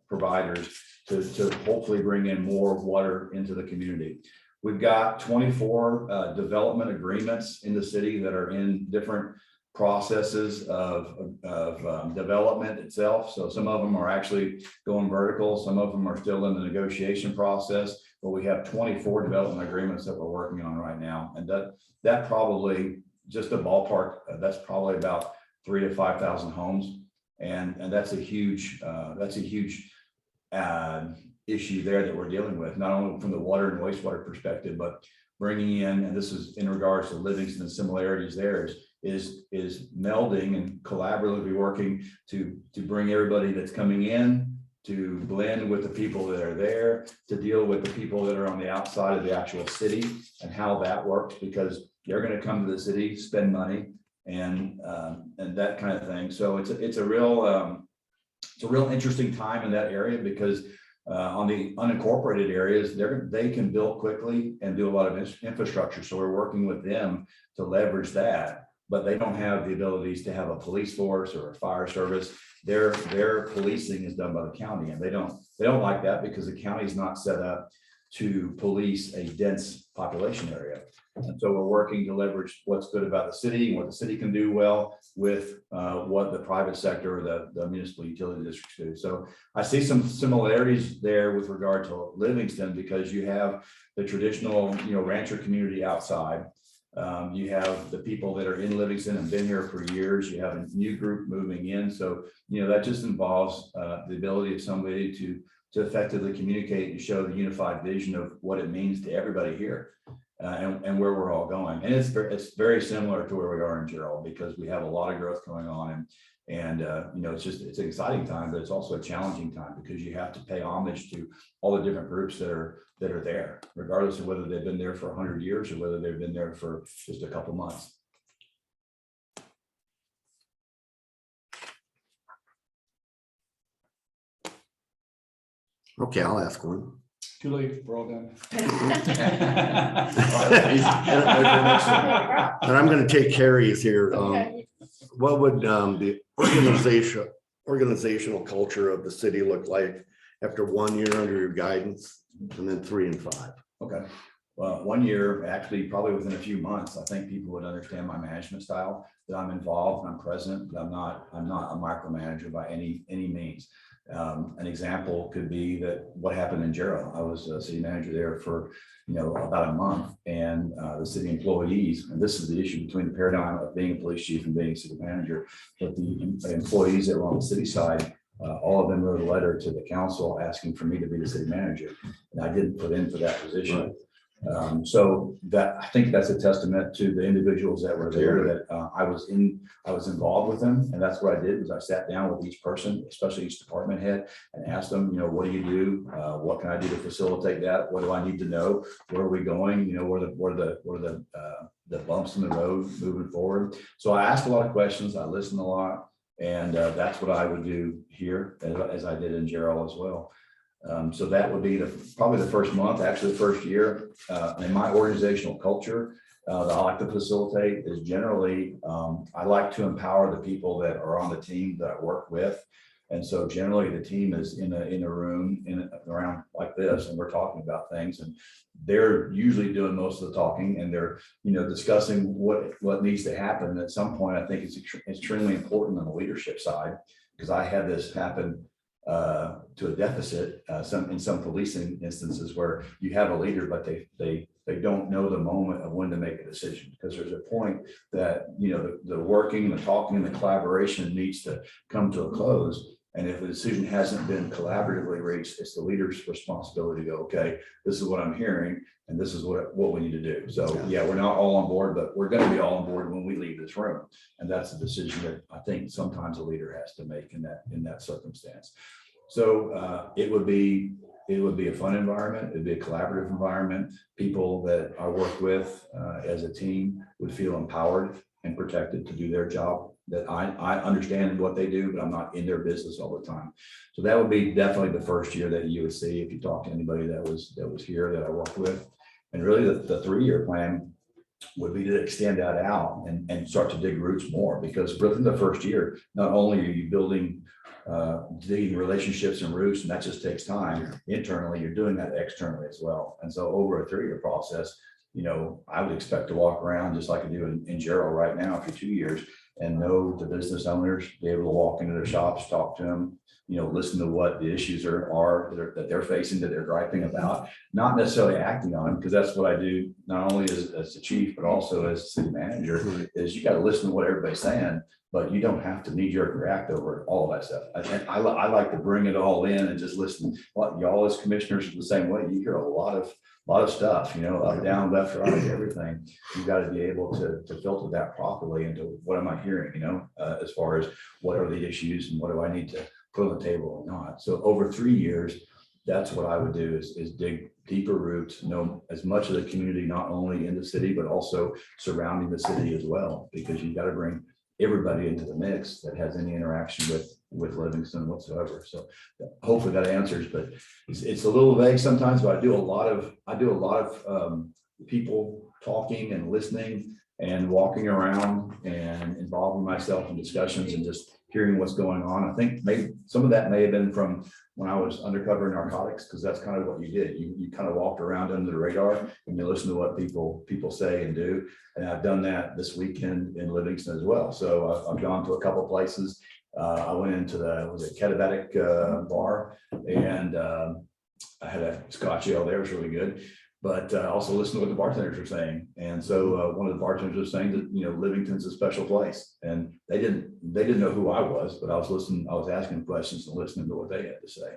providers to hopefully bring in more water into the community. We've got 24 development agreements in the city that are in different processes of development itself. So some of them are actually going vertical. Some of them are still in the negotiation process, but we have 24 development agreements that we're working on right now. And that probably, just a ballpark, that's probably about 3,000 to 5,000 homes. And that's a huge issue there that we're dealing with, not only from the water and wastewater perspective, but bringing in, and this is in regards to Livingston and similarities there, is melding and collaboratively working to bring everybody that's coming in to blend with the people that are there, to deal with the people that are on the outside of the actual city and how that works, because they're going to come to the city, spend money and that kind of thing. So it's a real interesting time in that area because on the unincorporated areas, they can build quickly and do a lot of infrastructure. So we're working with them to leverage that. But they don't have the abilities to have a police force or a fire service. Their policing is done by the county, and they don't like that because the county is not set up to police a dense population area. And so we're working to leverage what's good about the city and what the city can do well with what the private sector, the municipal utility districts do. So I see some similarities there with regard to Livingston because you have the traditional, rancher community outside. You have the people that are in Livingston and been here for years. You have a new group moving in. So, that just involves the ability of somebody to effectively communicate and show the unified vision of what it means to everybody here and where we're all going. And it's very similar to where we are in Gerald because we have a lot of growth going on and it's an exciting time, but it's also a challenging time because you have to pay homage to all the different groups that are there, regardless of whether they've been there for 100 years or whether they've been there for just a couple months. Okay, I'll ask one. Too late, we're all done. And I'm going to take Carrie's here. Okay. What would the organizational culture of the city look like after 1 year under your guidance and then 3 and 5? Okay. Well, 1 year, actually, probably within a few months, I think people would understand my management style, that I'm involved, I'm present, but I'm not a micromanager by any means. An example could be that what happened in Gerald. I was a city manager there for, about a month, and the city employees, and this is the issue between the paradigm of being a police chief and being a city manager, but the employees that were on the city side, all of them wrote a letter to the council asking for me to be the city manager, and I didn't put in for that position. Right. So that, I think that's a testament to the individuals that were there, that I was involved with them. And that's what I did, was I sat down with each person, especially each department head, and asked them, you know, what do you do? What can I do to facilitate that? What do I need to know? Where are we going? You know, where the bumps in the road moving forward? So I asked a lot of questions. I listened a lot. And that's what I would do here, as I did in Gerald as well. So that would be probably the first month, actually the first year. In my organizational culture that I like to facilitate is generally, I like to empower the people that are on the team that I work with. And so generally the team is in a room around like this, and we're talking about things, and they're usually doing most of the talking, and they're, you know, discussing what needs to happen. And at some point, I think it's extremely important on the leadership side, because I had this happen to a deficit in some policing instances where you have a leader, but they don't know the moment of when to make a decision, because there's a point that, you know, the working, the talking, and the collaboration needs to come to a close. And if a decision hasn't been collaboratively reached, it's the leader's responsibility to go, okay, this is what I'm hearing, and this is what we need to do. So yeah, we're not all on board, but we're going to be all on board when we leave this room. And that's a decision that I think sometimes a leader has to make in that circumstance. So it would be a fun environment. It'd be a collaborative environment. People that I work with as a team would feel empowered and protected to do their job. That I understand what they do, but I'm not in their business all the time. So that would be definitely the first year that you would see if you talk to anybody that was here that I worked with. And really the 3-year plan would be to extend that out and start to dig roots more, because within the first year, not only are you building digging relationships and roots, and that just takes time internally, you're doing that externally as well. And so over a 3-year process, you know, I would expect to walk around just like I do in Gerald right now for 2 years, and know the business owners, be able to walk into their shops, talk to them, you know, listen to what the issues are that they're facing, that they're griping about, not necessarily acting on them, because that's what I do, not only as the chief, but also as city manager, is you got to listen to what everybody's saying, but you don't have to knee-jerk react over all of that stuff. I like to bring it all in and just listen. What y'all as commissioners are the same way. You hear a lot of stuff, you know, up, down, left, right, everything. You got to be able to filter that properly into what am I hearing, you know, as far as what are the issues and what do I need to put on the table or not. So over 3 years, that's what I would do is dig deeper roots, know as much of the community, not only in the city, but also surrounding the city as well, because you got to bring everybody into the mix that has any interaction with Livingston whatsoever. So hopefully that answers, but it's a little vague sometimes, but I do a lot of people talking and listening and walking around and involving myself in discussions and just hearing what's going on. I think maybe some of that may have been from when I was undercover narcotics, because that's kind of what you did. You kind of walked around under the radar and you listen to what people say and do. And I've done that this weekend in Livingston as well. So I've gone to a couple of places. I went into the Ketabatic bar, and I had a Scotch ale there. It was really good. But also listen to what the bartenders are saying. And so one of the bartenders was saying that, you know, Livingston's a special place, and they didn't know who I was, but I was listening, I was asking questions and listening to what they had to say.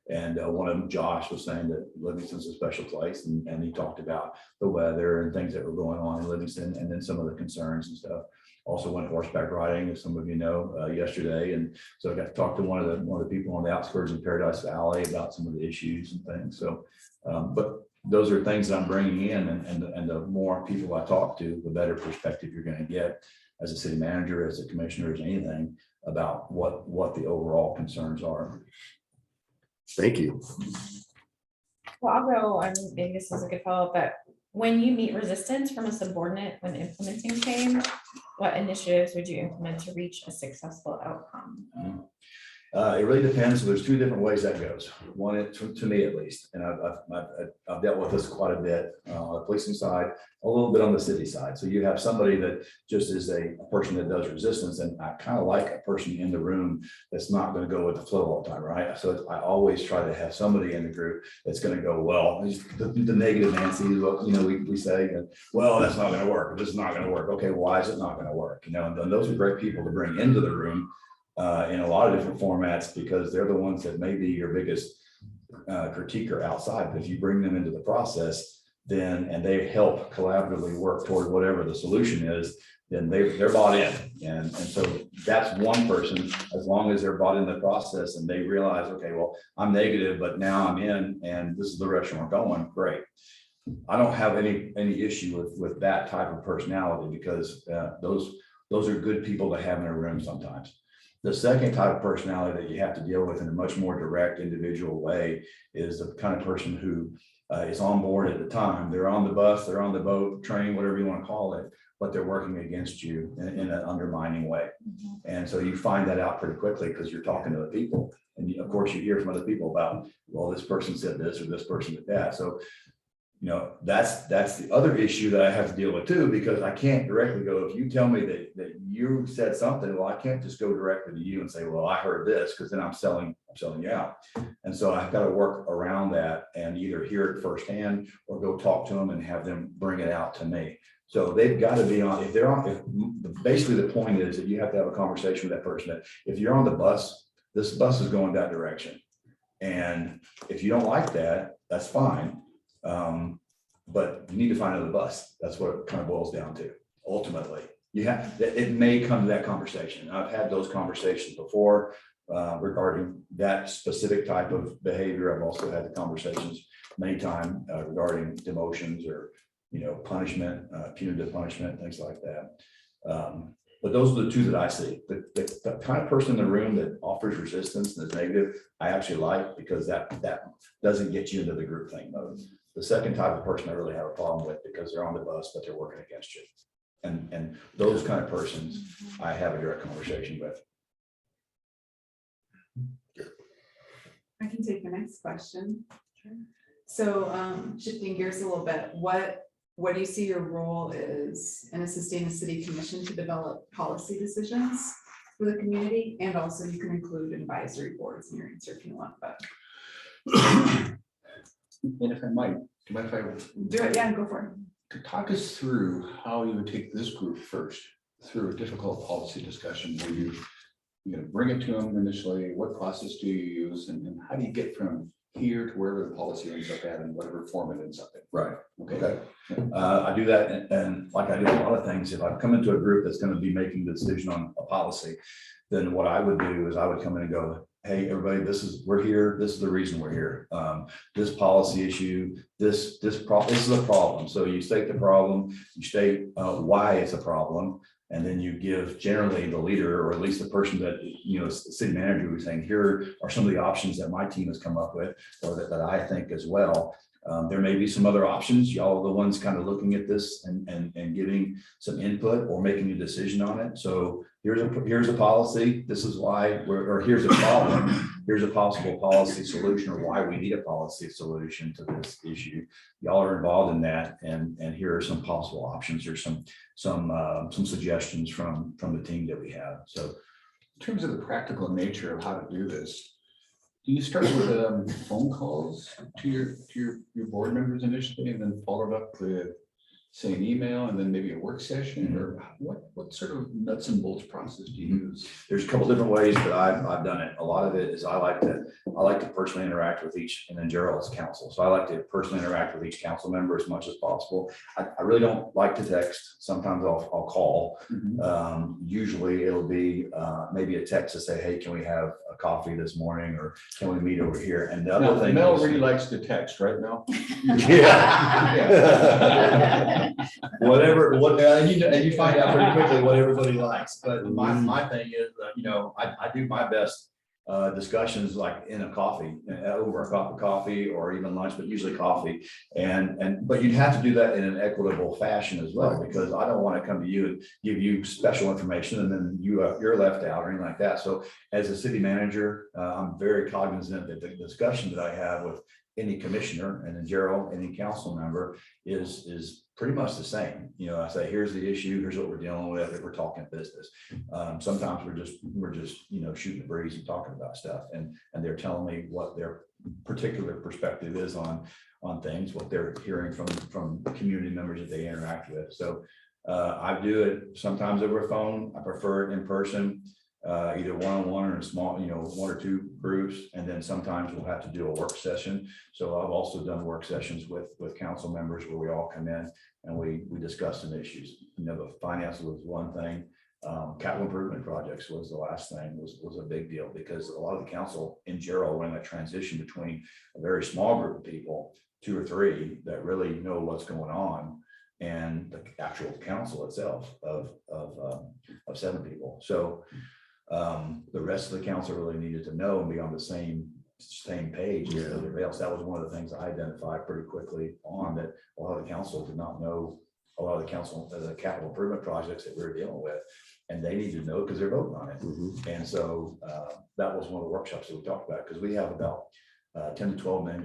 And one of them, Josh, was saying that Livingston's a special place, and he talked about the weather and things that were going on in Livingston, and then some of the concerns and stuff. Also went horseback riding, as some of you know, yesterday, and so I got to talk to one of the people on the outskirts of Paradise Valley about some of the issues and things. So, but those are things that I'm bringing in, and the more people I talk to, the better perspective you're going to get as a city manager, as a commissioner, as anything about what the overall concerns are. Thank you. Well, I'll go, maybe this is a good follow-up, but when you meet resistance from a subordinate when implementing change, what initiatives would you implement to reach a successful outcome? It really depends. So there's 2 different ways that goes. One, to me at least, and I've dealt with this quite a bit on the policing side, a little bit on the city side. So you have somebody that just is a person that does resistance, and I kind of like a person in the room that's not going to go with the flow all the time, right? So I always try to have somebody in the group that's going to go, well, the negative Nancy is what, you know, we say, well, that's not going to work. This is not going to work. Okay, why is it not going to work? You know, and those are great people to bring into the room in a lot of different formats, because they're the ones that may be your biggest critiquer outside. But if you bring them into the process, then, and they help collaboratively work toward whatever the solution is, then they're bought in. And so that's one person, as long as they're bought in the process and they realize, okay, well, I'm negative, but now I'm in and this is the direction we're going, great. I don't have any issue with that type of personality, because those are good people to have in a room sometimes. The second type of personality that you have to deal with in a much more direct individual way is the kind of person who is on board at the time. They're on the bus, they're on the boat, train, whatever you want to call it, but they're working against you in an undermining way. And so you find that out pretty quickly because you're talking to the people. And of course you hear from other people about, well, this person said this or this person did that. So, you know, that's the other issue that I have to deal with too, because I can't directly go, if you tell me that you said something, well, I can't just go directly to you and say, well, I heard this, because then I'm selling you out. And so I've got to work around that and either hear it firsthand or go talk to them and have them bring it out to me. So they've got to be on, if they're on, basically the point is that you have to have a conversation with that person that if you're on the bus, this bus is going that direction. And if you don't like that, that's fine. But you need to find another bus. That's what it kind of boils down to. Ultimately, it may come to that conversation. I've had those conversations before regarding that specific type of behavior. I've also had the conversations many times regarding demotions or, you know, punishment, punitive punishment, things like that. But those are the two that I see. The kind of person in the room that offers resistance and is negative, I actually like, because that doesn't get you into the group thing mode. The second type of person I really have a problem with, because they're on the bus, but they're working against you. And those kind of persons, I have a direct conversation with. I can take the next question. So shifting gears a little bit, what do you see your role is in assisting the city commission to develop policy decisions for the community? And also you can include advisory boards in your answer if you want, but. And if I might, do you mind if I Do it, yeah, go for it. to talk us through how you would take this group first through a difficult policy discussion where you're going to bring it to them initially, what process do you use, and how do you get from here to wherever the policy ends up at and whatever form it ends up in? Right. Okay. I do that, and like I do a lot of things, if I come into a group that's going to be making the decision on a policy, then what I would do is I would come in and go, hey, everybody, we're here. This is the reason we're here. This policy issue, this is a problem. So you state the problem, you state why it's a problem, and then you give generally the leader, or at least the person that, you know, the city manager who's saying, here are some of the options that my team has come up with, or that I think as well. There may be some other options. Y'all are the ones kind of looking at this and giving some input or making a decision on it. So here's a policy. This is why or here's a problem. Here's a possible policy solution, or why we need a policy solution to this issue. Y'all are involved in that, and here are some possible options, or some suggestions from the team that we have. So In terms of the practical nature of how to do this, do you start with phone calls to your board members initially, and then follow it up with, say, an email, and then maybe a work session, or what sort of nuts and bolts process do you use? there's a couple different ways that I've done it. A lot of it is I like to personally interact with each, and then Gerald's council. So I like to personally interact with each council member as much as possible. I really don't like to text. Sometimes I'll call. Usually it'll be maybe a text to say, hey, can we have a coffee this morning, or can we meet over here? And the other thing, Mel really likes to text, right, Mel? yeah. Whatever, and you find out pretty quickly what everybody likes. But my thing is, you know, I do my best discussions like in a coffee, over a cup of coffee, or even lunch, but usually coffee. But you'd have to do that in an equitable fashion as well, because I don't want to come to you and give you special information and then you're left out or anything like that. So as a city manager, I'm very cognizant that the discussion that I have with any commissioner, and then Gerald, any council member, is pretty much the same. You know, I say, here's the issue, here's what we're dealing with, if we're talking business. Sometimes we're just, you know, shooting the breeze and talking about stuff, and they're telling me what their particular perspective is on things, what they're hearing from community members that they interact with. So I do it sometimes over phone. I prefer it in person. either one-on-one or in small, one or two groups, and then sometimes we'll have to do a work session. So I've also done work sessions with council members where we all come in and we discuss some issues. The finance was one thing. Capital improvement projects was the last thing, was a big deal because a lot of the council in general, when that transition between a very small group of people, 2 or 3 that really know what's going on, and the actual council itself of 7 people. So the rest of the council really needed to know and be on the same page as everybody else. That was one of the things I identified pretty quickly on, that a lot of the council did not know a lot of the capital improvement projects that we were dealing with, and they need to know because they're voting on it. And so that was one of the workshops that we talked about, because we have about $10 to $12 million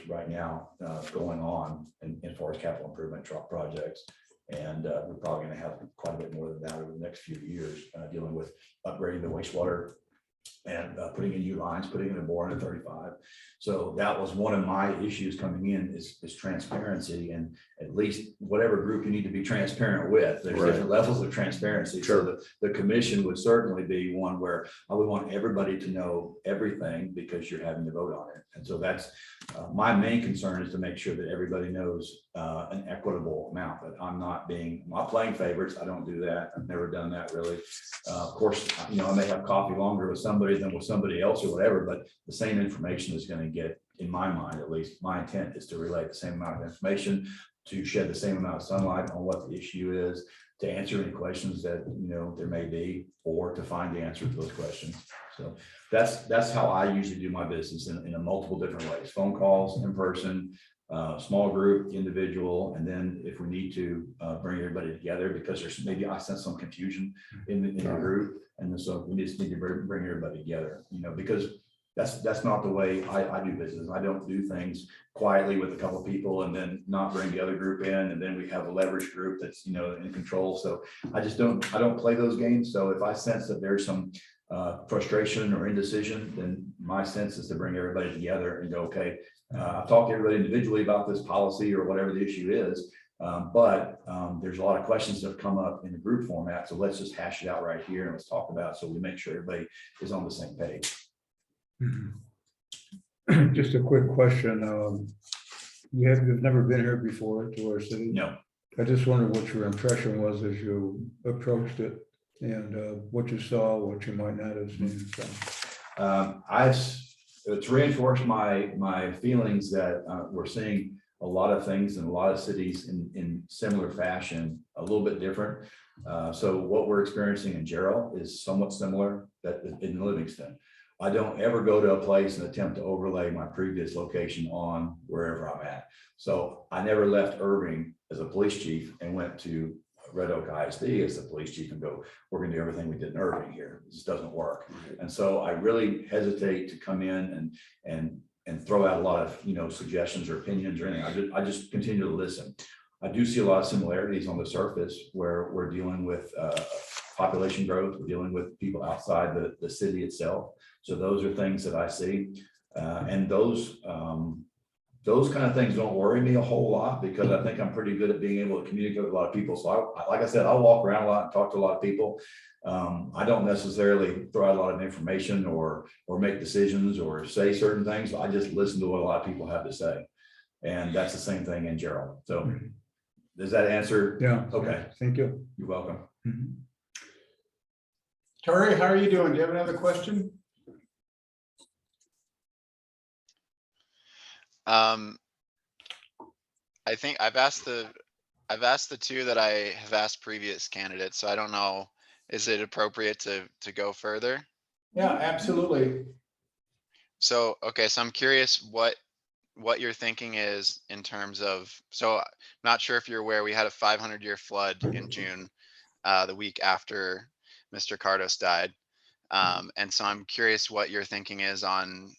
right now going on in far as capital improvement projects. And we're probably going to have quite a bit more than that over the next few years, dealing with upgrading the wastewater and putting in new lines, putting in a bore in a 35. So that was one of my issues coming in is transparency, and at least whatever group you need to be transparent with, there's different levels of transparency. So the commission would certainly be one where we want everybody to know everything because you're having to vote on it. And so that's my main concern, is to make sure that everybody knows an equitable amount, but I'm not playing favorites. I don't do that. I've never done that really. Of course, I may have coffee longer with somebody than with somebody else or whatever, but the same information is going to get, in my mind, at least my intent is to relay the same amount of information, to shed the same amount of sunlight on what the issue is, to answer any questions that there may be, or to find the answer to those questions. So that's how I usually do my business, in a multiple different ways: phone calls, in person, small group, individual, and then if we need to bring everybody together, because there's maybe I sense some confusion in the group, and so we just need to bring everybody together, because that's not the way I do business. I don't do things quietly with a couple of people and then not bring the other group in, and then we have a leverage group that's in control. So I don't play those games. So if I sense that there's some frustration or indecision, then my sense is to bring everybody together and go, okay, I've talked to everybody individually about this policy or whatever the issue is, but there's a lot of questions that have come up in the group format, so let's just hash it out right here and let's talk about it, so we make sure everybody is on the same page. Just a quick question. You've never been here before to our city? No. I just wondered what your impression was as you approached it, and what you saw, what you might not have seen. It's reinforced my feelings that we're seeing a lot of things in a lot of cities in similar fashion, a little bit different. So what we're experiencing in Gerald is somewhat similar that in Livingston. I don't ever go to a place and attempt to overlay my previous location on wherever I'm at. So I never left Irving as a police chief and went to Red Oak ISD as the police chief and go, we're going to do everything we did in Irving here. It just doesn't work. And so I really hesitate to come in and throw out a lot of suggestions or opinions or anything. I just continue to listen. I do see a lot of similarities on the surface where we're dealing with population growth. We're dealing with people outside the city itself. So those are things that I see, and those kind of things don't worry me a whole lot, because I think I'm pretty good at being able to communicate with a lot of people. So like I said, I'll walk around a lot and talk to a lot of people. I don't necessarily throw out a lot of information or make decisions or say certain things. I just listen to what a lot of people have to say. And that's the same thing in Gerald. So does that answer? Yeah. Okay. Thank you. You're welcome. Tori, how are you doing? Do you have another question? I think I've asked the 2 that I have asked previous candidates, so I don't know, is it appropriate to go further? Yeah, absolutely. So, okay, so I'm curious what your thinking is in terms of, so not sure if you're aware, we had a 500-year flood in June, the week after Mr. Cardos died. And so I'm curious what your thinking is on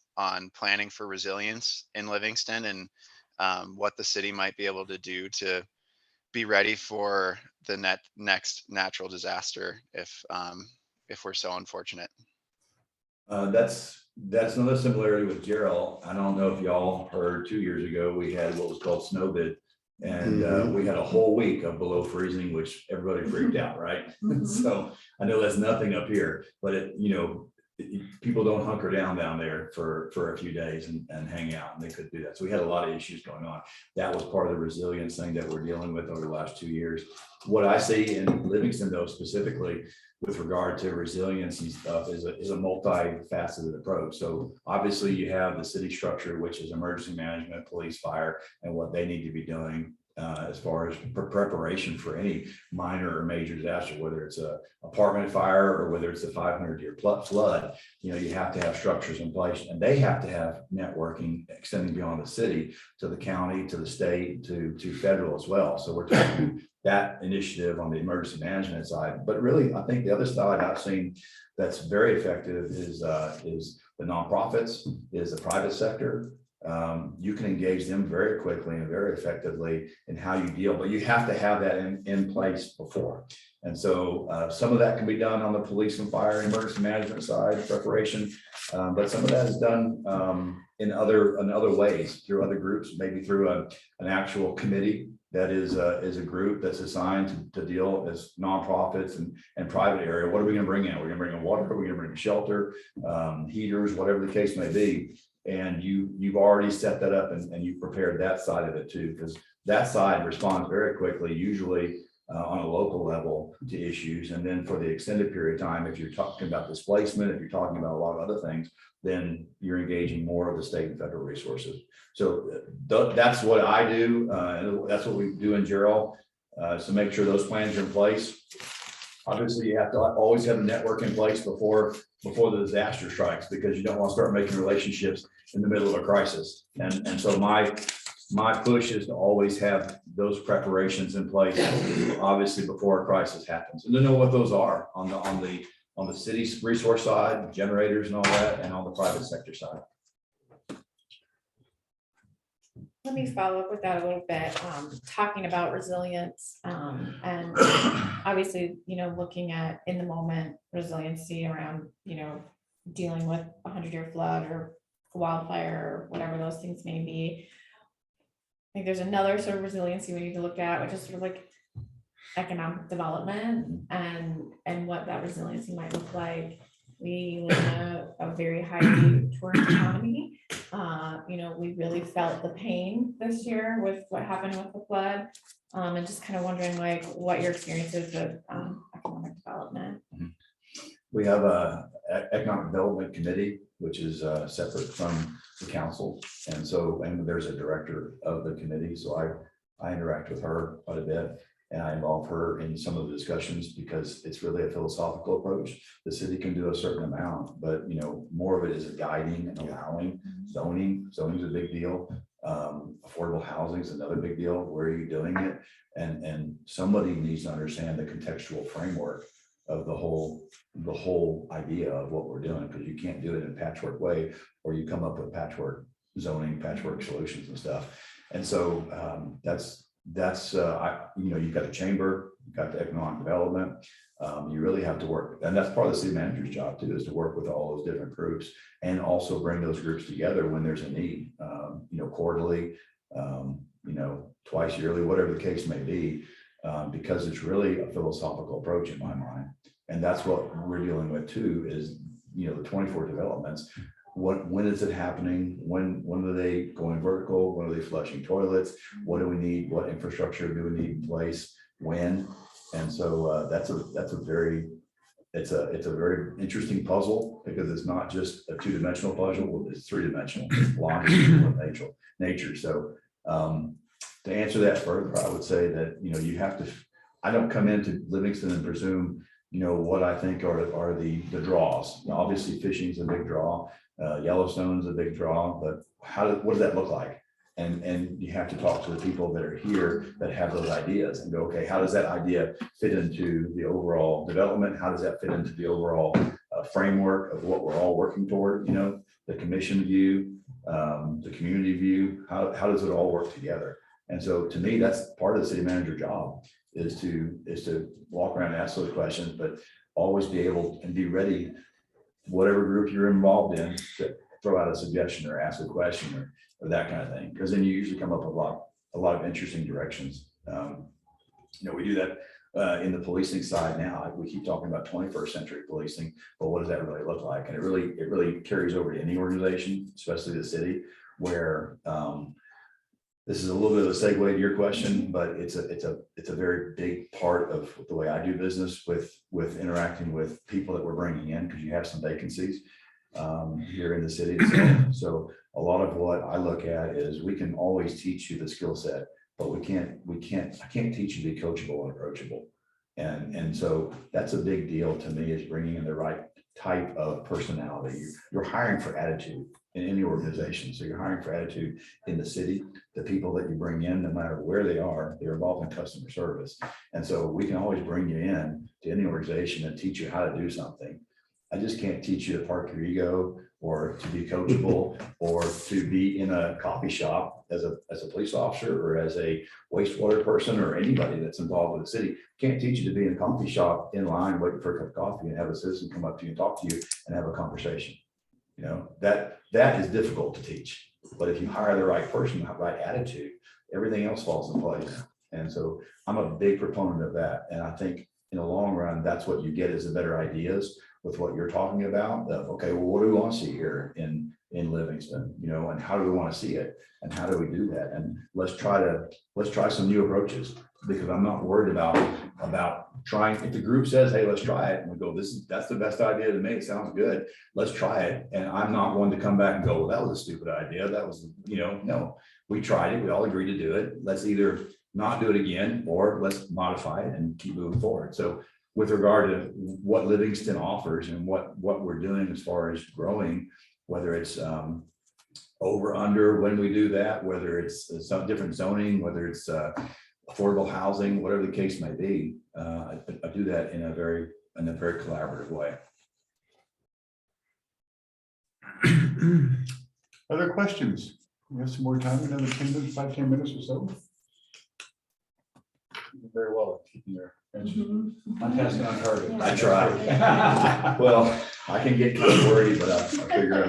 planning for resilience in Livingston, and what the city might be able to do to be ready for the next natural disaster if we're so unfortunate. That's another similarity with Gerald. I don't know if y'all heard 2 years ago, we had what was called snowbid And we had a whole week of below freezing, which everybody freaked out, right? So I know that's nothing up here, but people don't hunker down there for a few days and hang out, and they could do that. So we had a lot of issues going on. That was part of the resilience thing that we're dealing with over the last 2 years. What I see in Livingston, though, specifically with regard to resiliency stuff is a multifaceted approach. So obviously you have the city structure, which is emergency management, police, fire, and what they need to be doing as far as preparation for any minor or major disaster, whether it's a apartment fire or whether it's a 500-year flood. You have to have structures in place, and they have to have networking extending beyond the city to the county, to the state, to federal as well. So we're talking that initiative on the emergency management side. But really, I think the other side I've seen that's very effective is the nonprofits, is the private sector. You can engage them very quickly and very effectively in how you deal, but you have to have that in place before. And so some of that can be done on the police and fire and emergency management side preparation, but some of that is done in other ways through other groups, maybe through an actual committee that is a group that's assigned to deal as nonprofits and private area. What are we going to bring in? We're going to bring in water. We're going to bring in shelter, heaters, whatever the case may be. And you've already set that up and you've prepared that side of it too, because that side responds very quickly, usually on a local level to issues. And then for the extended period of time, if you're talking about displacement, if you're talking about a lot of other things, then you're engaging more of the state and federal resources. So that's what I do. And that's what we do in Gerald. So make sure those plans are in place. Obviously, you have to always have a network in place before the disaster strikes, because you don't want to start making relationships in the middle of a crisis. And so my push is to always have those preparations in place, obviously before a crisis happens, and to know what those are on the city's resource side, generators and all that, and on the private sector side. Let me follow up with that a little bit, talking about resilience, and obviously, looking at in the moment resiliency around, dealing with a 100-year flood or wildfire or whatever those things may be. I think there's another sort of resiliency we need to look at, which is sort of like economic development and what that resiliency might look like. We live in a very high tourist economy. We really felt the pain this year with what happened with the flood. And just kind of wondering what your experience is with economic development. We have a economic development committee, which is separate from the council. And there's a director of the committee. So I interact with her quite a bit. And I involve her in some of the discussions because it's really a philosophical approach. The city can do a certain amount, but more of it is a guiding and allowing. Zoning is a big deal. Affordable housing is another big deal. Where are you doing it? And somebody needs to understand the contextual framework of the whole idea of what we're doing, because you can't do it in a patchwork way, or you come up with patchwork zoning, patchwork solutions and stuff. And so you've got the chamber, you've got the economic development. You really have to work, and that's part of the city manager's job too, is to work with all those different groups and also bring those groups together when there's a need, quarterly, twice yearly, whatever the case may be, because it's really a philosophical approach in my mind. And that's what we're dealing with too, is, the 24 developments. When is it happening? When are they going vertical? When are they flushing toilets? What do we need? What infrastructure do we need in place? When? And so it's a very interesting puzzle, because it's not just a two-dimensional puzzle, it's three-dimensional, longitudinal nature. So to answer that further, I would say that you have to. I don't come into Livingston and presume what I think are the draws. Now, obviously, fishing is a big draw. Yellowstone's a big draw, but what does that look like? And you have to talk to the people that are here that have those ideas and go, okay, how does that idea fit into the overall development? How does that fit into the overall framework of what we're all working toward? The commission view, the community view, how does it all work together? And so to me, that's part of the city manager job, is to walk around and ask those questions, but always be able and be ready, whatever group you're involved in, to throw out a suggestion or ask a question or that kind of thing. Because then you usually come up with a a lot of interesting directions. We do that in the policing side now. We keep talking about 21st century policing, but what does that really look like? And it really carries over to any organization, especially the city, where this is a little bit of a segue to your question, but it's a very big part of the way I do business with interacting with people that we're bringing in, because you have some vacancies here in the city. So a lot of what I look at is we can always teach you the skill set, but I can't teach you to be coachable and approachable. And so that's a big deal to me, is bringing in the right type of personality. You're hiring for attitude in any organization. So you're hiring for attitude in the city. The people that you bring in, no matter where they are, they're involved in customer service. And so we can always bring you in to any organization and teach you how to do something. I just can't teach you to park your ego, or to be coachable, or to be in a coffee shop as a police officer, or as a wastewater person, or anybody that's involved with the city. Can't teach you to be in a coffee shop in line waiting for a cup of coffee and have a citizen come up to you and talk to you and have a conversation. That is difficult to teach. But if you hire the right person, the right attitude, everything else falls in place. And so I'm a big proponent of that. And I think in the long run, that's what you get, is the better ideas with what you're talking about. Okay, well, what do we want to see here in Livingston, and how do we want to see it, and how do we do that? And let's try some new approaches, because I'm not worried about trying. If the group says, hey, let's try it, and we go, that's the best idea to me, it sounds good, let's try it. And I'm not one to come back and go, well, that was a stupid idea, that was, no, we tried it, we all agreed to do it, let's either not do it again, or let's modify it and keep moving forward. So with regard to what Livingston offers and what we're doing as far as growing, whether it's over, under, when we do that, whether it's some different zoning, whether it's affordable housing, whatever the case may be, I do that in a very collaborative way. Other questions? We have some more time, another 10 minutes, 5-10 minutes or so. Very well at keeping your attention. On task and on target. I try. Well, I can get kind of worried, but I figure,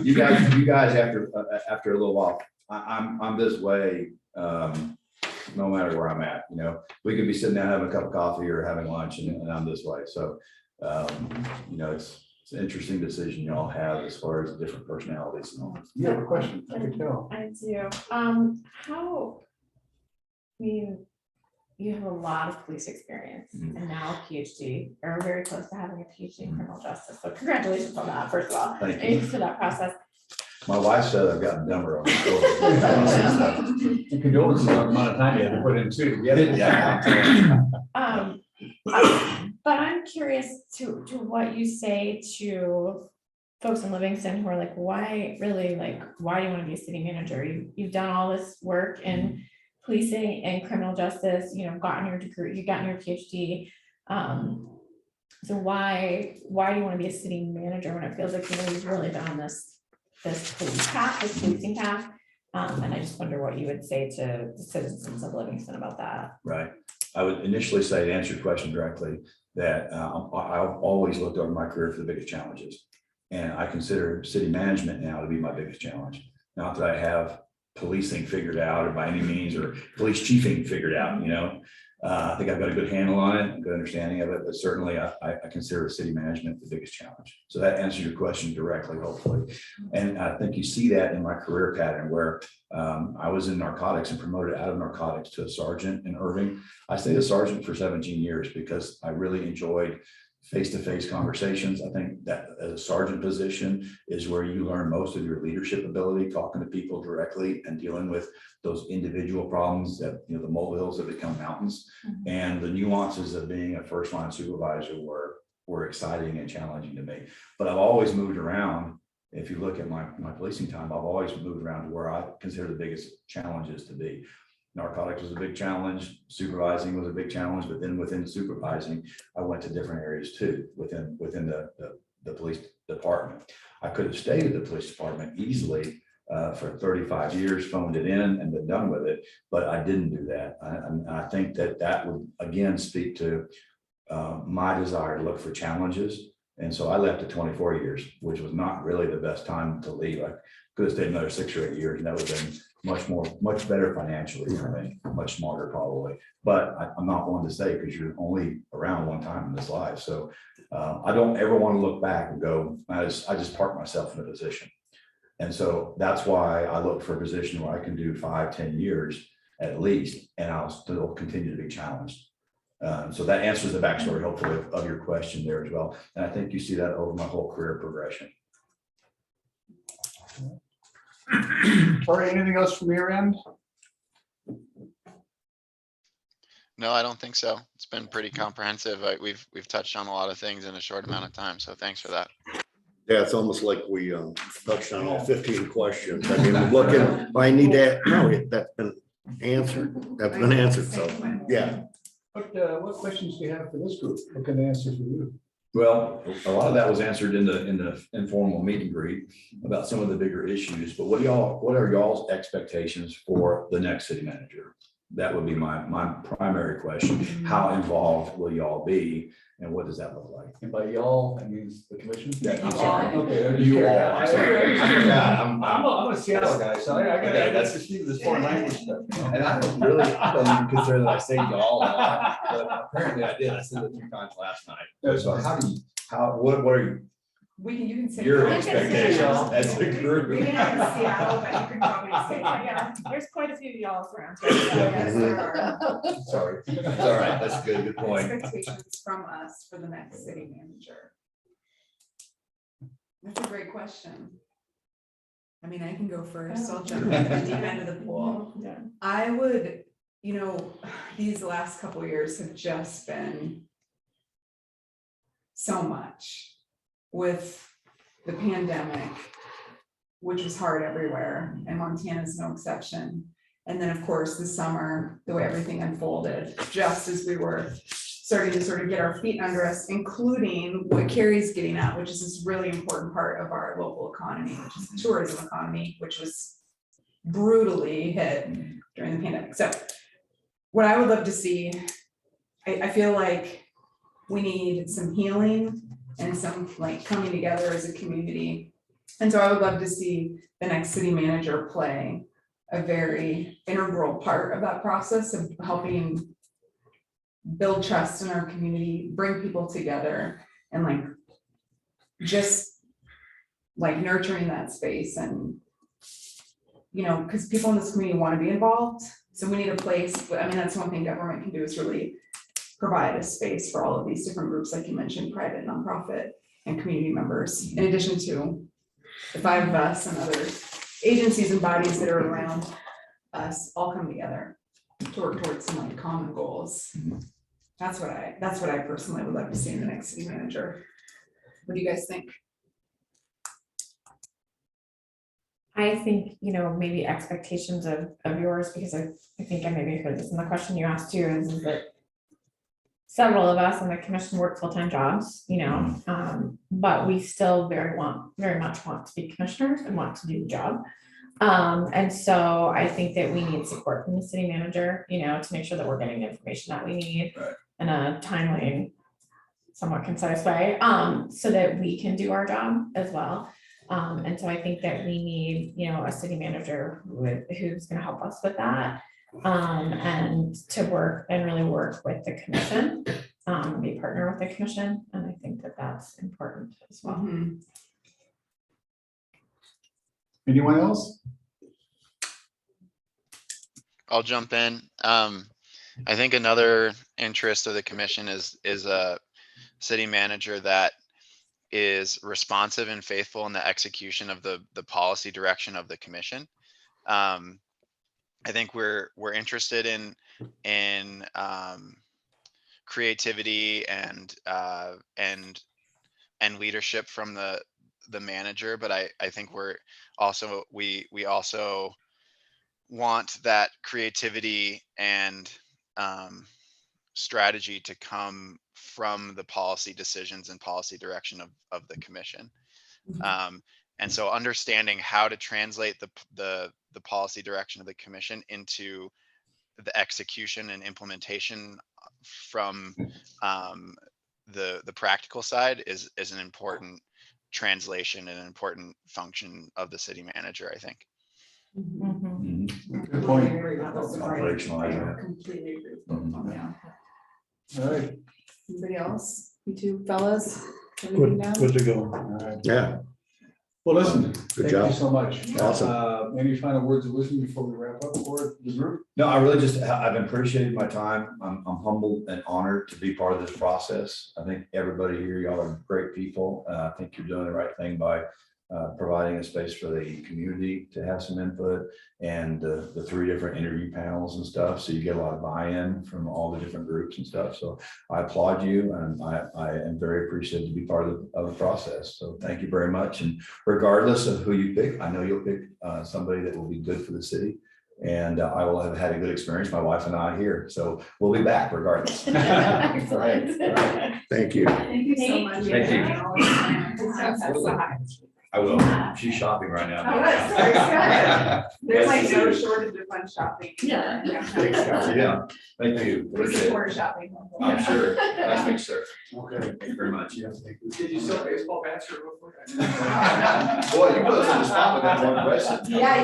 you guys after a little while, I'm this way, no matter where I'm at, we could be sitting down having a cup of coffee or having lunch, and I'm this way. So, it's an interesting decision y'all have as far as different personalities and all. You have a question? I can tell. I do. You have a lot of police experience and now a PhD, or very close to having a PhD in criminal justice. So congratulations on that, first of all. Thank you. For that process. My wife said I've gotten dumber on the And condolences on the amount of time you had to put in too. Yeah. But I'm curious to what you say to folks in Livingston who are like, why do you want to be a city manager? You've done all this work in policing and criminal justice, gotten your degree, you've gotten your PhD. So why do you want to be a city manager when it feels like you've really been on this policing path? And I just wonder what you would say to the citizens of Livingston about that. Right. I would initially say, to answer your question directly, that I've always looked over my career for the biggest challenges. And I consider city management now to be my biggest challenge. Not that I have policing figured out, or by any means, or police chiefing figured out, I think I've got a good handle on it, a good understanding of it, but certainly I consider city management the biggest challenge. So that answers your question directly, hopefully. And I think you see that in my career pattern, where I was in narcotics and promoted out of narcotics to a sergeant in Irving. I stayed a sergeant for 17 years because I really enjoyed face-to-face conversations. I think that as a sergeant position is where you learn most of your leadership ability, talking to people directly and dealing with those individual problems that, the molehills that become mountains. And the nuances of being a first-line supervisor were exciting and challenging to me. But I've always moved around. If you look at my policing time, I've always moved around to where I consider the biggest challenges to be. Narcotics was a big challenge, supervising was a big challenge, but then within supervising, I went to different areas too, within the police department. I could have stayed at the police department easily for 35 years, phoned it in and been done with it, but I didn't do that. I think that would again speak to my desire to look for challenges. And so I left at 24 years, which was not really the best time to leave. I could have stayed another 6 or 8 years, and that would have been much better financially for me, much smarter probably. But I'm not one to say, because you're only around one time in this life. So I don't ever want to look back and go, I just parked myself in a position. And so that's why I look for a position where I can do 5, 10 years at least, and I'll still continue to be challenged. So that answers the backstory, hopefully, of your question there as well. And I think you see that over my whole career progression. Tori, anything else from your end? No, I don't think so. It's been pretty comprehensive. We've touched on a lot of things in a short amount of time, so thanks for that. Yeah, it's almost like we touched on all 15 questions. I mean, I'm looking, I need that, no, that's been answered. That's been answered, so, yeah. What questions do you have for this group? What can they answer for you? Well, a lot of that was answered in the informal meet and greet about some of the bigger issues, but what are y'all's expectations for the next city manager? That would be my primary question. How involved will y'all be, and what does that look like? And by y'all, that means the commission? Yeah, I'm sorry. Okay. You all, I'm sorry. I forgot. I'm a Seattle guy, so I Okay, got that's- to see this foreign language stuff. You know? And I don't even consider that I say y'all a lot, but apparently I did. I said it a few times last night. So what are You can say. your y'all. expectations as a group? We didn't have Seattle, but you can probably say, yeah, there's quite a few y'alls around. here, so yes, there are Sorry. It's all right. That's good. Good point. expectations from us for the next city manager. That's a great question. I mean, I can go first. I'll jump into the deep end of the pool. Yeah. I would, these last couple years have just been so much with the pandemic, which was hard everywhere, and Montana's no exception. And then, of course, this summer, the way everything unfolded, just as we were starting to sort of get our feet under us, including what Carrie's getting at, which is this really important part of our local economy, which is the tourism economy, which was brutally hit during the pandemic. So what I would love to see, I feel like we need some healing and some like coming together as a community. And so I would love to see the next city manager play a very integral part of that process of helping build trust in our community, bring people together, and like just like nurturing that space. And because people in this community want to be involved, so we need a place. I mean, that's one thing government can do, is really provide a space for all of these different groups, like you mentioned, private, nonprofit, and community members, in addition to the 5 of us and other agencies and bodies that are around us, all come together to work towards some like common goals. That's what I personally would like to see in the next city manager. What do you guys think? I think, maybe expectations of yours, because I think I maybe heard this in the question you asked too, is that several of us on the commission work full-time jobs, but we still very much want to be commissioners and want to do the job. And so I think that we need support from the city manager, to make sure that we're getting the information that we need in a timely, somewhat concise way, so that we can do our job as well. And so I think that we need, a city manager who's going to help us with that. And to work and really work with the commission, be partner with the commission. And I think that that's important as well. Anyone else? I'll jump in. I think another interest of the commission is a city manager that is responsive and faithful in the execution of the policy direction of the commission. I think we're interested in creativity and leadership from the manager, but I think we also want that creativity and strategy to come from the policy decisions and policy direction of the commission. And so understanding how to translate the policy direction of the commission into the execution and implementation from the practical side is an important translation and an important function of the city manager, I think. Mhm. Good point. Operationalize that. Completely agree. Mhm. Yeah. All right. Anybody else? You two fellas? Good, Anything down? good to go. All right. Yeah, Well, listen, good thank you job. so much. Awesome. Any final words of wisdom before we wrap up for the group? No, I really just, I've appreciated my time. I'm humbled and honored to be part of this process. I think everybody here, y'all are great people. I think you're doing the right thing by providing a space for the community to have some input and the three different interview panels and stuff. So you get a lot of buy-in from all the different groups and stuff. So I applaud you and I am very appreciative to be part of the process. So thank you very much. And regardless of who you pick, I know you'll pick somebody that will be good for the city. And I will have had a good experience, my wife and I here. So we'll be back regardless. Excellent. Thank you. Thank you so much. Thank you. Absolutely. I will. She's shopping right now. Oh, that's very good. There's like Nice to no see you. shortage of fun shopping. Yeah. Thanks, guys. Yeah, thank you. We Appreciate it. support shopping. I'm sure. Nice to meet you, sir. Okay. Thank you very much. Did you sell baseball bats or what? Boy, you put us on the spot with that one question. Yeah,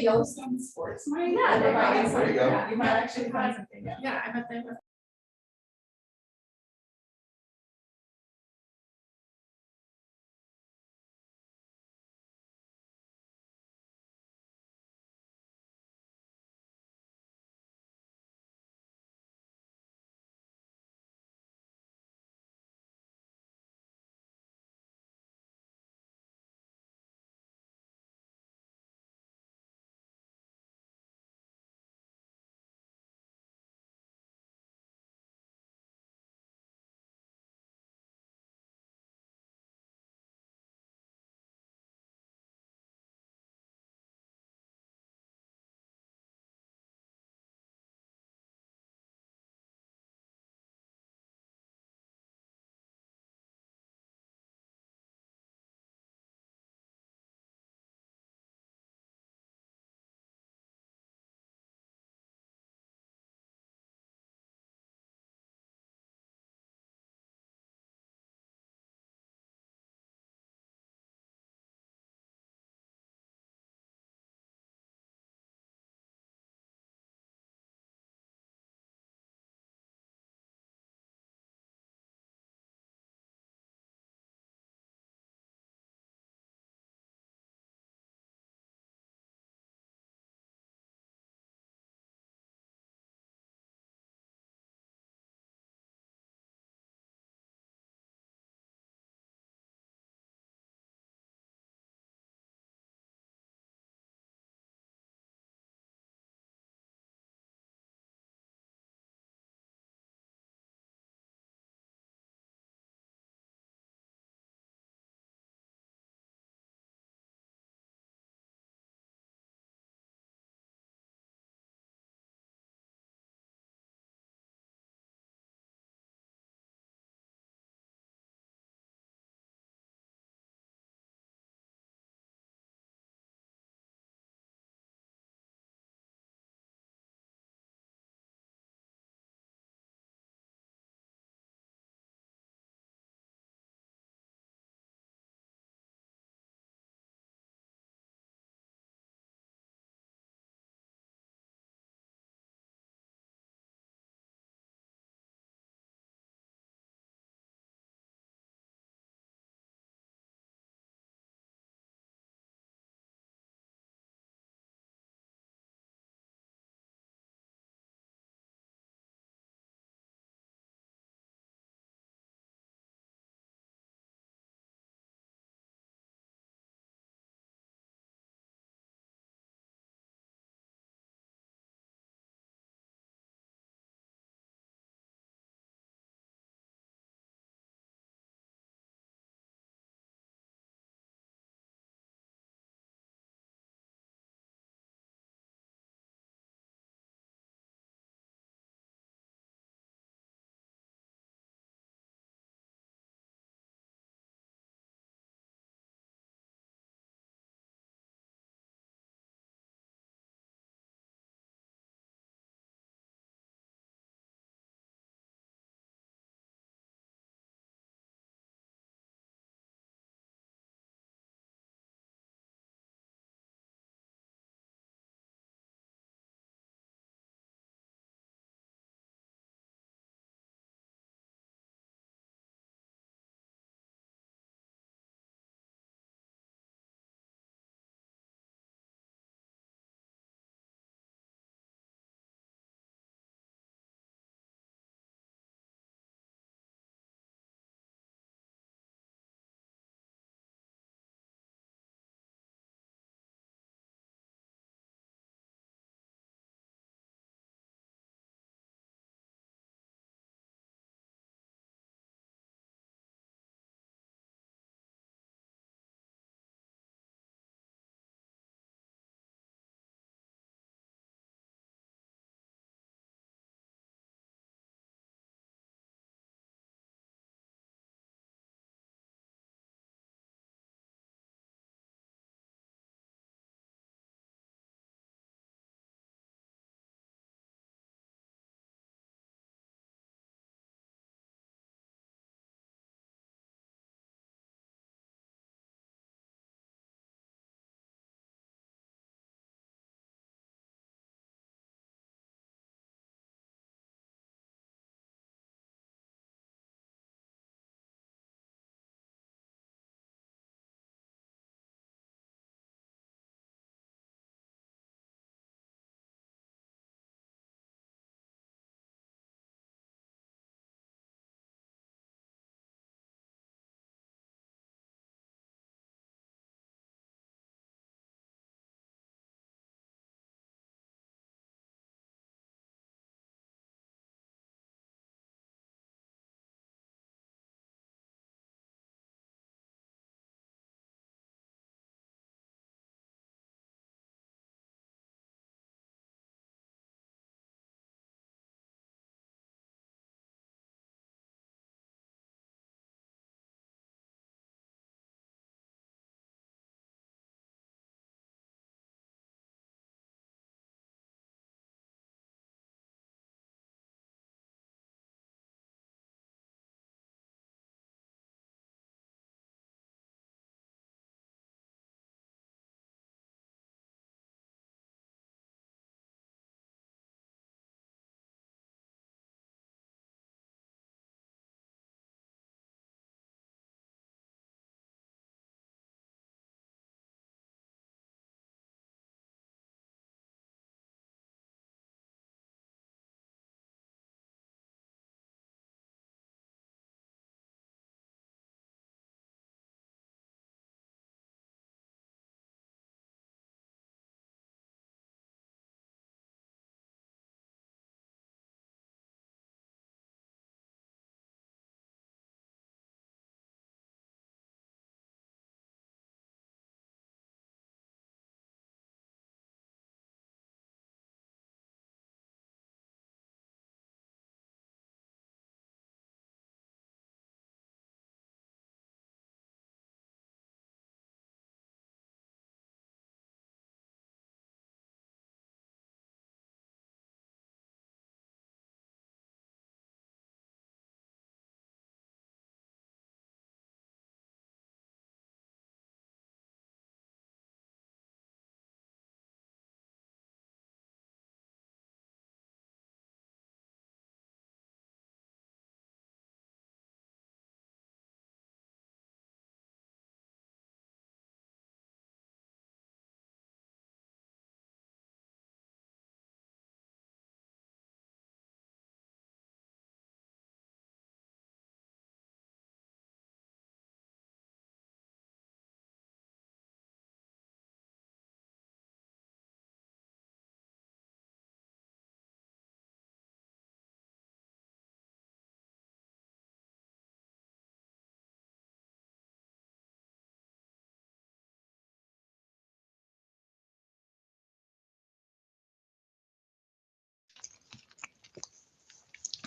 Yellowstone Sports. Yeah, there you go. You might actually find something. Yeah, I bet they were.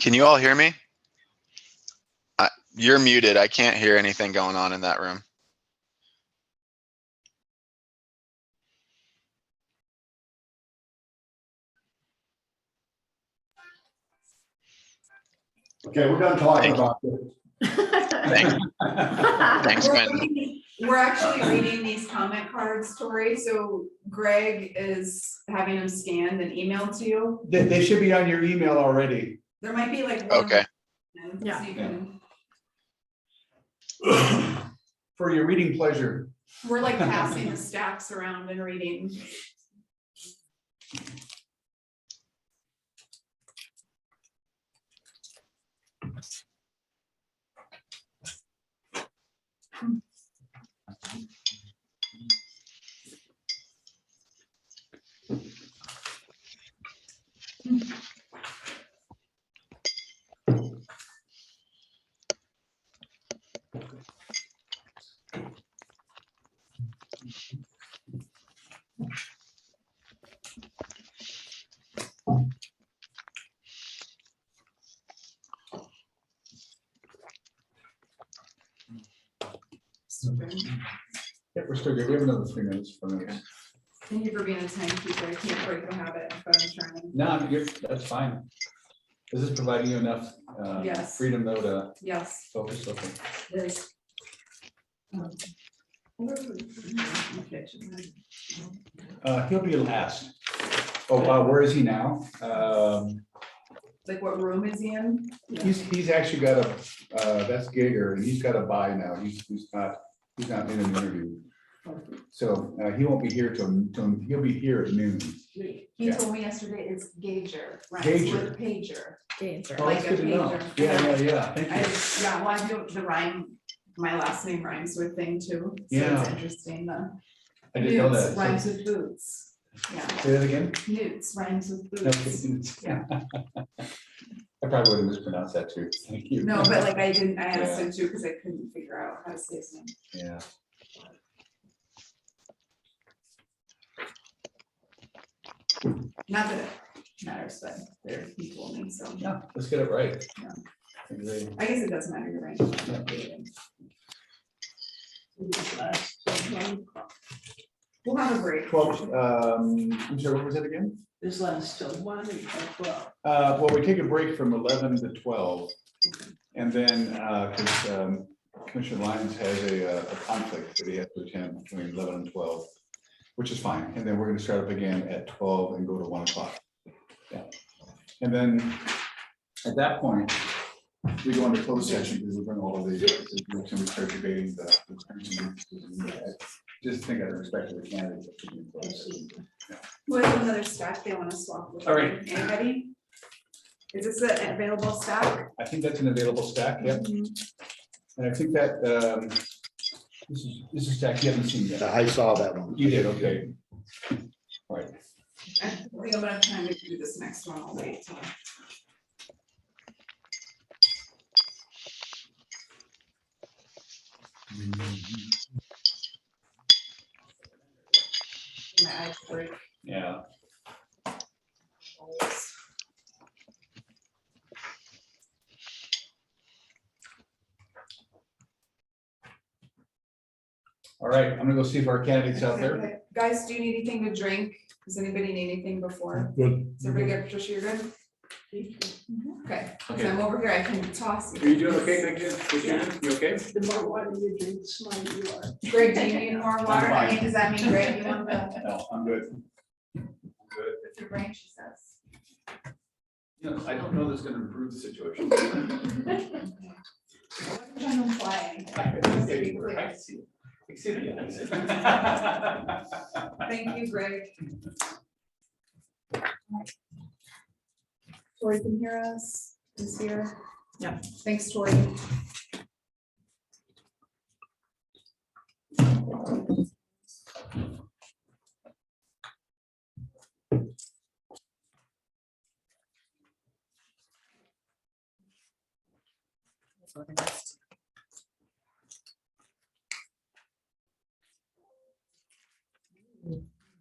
Can you all hear me? You're muted. I can't hear anything going on in that room. Okay, we're done talking Thank you. about this. Thanks, Quentin. We're actually reading these comment cards, Tori, so Greg is having them scanned and emailed to you. They should be on your email already. There might be like one. Okay. So you can, For your reading pleasure. we're like passing the stacks around and reading. Yeah, we're still good. We have another 3 minutes for minutes. Thank you for being a timekeeper. I can't break the habit of phone turning. No, that's fine. Is this providing you enough Yes. freedom though to Yes. focus? Okay. There's. He'll be last. Oh, where is he now? Like what room is he in? He's actually got a, that's Gator, and he's got a bye now. He's not in an interview. So he won't be here till he'll be here at noon. He Yeah. told me yesterday it's Gager, right? Gager. With pager. Oh, Like that's a good to know. pager. Yeah. Thank I, you. yeah, well, I do the rhyme, my last name rhymes with thing too. So Yeah. it's interesting, the I didn't know newts that. rhymes with boots. Yeah, Say that again? newts rhymes with No, boots. Yeah. I probably would have mispronounced that too. Thank you. No, but like I didn't, I asked Yeah. him too, because I couldn't figure out how to say his name. Yeah. Not that it matters, but there, he told me, so. Yeah, let's get it right. Yeah. Exactly. I guess it doesn't matter, you're right. We'll have a break. 12, I'm sorry, what was it again? This lasts till 1 and 12. Well, we take a break from 11 to 12. And then, because Commissioner Lyons has a conflict that he has to attend between 11 and 12, which is fine. And then we're going to start up again at 12 and go to 1 o'clock. Yeah. And then at that point, we go into closed session because we bring all of the, and we start debating the terms and uses. Just think out of respect to the candidates. that should be in closed session. Who has another stack they want to swap with? All right. Anybody? Is this an available stack? I think that's an available stack, yep. And I think that, this is a stack you haven't seen yet. I saw that one. You did, okay. All right. I think I'm gonna have time to do this next one, I'll wait till. My eyes break. Yeah. All right, I'm gonna go see if our candidates out there. Okay. Guys, do you need anything to drink? Does anybody need anything before? Good. Is everybody good? Patricia, you're good? Okay, so Okay. I'm over here, I can toss. Are you doing okay, thank you? You okay? The more water you drink, the smarter you are. Greg, do you need more water? I fine. mean, does that mean, Greg, you want the, No, I'm good. Good. with your brain, she says? You know, I don't know that's gonna improve the situation. I'm implying. Just to be clear. I see it. I see it. Thank you, Greg. Tori can hear us, is here. Yeah, thanks, Tori.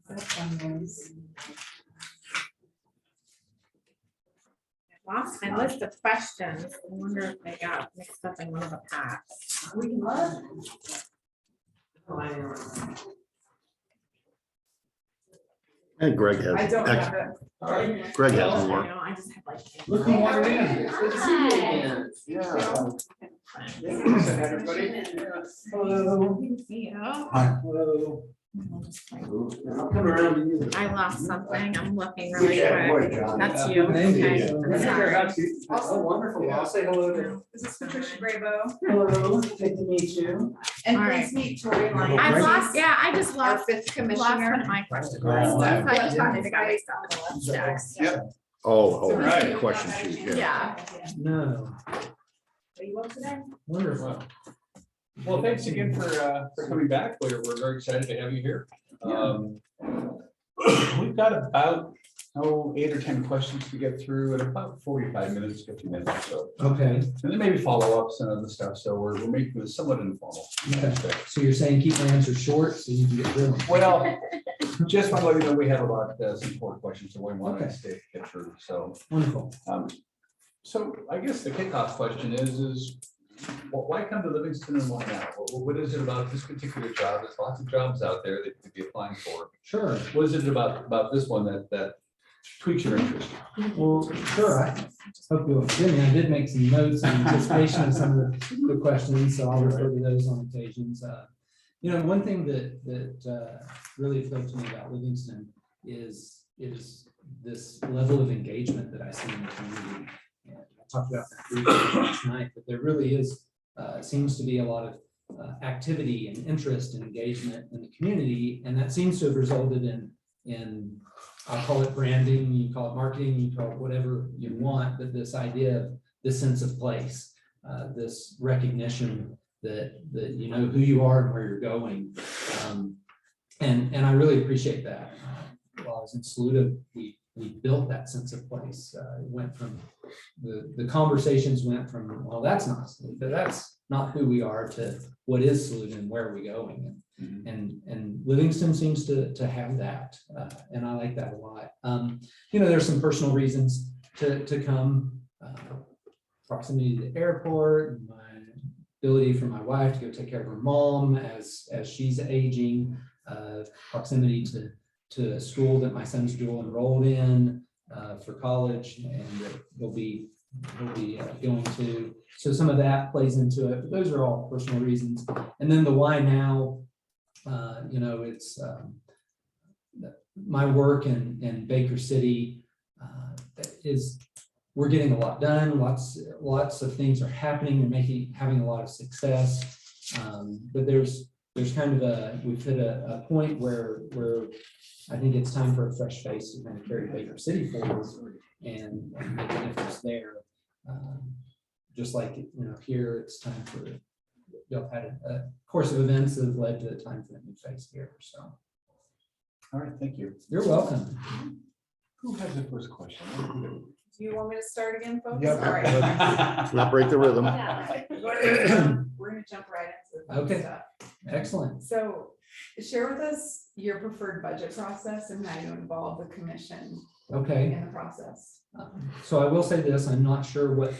That's fun noise. lost my list of questions. I wonder if they got mixed up in one of the packs. We can love. And Greg has. I don't ex- have it. Greg has I more. know, I just have like. Look who wandered in. It's good to see you Hi. again. Yeah. Everybody. Hello. See you. Hello. I'll come around to you. I lost something. I'm looking really Yeah, quick. boy, John. That's you. Thank you. Okay. I'm sorry. Oh, wonderful. I'll say hello to. This is Patricia Graybo. Hello, good to meet you. And All please meet Tori Lyons. I lost, yeah, I just Our lost, fifth lost one commissioner. of my questions. Oh, That's why yeah. you thought they got mixed up in the last text. Oh, Right. question sheet, yeah. Yeah. No, Are you up today? wonderful. Well, thanks again for coming back. We're very excited to have you here. We've got about, 8 or 10 questions to get through and about 45 minutes, 50 minutes or so. Okay, And then maybe follow-ups and other stuff. So we're making this somewhat informal. okay. So you're saying keep my answers short so you can get through them? Well, just want to let you know, we have about some 4 questions that we want Okay. to stay get through. So, Wonderful. so I guess the kickoff question is why come to Livingston and why now? What is it about this particular job? There's lots of jobs out there that you could be applying for. Sure. What is it about this one that tweaks your interest? Well, sure. I hope you'll forgive me. I did make some notes in anticipation of some of the questions, so I'll refer to those on occasions. You know, one thing that really appealed to me about Livingston is this level of engagement that I see in the community. And I talked about that briefly last night, but there really is, seems to be a lot of activity and interest and engagement in the community, and that seems to have resulted in I'll call it branding, you call it marketing, you call it whatever you want, but this idea of this sense of place, this recognition that you know who you are and where you're going. And I really appreciate that. While I was in Saluda, we built that sense of place. It went from the conversations went from, well, that's not Saluda, that's not who we are, to what is Saluda and where are we going. And Livingston seems to have that, and I like that a lot. You know, there's some personal reasons to come, proximity to the airport, and my ability for my wife to go take care of her mom as she's aging, proximity to a school that my son's dual enrolled in for college, and that he'll be going to. So some of that plays into it, but those are all personal reasons. And then the why now. You know, it's my work in Baker City is we're getting a lot done. Lots of things are happening and having a lot of success. But there's kind of we've hit a point where I think it's time for a fresh face to kind of carry Baker City forward and make a difference there. Just like, you know, here it's time for. You've had a course of events that have led to the time for the new phase here, so. All right, thank you. You're welcome. Who has the first question? Do you want me to start again, folks? Yep. All right. Let's not break the rhythm. We're gonna jump right into the Okay. stuff. Excellent. So share with us your preferred budget process and how you involve the commission Okay. in the process. So I will say this, I'm not sure what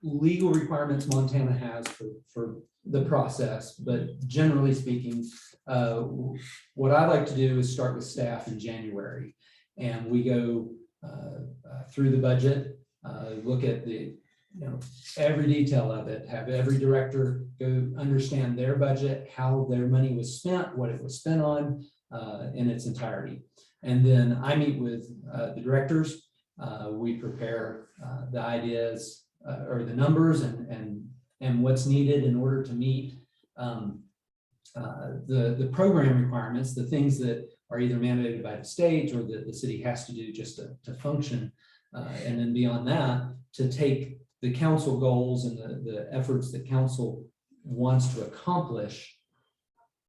legal requirements Montana has for the process, but generally speaking, what I like to do is start with staff in January. And we go through the budget, look at every detail of it, have every director go understand their budget, how their money was spent, what it was spent on in its entirety. And then I meet with the directors. We prepare the ideas or the numbers and what's needed in order to meet the program requirements, the things that are either mandated by the state or that the city has to do just to function. And then beyond that, to take the council goals and the efforts that council wants to accomplish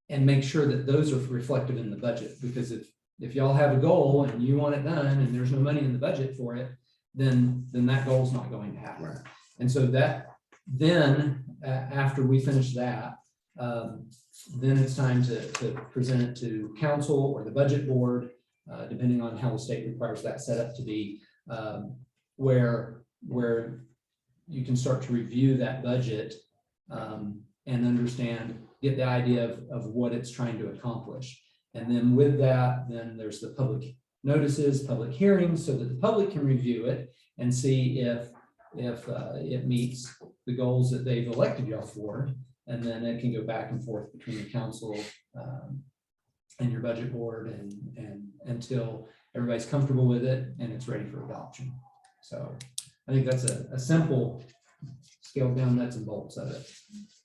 and make sure that those are reflected in the budget. Because if y'all have a goal and you want it done and there's no money in the budget for it, then that goal is not going to happen. Right. And so then after we finish that, then it's time to present it to council or the budget board, depending on how the state requires that set up to be. where you can start to review that budget and understand, get the idea of what it's trying to accomplish. And then with that, then there's the public notices, public hearings, so that the public can review it and see if it meets the goals that they've elected y'all for. And then it can go back and forth between the council and your budget board and until everybody's comfortable with it and it's ready for adoption. So I think that's a simple scaled down nuts and bolts of it.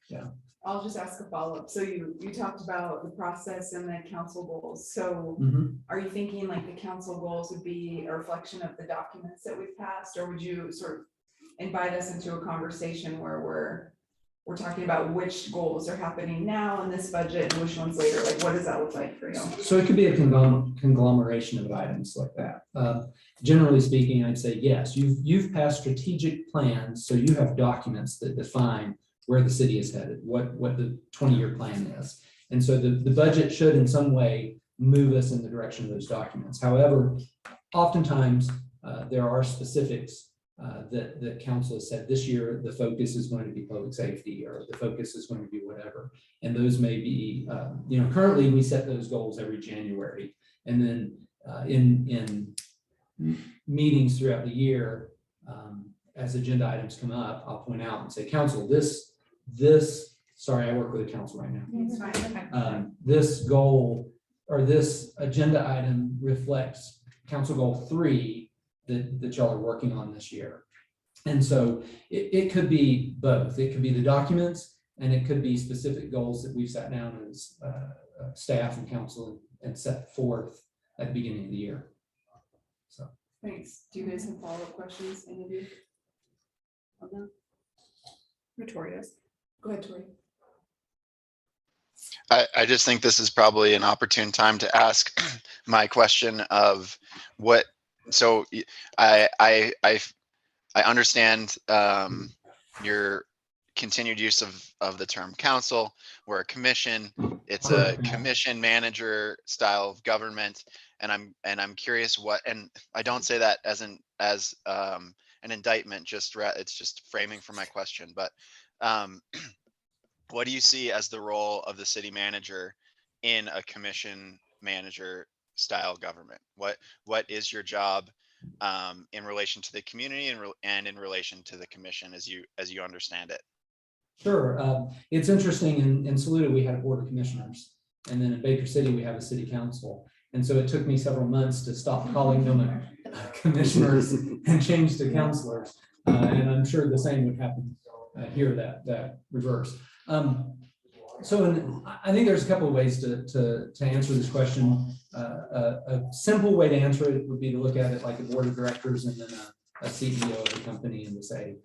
Yeah. I'll just ask a follow-up. So you talked about the process and the council goals. So Mhm. are you thinking like the council goals would be a reflection of the documents that we've passed, or would you sort of invite us into a conversation where we're talking about which goals are happening now in this budget and which ones later? Like, what does that look like for you? So it could be a conglomeration of items like that. Generally speaking, I'd say yes, you've passed strategic plans, so you have documents that define where the city is headed, what the 20-year plan is. And so the budget should in some way move us in the direction of those documents. However, oftentimes there are specifics that the council has said this year, the focus is going to be public safety, or the focus is going to be whatever. And those may be, currently we set those goals every January. And then in meetings throughout the year, as agenda items come up, I'll point out and say, council, sorry, I work with the council right now. It's fine. This goal or this agenda item reflects council goal 3 that y'all are working on this year. And so it could be both. It could be the documents and it could be specific goals that we've sat down as staff and council and set forth at the beginning of the year. So. Thanks. Do you guys have follow-up questions, any of you? On that? Victoria's. Go ahead, Tori. I just think this is probably an opportune time to ask my question of what, so I understand your continued use of the term council. We're a commission. It's a commission manager style of government. And I'm curious what, and I don't say that as an indictment, it's just framing for my question, but what do you see as the role of the city manager in a commission manager style government? What is your job in relation to the community and in relation to the commission as you understand it? Sure. It's interesting. In Saluda, we had a board of commissioners, and then in Baker City, we have a city council. And so it took me several months to stop calling them commissioners and change to counselors. And I'm sure the same would happen here, that reverse. So I think there's a couple of ways to answer this question. A simple way to answer it would be to look at it like a board of directors and then a CEO of a company and to say,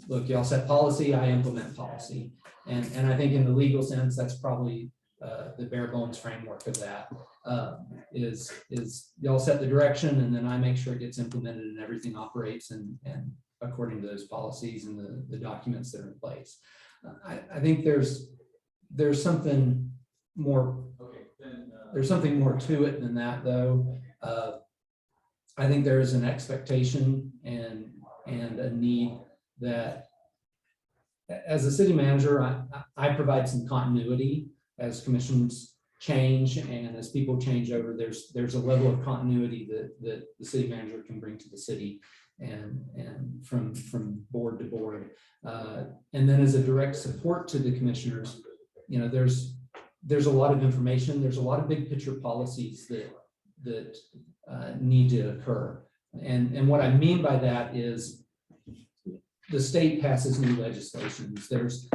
look, y'all set policy, I implement policy. And I think in the legal sense, that's probably the bare bones framework of that is y'all set the direction and then I make sure it gets implemented and everything operates and according to those policies and the documents that are in place. I think there's something more. There's something more to it than that, though. I think there is an expectation and a need that, as a city manager, I provide some continuity as commissions change and as people change over. There's a level of continuity that the city manager can bring to the city. And from board to board, and then as a direct support to the commissioners, there's a lot of information. There's a lot of big picture policies that need to occur. And what I mean by that is the state passes new legislations. There's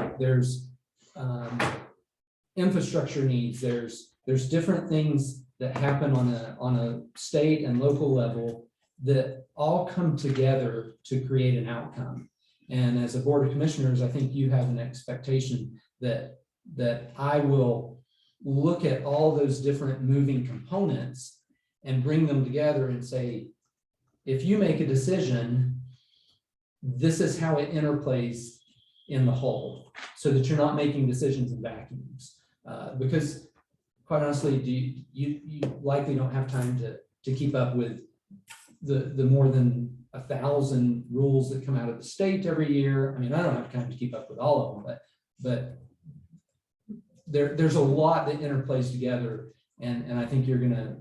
infrastructure needs. There's different things that happen on a state and local level that all come together to create an outcome. And as a board of commissioners, I think you have an expectation that I will look at all those different moving components and bring them together and say, if you make a decision, this is how it interplays in the whole, so that you're not making decisions in vacuums. Because quite honestly, you likely don't have time to keep up with the more than 1,000 rules that come out of the state every year. I mean, I don't have time to keep up with all of them, but there's a lot that interplays together. And I think you're gonna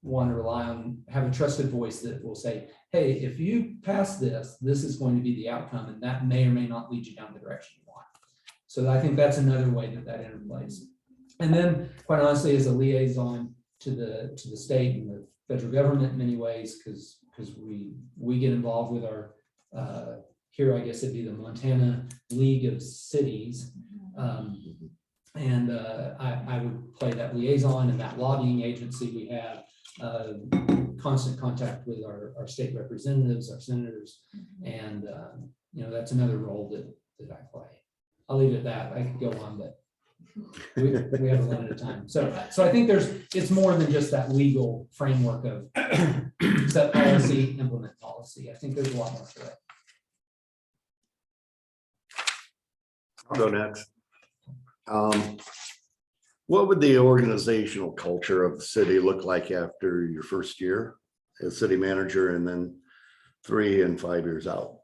want to rely on, have a trusted voice that will say, hey, if you pass this, this is going to be the outcome, and that may or may not lead you down the direction you want. So I think that's another way that interplays. And then, quite honestly, as a liaison to the state and the federal government in many ways, because we get involved with our here, I guess it'd be the Montana League of Cities. And I would play that liaison and that lobbying agency. We have constant contact with our state representatives, our senators, and that's another role that I play. I'll leave it at that. I could go on, but we have a limited time. So I think it's more than just that legal framework of set policy, implement policy. I think there's a lot more to it. I'll go next. What would the organizational culture of the city look like after your first year as city manager, and then 3 and 5 years out?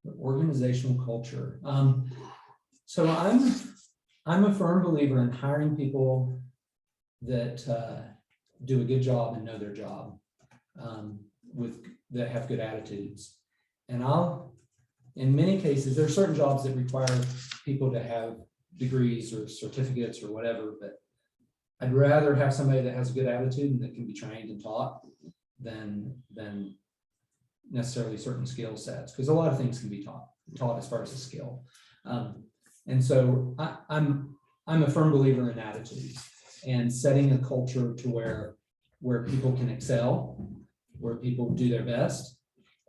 The organizational culture. So I'm a firm believer in hiring people that do a good job and know their job, that have good attitudes. And in many cases, there are certain jobs that require people to have degrees or certificates or whatever, but I'd rather have somebody that has a good attitude and that can be trained and taught than necessarily certain skill sets, because a lot of things can be taught as far as a skill. And so I'm a firm believer in attitudes and setting a culture to where people can excel, where people do their best,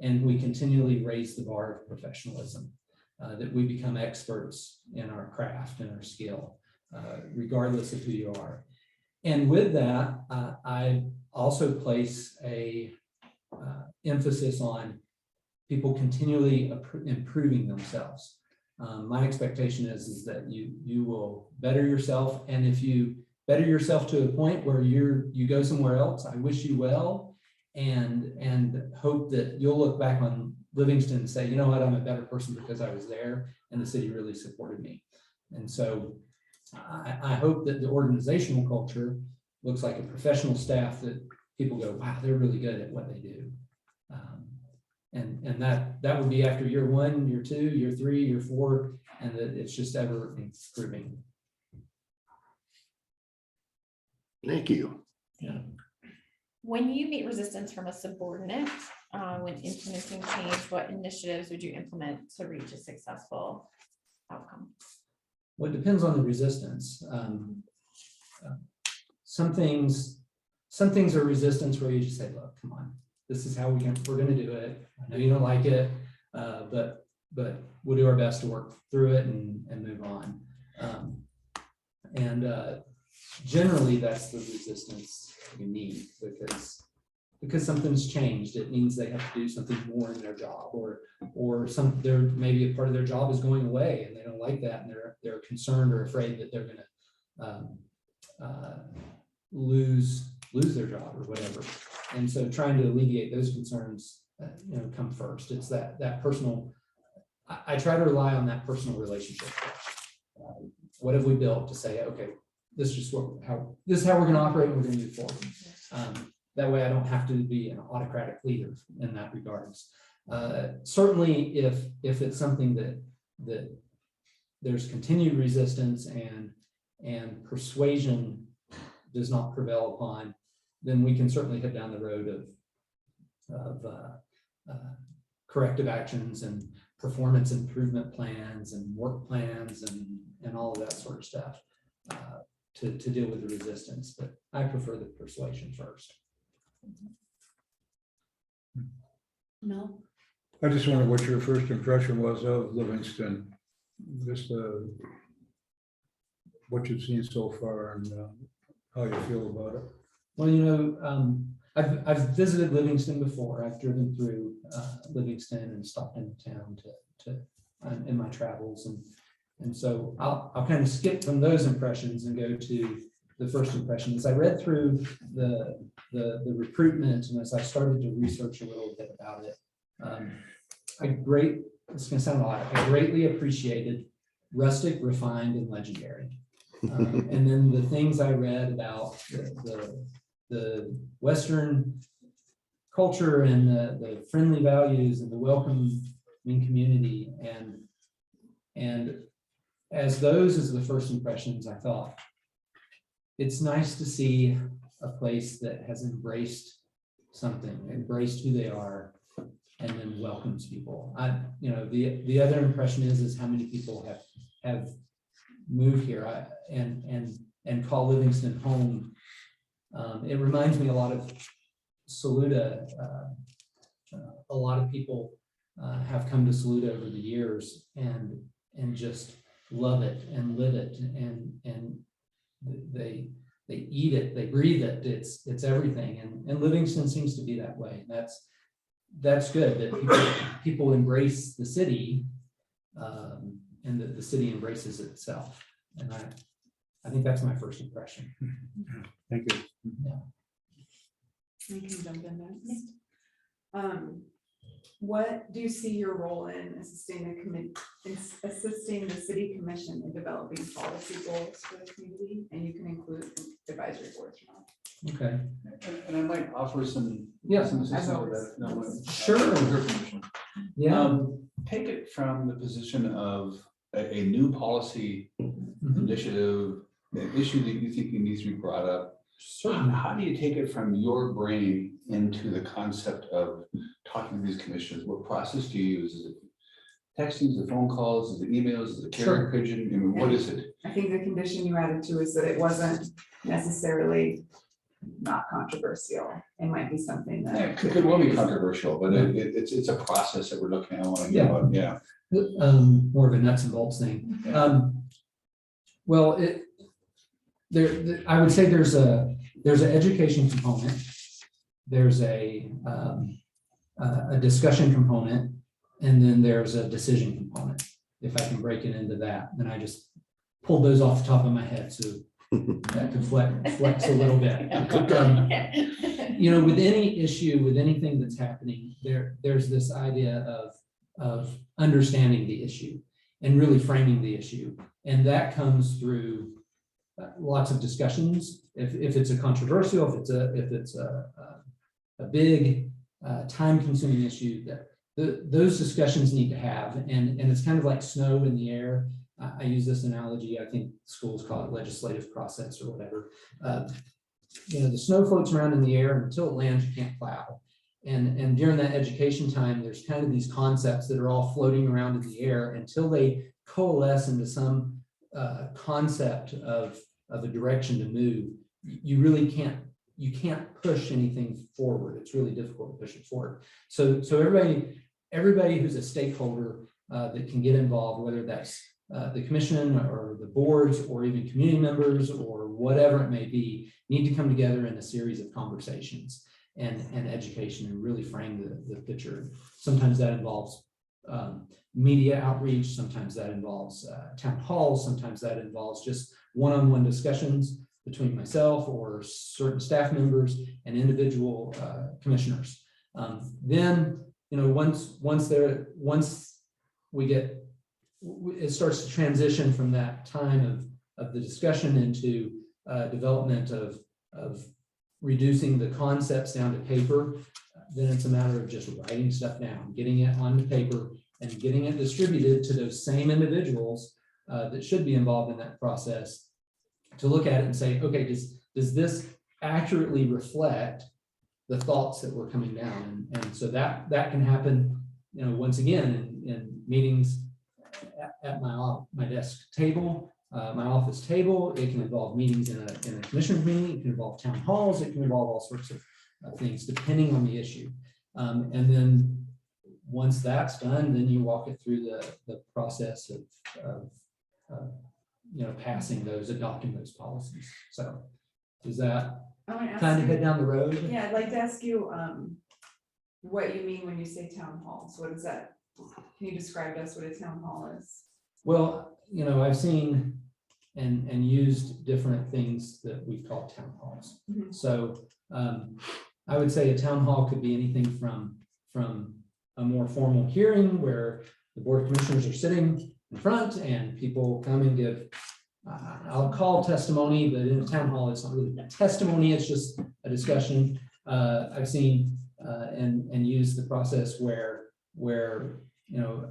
and we continually raise the bar of professionalism, that we become experts in our craft and our skill, regardless of who you are. And with that, I also place a emphasis on people continually improving themselves. My expectation is that you will better yourself, and if you better yourself to a point where you go somewhere else, I wish you well, and hope that you'll look back on Livingston and say, you know what, I'm a better person because I was there and the city really supported me. And so I hope that the organizational culture looks like a professional staff that people go, wow, they're really good at what they do. And that would be after year 1, year 2, year 3, year 4, and that it's just ever improving. Thank you. Yeah. When you meet resistance from a subordinate, when implementing change, what initiatives would you implement to reach a successful outcome? Well, it depends on the resistance. Some things are resistance where you just say, look, come on, this is how we're going to do it. I know you don't like it, but we'll do our best to work through it and move on. Generally, that's the resistance you need, because something's changed. It means they have to do something more in their job, or there maybe a part of their job is going away and they don't like that, and they're concerned or afraid that they're going to lose their job or whatever. And so trying to alleviate those concerns, come first. It's that personal. I try to rely on that personal relationship. What have we built to say, okay, this is how we're going to operate and we're going to move forward. That way I don't have to be an autocratic leader in that regards. Certainly if it's something that there's continued resistance and persuasion does not prevail upon, then we can certainly head down the road of corrective actions and performance improvement plans and work plans and all of that sort of stuff to deal with the resistance. But I prefer the persuasion first. No. I just wonder what your first impression was of Livingston, just what you've seen so far and how you feel about it. Well, I've visited Livingston before. I've driven through Livingston and stopped in town in my travels, and so I'll kind of skip from those impressions and go to the first impression. As I read through the recruitment and as I started to research a little bit about it, It's gonna sound odd, I greatly appreciated rustic, refined, and legendary. And then the things I read about the Western culture and the friendly values and the welcoming community, and as those as the first impressions, I thought it's nice to see a place that has embraced something, embraced who they are, and then welcomes people. The other impression is how many people have moved here and call Livingston home. It reminds me a lot of Saluda. A lot of people have come to Saluda over the years and just love it and live it, and they eat it, they breathe it. It's everything, and Livingston seems to be that way. That's good that people embrace the city, and that the city embraces itself. And I think that's my first impression. Thank you. We can jump in next. What do you see your role in assisting the city commission in developing policy goals for the community? And you can include advisory boards. Okay. And I might offer some. Yeah, some as assistance always. with that, no, no, Sure. with your permission. Yeah. Take it from the position of a new policy Mhm. initiative, an issue that you think needs to be brought up. Certainly. How do you take it from your brain into the concept of talking to these commissioners? What process do you use? Is it texting, is it phone calls, is it emails, is it carrier pigeon? I mean, what is it? I think the condition you added to is that it wasn't necessarily not controversial. It might be something Yeah, that. it could well be controversial, but it's a process that we're looking at. I want to Yeah. get about, yeah. More of a nuts and bolts thing. Well, I would say there's an education component. There's a discussion component, and then there's a decision component. If I can break it into that, then I just pulled those off the top of my head, so that can flex a little bit. With any issue, with anything that's happening, there's this idea of understanding the issue and really framing the issue. And that comes through lots of discussions. If it's a controversial, if it's a big time-consuming issue, that those discussions need to have, and it's kind of like snow in the air. I use this analogy. I think schools call it legislative process or whatever. The snow floats around in the air, and until it lands, you can't plow. And during that education time, there's kind of these concepts that are all floating around in the air until they coalesce into some concept of a direction to move. You really can't push anything forward. It's really difficult to push it forward. So everybody who's a stakeholder that can get involved, whether that's the commission or the boards or even community members or whatever it may be, need to come together in a series of conversations and education and really frame the picture. Sometimes that involves media outreach, sometimes that involves town halls, sometimes that involves just one-on-one discussions between myself or certain staff members and individual commissioners. Then, once it starts to transition from that time of the discussion into development of reducing the concepts down to paper, then it's a matter of just writing stuff down, getting it onto paper and getting it distributed to those same individuals that should be involved in that process to look at it and say, okay, does this accurately reflect the thoughts that were coming down? And so that can happen, once again, in meetings at my desk table, my office table. It can involve meetings in a commissioner's meeting. It can involve town halls. It can involve all sorts of things depending on the issue. And then once that's done, then you walk it through the process of passing those, adopting those policies. So does that kind of head down the road? Yeah, I'd like to ask you what you mean when you say town halls. What is that? Can you describe to us what a town hall is? Well, I've seen and used different things that we call town halls. Mhm. So I would say a town hall could be anything from a more formal hearing where the board of commissioners are sitting in front and people come and give, I'll call testimony, but in a town hall, it's not really testimony, it's just a discussion. I've seen and used the process where, you know,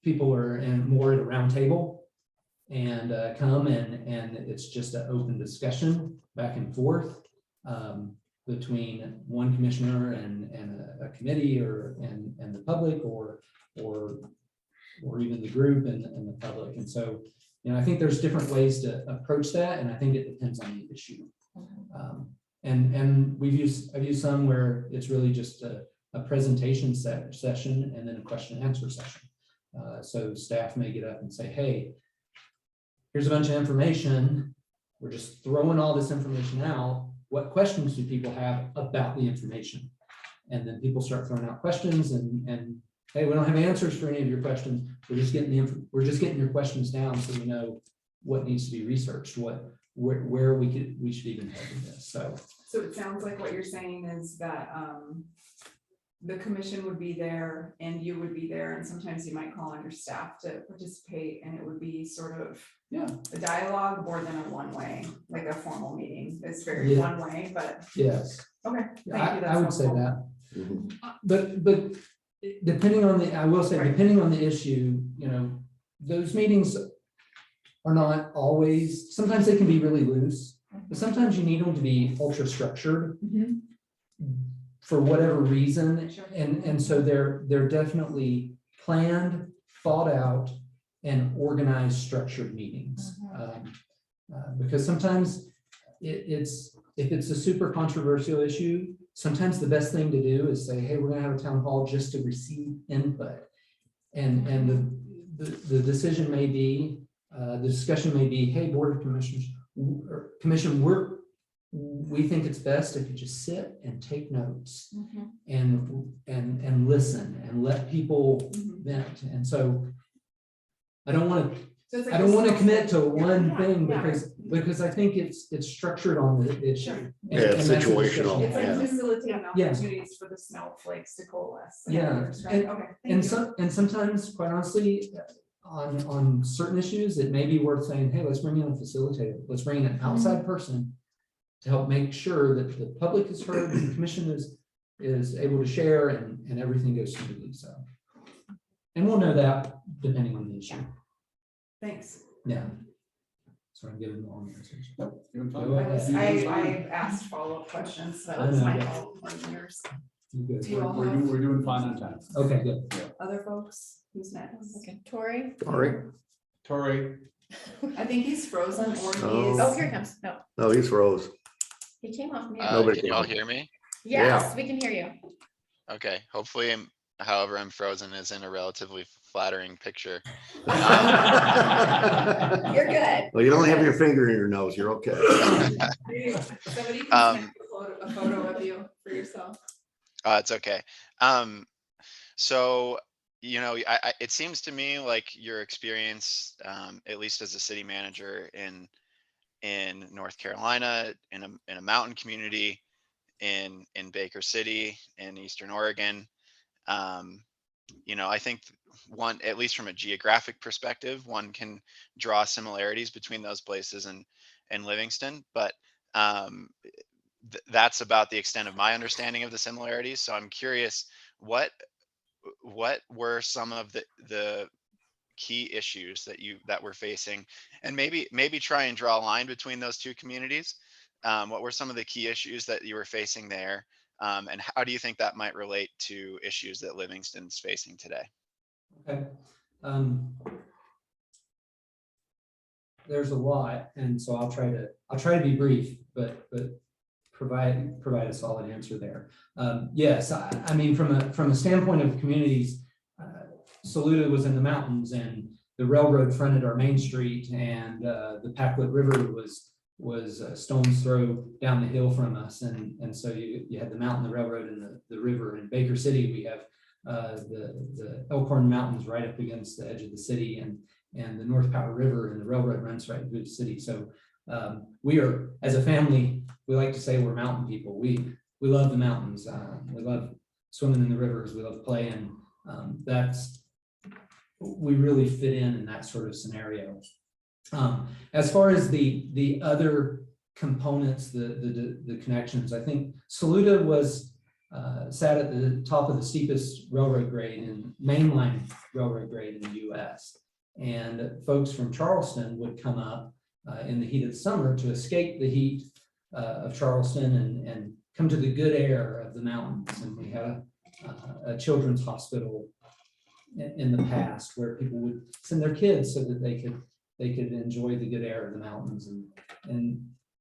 people are more at a round table and come and it's just an open discussion back and forth between one commissioner and a committee and the public or even the group and the public. And so, you know, I think there's different ways to approach that, and I think it depends on the issue. And I've used some where it's really just a presentation session and then a question and answer session. So staff may get up and say, hey, here's a bunch of information. We're just throwing all this information out. What questions do people have about the information? And then people start throwing out questions and hey, we don't have answers for any of your questions. We're just getting your questions down so we know what needs to be researched, where we should even head with this. So it sounds like what you're saying is that the commission would be there and you would be there, and sometimes you might call on your staff to participate, and it would be sort of a dialogue more than a one-way, like a formal meeting. It's very one-way, but Yes. okay. Yeah, Thank you. I would say helpful. that. But depending on I will say, depending on the issue, you know, those meetings are not always, sometimes they can be really loose, but sometimes you need them to be ultra structured for whatever reason. Sure. And so they're definitely planned, thought out, and organized, structured meetings. Because sometimes if it's a super controversial issue, sometimes the best thing to do is say, hey, we're gonna have a town hall just to receive input. And the decision may be, the discussion may be, hey, Board of Commissioners, or Commission, we think it's best if you just sit and take notes and listen and let people vent. And so I don't want to commit to one thing because I think it's structured on the issue. Yeah, it's that's the situational. discussion. It's like Yeah. facilitating Yeah. opportunities for the snowflakes to coalesce. Yeah. Right? Okay. Thank you. And sometimes, quite honestly, on certain issues, it may be worth saying, hey, let's bring in a facilitator. Let's bring in an outside person to help make sure that the public is heard, the commission is able to share and everything goes smoothly. So, and we'll know that depending on the issue. Thanks. Yeah. So I'm giving the long answers. Doing fine. Go ahead. I asked follow-up questions. That was my fault. More than yours. You good? Do you all We're have doing fine on time. Okay, good. other folks? Who's next? Okay, Tori. All right. Tori, I think he's frozen or he's. Oh, here he comes. No, No, he's froze. he came off mute. Nobody Can you all can. hear me? Yes, we can hear you. Okay, hopefully, however I'm frozen is in a relatively flattering picture. You're good. Well, you don't have your finger in your nose. You're okay. Somebody can snap a photo of you for yourself. It's okay. So, you know, it seems to me like your experience, at least as a city manager in North Carolina, in a mountain community, in Baker City, in Eastern Oregon, you know, I think one, at least from a geographic perspective, one can draw similarities between those places and Livingston, but that's about the extent of my understanding of the similarities. So I'm curious, what were some of the key issues that we're facing, and maybe try and draw a line between those two communities? What were some of the key issues that you were facing there? And how do you think that might relate to issues that Livingston's facing today? Okay. There's a lot, and so I'll try to be brief, but provide a solid answer there. Yes, I mean, from a standpoint of communities, Saluda was in the mountains, and the railroad fronted our main street, and the Packlet River was a stone's throw down the hill from us, and so you had the mountain, the railroad, and the river. In Baker City, we have the Elkhorn Mountains right up against the edge of the city, and the North Powder River, and the railroad runs right through the city. So we are, as a family, we like to say we're mountain people. We love the mountains. We love swimming in the rivers, we love playing. We really fit in that sort of scenario. As far as the other components, the connections, I think Saluda sat at the top of the steepest railroad grade in mainline railroad grade in the US. And folks from Charleston would come up in the heat of the summer to escape the heat of Charleston and come to the good air of the mountains. And we had a children's hospital in the past where people would send their kids so that they could enjoy the good air of the mountains.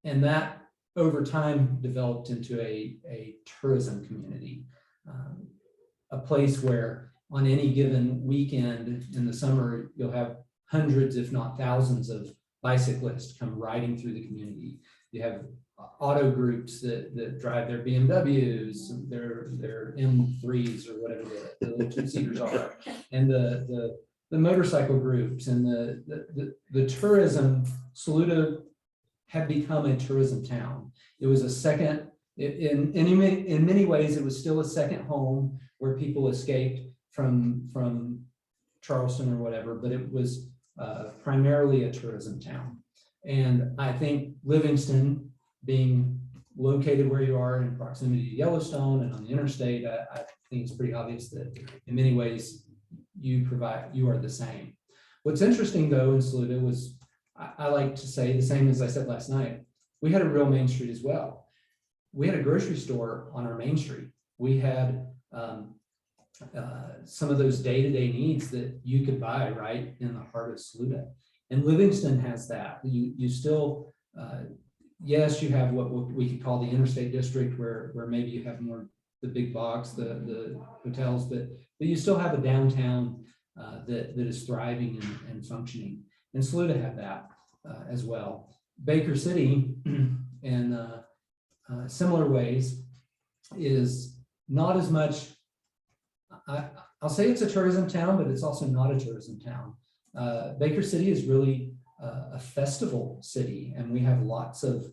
And that over time developed into a tourism community, a place where on any given weekend in the summer, you'll have hundreds, if not thousands of bicyclists come riding through the community. You have auto groups that drive their BMWs, their M3s or whatever the little two-seaters are, and the motorcycle groups and the tourism. Saluda had become a tourism town. It was a second, in many ways, it was still a second home where people escaped from Charleston or whatever, but it was primarily a tourism town. And I think Livingston, being located where you are in proximity to Yellowstone and on the interstate, I think it's pretty obvious that in many ways you are the same. What's interesting though in Saluda was, I like to say the same as I said last night, we had a real main street as well. We had a grocery store on our main street. We had some of those day-to-day needs that you could buy right in the heart of Saluda. And Livingston has that. You still, yes, you have what we could call the interstate district where maybe you have more the big box, the hotels, but you still have a downtown that is thriving and functioning. And Saluda had that as well. Baker City, in similar ways, is not as much, I'll say it's a tourism town, but it's also not a tourism town. Baker City is really a festival city, and we have lots of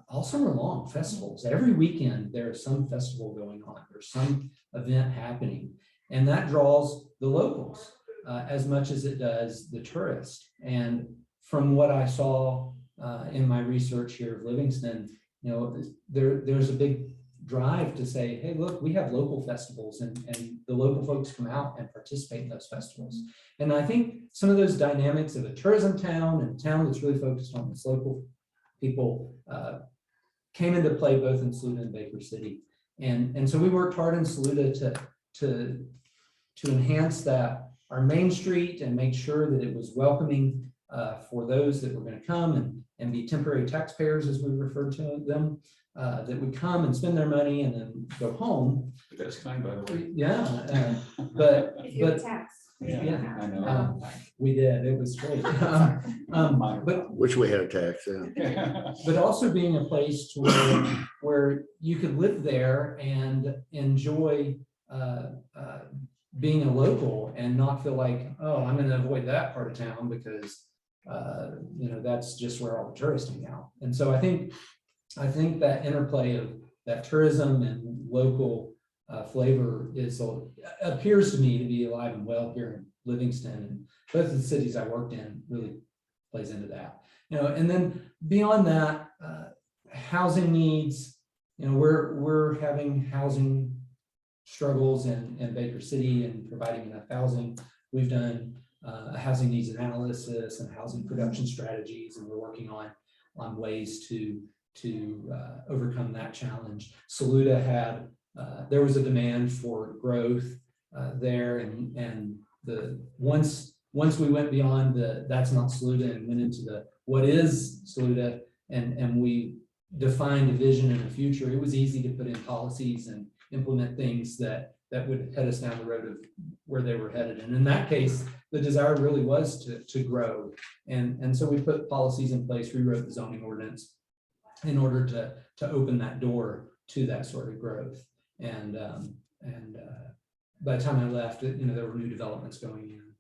all summer long festivals. Every weekend there's some festival going on, there's some event happening, and that draws the locals as much as it does the tourist. And from what I saw in my research here of Livingston, there's a big drive to say, hey, look, we have local festivals, and the local folks come out and participate in those festivals. And I think some of those dynamics of a tourism town and a town that's really focused on its local people came into play both in Saluda and Baker City. And so we worked hard in Saluda to enhance that, our main street, and make sure that it was welcoming for those that were going to come and be temporary taxpayers, as we referred to them, that would come and spend their money and then go home. That's kind, by the way. Yeah, but Tax. yeah, I know. we did. It was great. But Wish we had a tax, yeah. but also being a place to where you could live there and enjoy being a local and not feel like, oh, I'm going to avoid that part of town because that's just where all the tourists hang out. And so I think that interplay of that tourism and local flavor appears to me to be alive and well here in Livingston, and both of the cities I worked in really plays into that. And then beyond that, housing needs. We're having housing struggles in Baker City and providing enough housing. We've done a housing needs analysis and housing production strategies, and we're working on ways to overcome that challenge. Saluda had there was a demand for growth there, and once we went beyond that's not Saluda and went into the what is Saluda, and we defined a vision and a future, it was easy to put in policies and implement things that would head us down the road of where they were headed. And in that case, the desire really was to grow. And so we put policies in place, rewrote the zoning ordinance in order to open that door to that sort of growth. And by the time I left, there were new developments going in,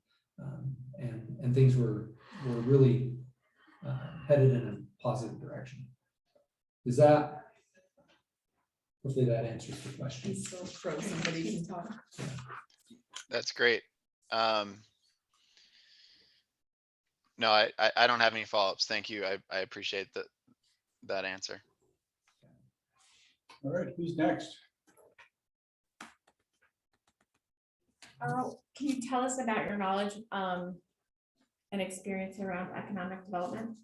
and things were really headed in a positive direction. Is that hopefully that answers the question. He's so pro somebody can talk. That's great. No, I don't have any follow-ups. Thank you. I appreciate that answer. All right, who's next? Can you tell us about your knowledge and experience around economic development?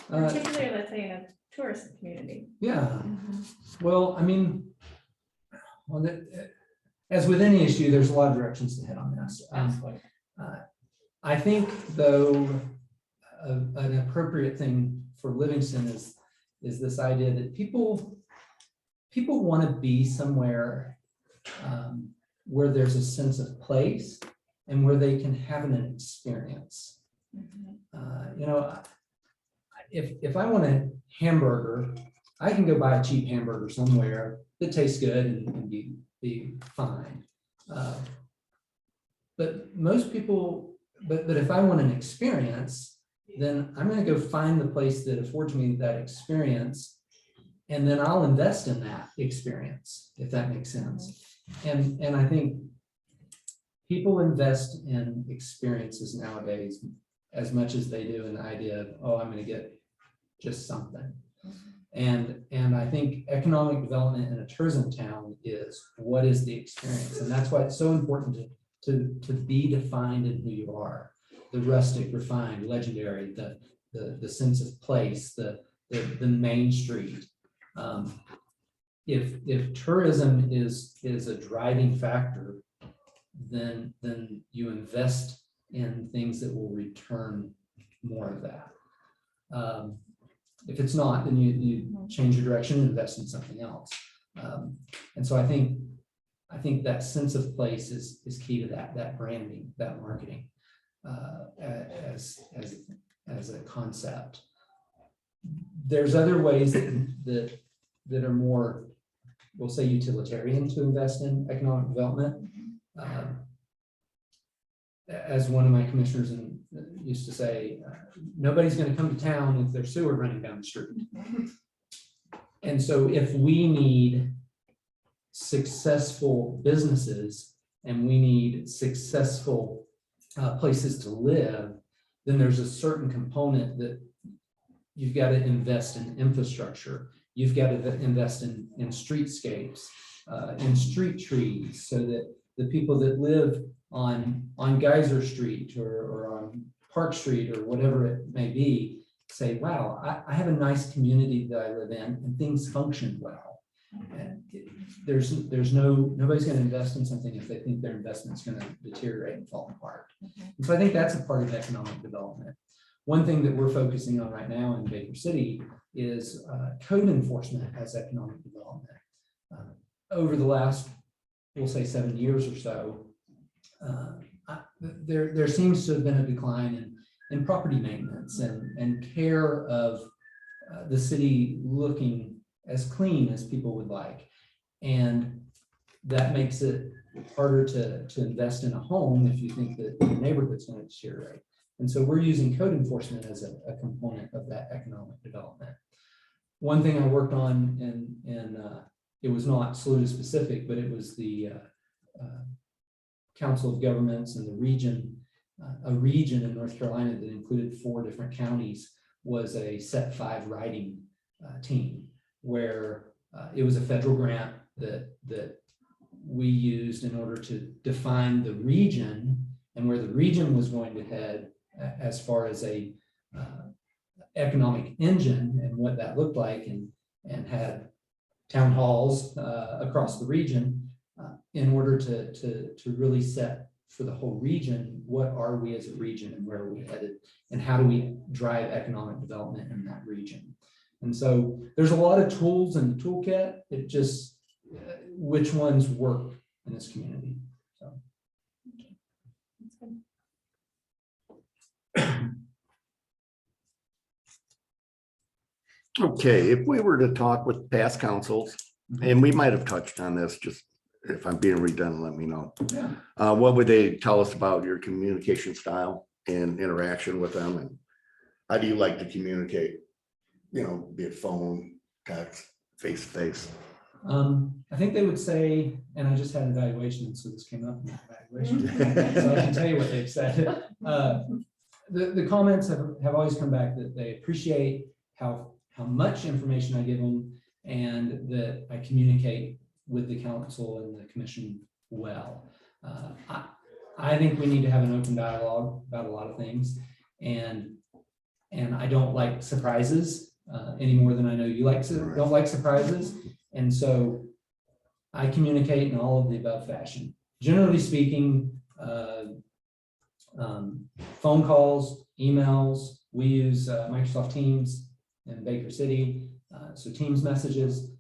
Particularly, let's say, in a tourist community. Yeah, well, I mean, as with any issue, there's a lot of directions to head on this. Absolutely. I think, though, an appropriate thing for Livingston is this idea that people want to be somewhere where there's a sense of place and where they can have an experience. You know, if I want a hamburger, I can go buy a cheap hamburger somewhere that tastes good and be fine. But most people, but if I want an experience, then I'm going to go find the place that affords me that experience, and then I'll invest in that experience, if that makes sense. And I think people invest in experiences nowadays as much as they do in the idea of, oh, I'm going to get just something. And I think economic development in a tourism town is, what is the experience? And that's why it's so important to be defined in who you are. The rustic, refined, legendary, the sense of place, the main street. If tourism is a driving factor, then you invest in things that will return more of that. If it's not, then you change your direction and invest in something else. And so I think that sense of place is key to that branding, that marketing, as a concept. There's other ways that are more, we'll say, utilitarian to invest in economic development. As one of my commissioners used to say, nobody's going to come to town if there's sewer running down the street. And so if we need successful businesses and we need successful places to live, then there's a certain component that you've got to invest in infrastructure. You've got to invest in streetscapes, in street trees, so that the people that live on Geyser Street or on Park Street or whatever it may be, say, wow, I have a nice community that I live in and things function well. And nobody's going to invest in something if they think their investment's going to deteriorate and fall apart. And so I think that's a part of economic development. One thing that we're focusing on right now in Baker City is code enforcement as economic development. Over the last, we'll say, 7 years or so, there seems to have been a decline in property maintenance and care of the city looking as clean as people would like. And that makes it harder to invest in a home if you think that the neighborhood's going to deteriorate. And so we're using code enforcement as a component of that economic development. One thing I worked on, and it was not Saluda specific, but it was the Council of Governments and the region, a region in North Carolina that included 4 different counties, was a Set 5 writing team, where it was a federal grant that we used in order to define the region and where the region was going to head as far as a economic engine and what that looked like, and had town halls across the region in order to really set for the whole region, what are we as a region and where are we headed and how do we drive economic development in that region. And so there's a lot of tools in the toolkit. It just which ones work in this community. So. Okay, if we were to talk with past councils, and we might have touched on this, just if I'm being redundant, let me know. Yeah. What would they tell us about your communication style and interaction with them? And how do you like to communicate? You know, be it phone, text, face to face. I think they would say, and I just had an evaluation, so this came up in that evaluation, so I can tell you what they've said. The comments have always come back that they appreciate how much information I give them and that I communicate with the council and the commission well. I think we need to have an open dialogue about a lot of things, and I don't like surprises any more than I know you don't like surprises. And so I communicate in all of the above fashion. Generally speaking, phone calls, emails, we use Microsoft Teams in Baker City. So Teams messages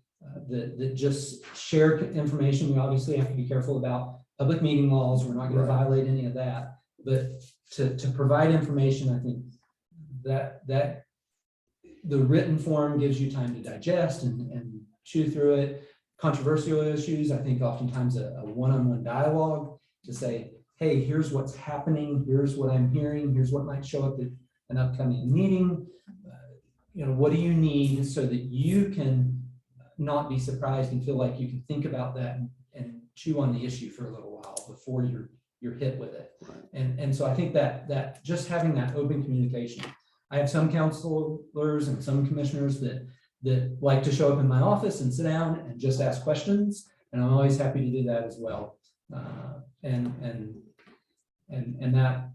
that just share information. We obviously have to be careful about public meeting laws. We're not going to violate any of that. But to provide information, I think that the written form gives you time to digest and chew through it. Controversial issues, I think oftentimes a one-on-one dialogue to say, hey, here's what's happening, here's what I'm hearing, here's what might show up at an upcoming meeting. What do you need so that you can not be surprised and feel like you can think about that and chew on the issue for a little while before you're hit with it. And so I think that just having that open communication. I have some counselors and some commissioners that like to show up in my office and sit down and just ask questions, and I'm always happy to do that as well. And that,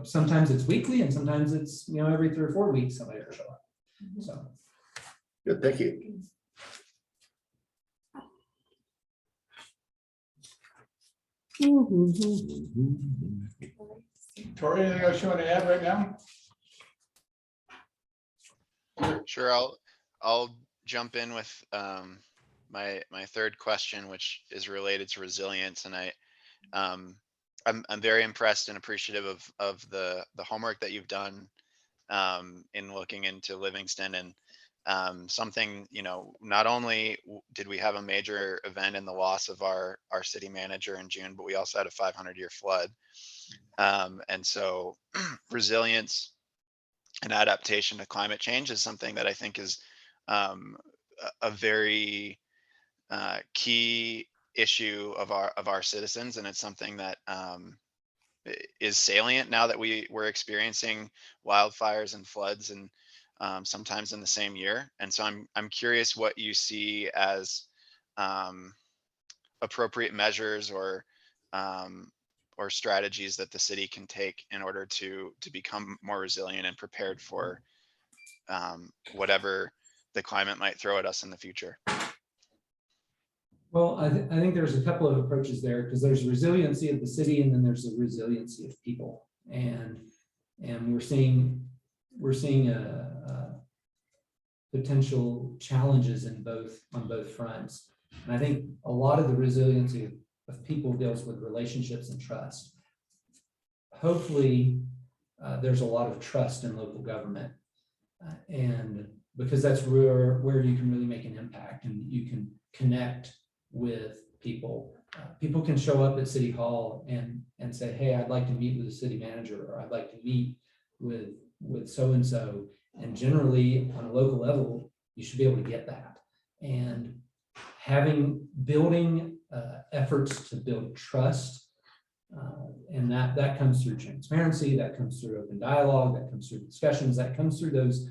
sometimes it's weekly and sometimes it's, every 3 or 4 weeks somebody will show up. So. Good, thank you. Tori, anything else you want to add right now? Sure, I'll jump in with my third question, which is related to resilience, and I'm very impressed and appreciative of the homework that you've done in looking into Livingston, and something, not only did we have a major event in the loss of our city manager in June, but we also had a 500-year flood, and so resilience and adaptation to climate change is something that I think is a very key issue of our citizens, and it's something that is salient now that we're experiencing wildfires and floods, and sometimes in the same year. And so I'm curious what you see as appropriate measures or strategies that the city can take in order to become more resilient and prepared for whatever the climate might throw at us in the future. Well, I think there's a couple of approaches there, because there's resiliency of the city and then there's the resiliency of people. And we're seeing potential challenges on both fronts. And I think a lot of the resiliency of people deals with relationships and trust. Hopefully, there's a lot of trust in local government, and because that's where you can really make an impact and you can connect with people. People can show up at City Hall and say, hey, I'd like to meet with the city manager, or I'd like to meet with so-and-so. And generally, on a local level, you should be able to get that. And building efforts to build trust, and that comes through transparency, that comes through open dialogue, that comes through discussions, that comes through those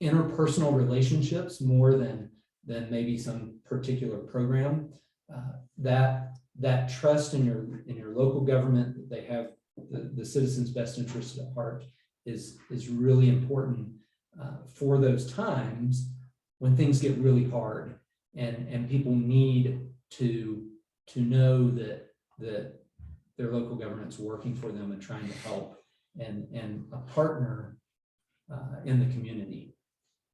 interpersonal relationships more than maybe some particular program. That trust in your local government, that they have the citizens' best interests at heart, is really important for those times when things get really hard, and people need to know that their local government's working for them and trying to help and a partner in the community.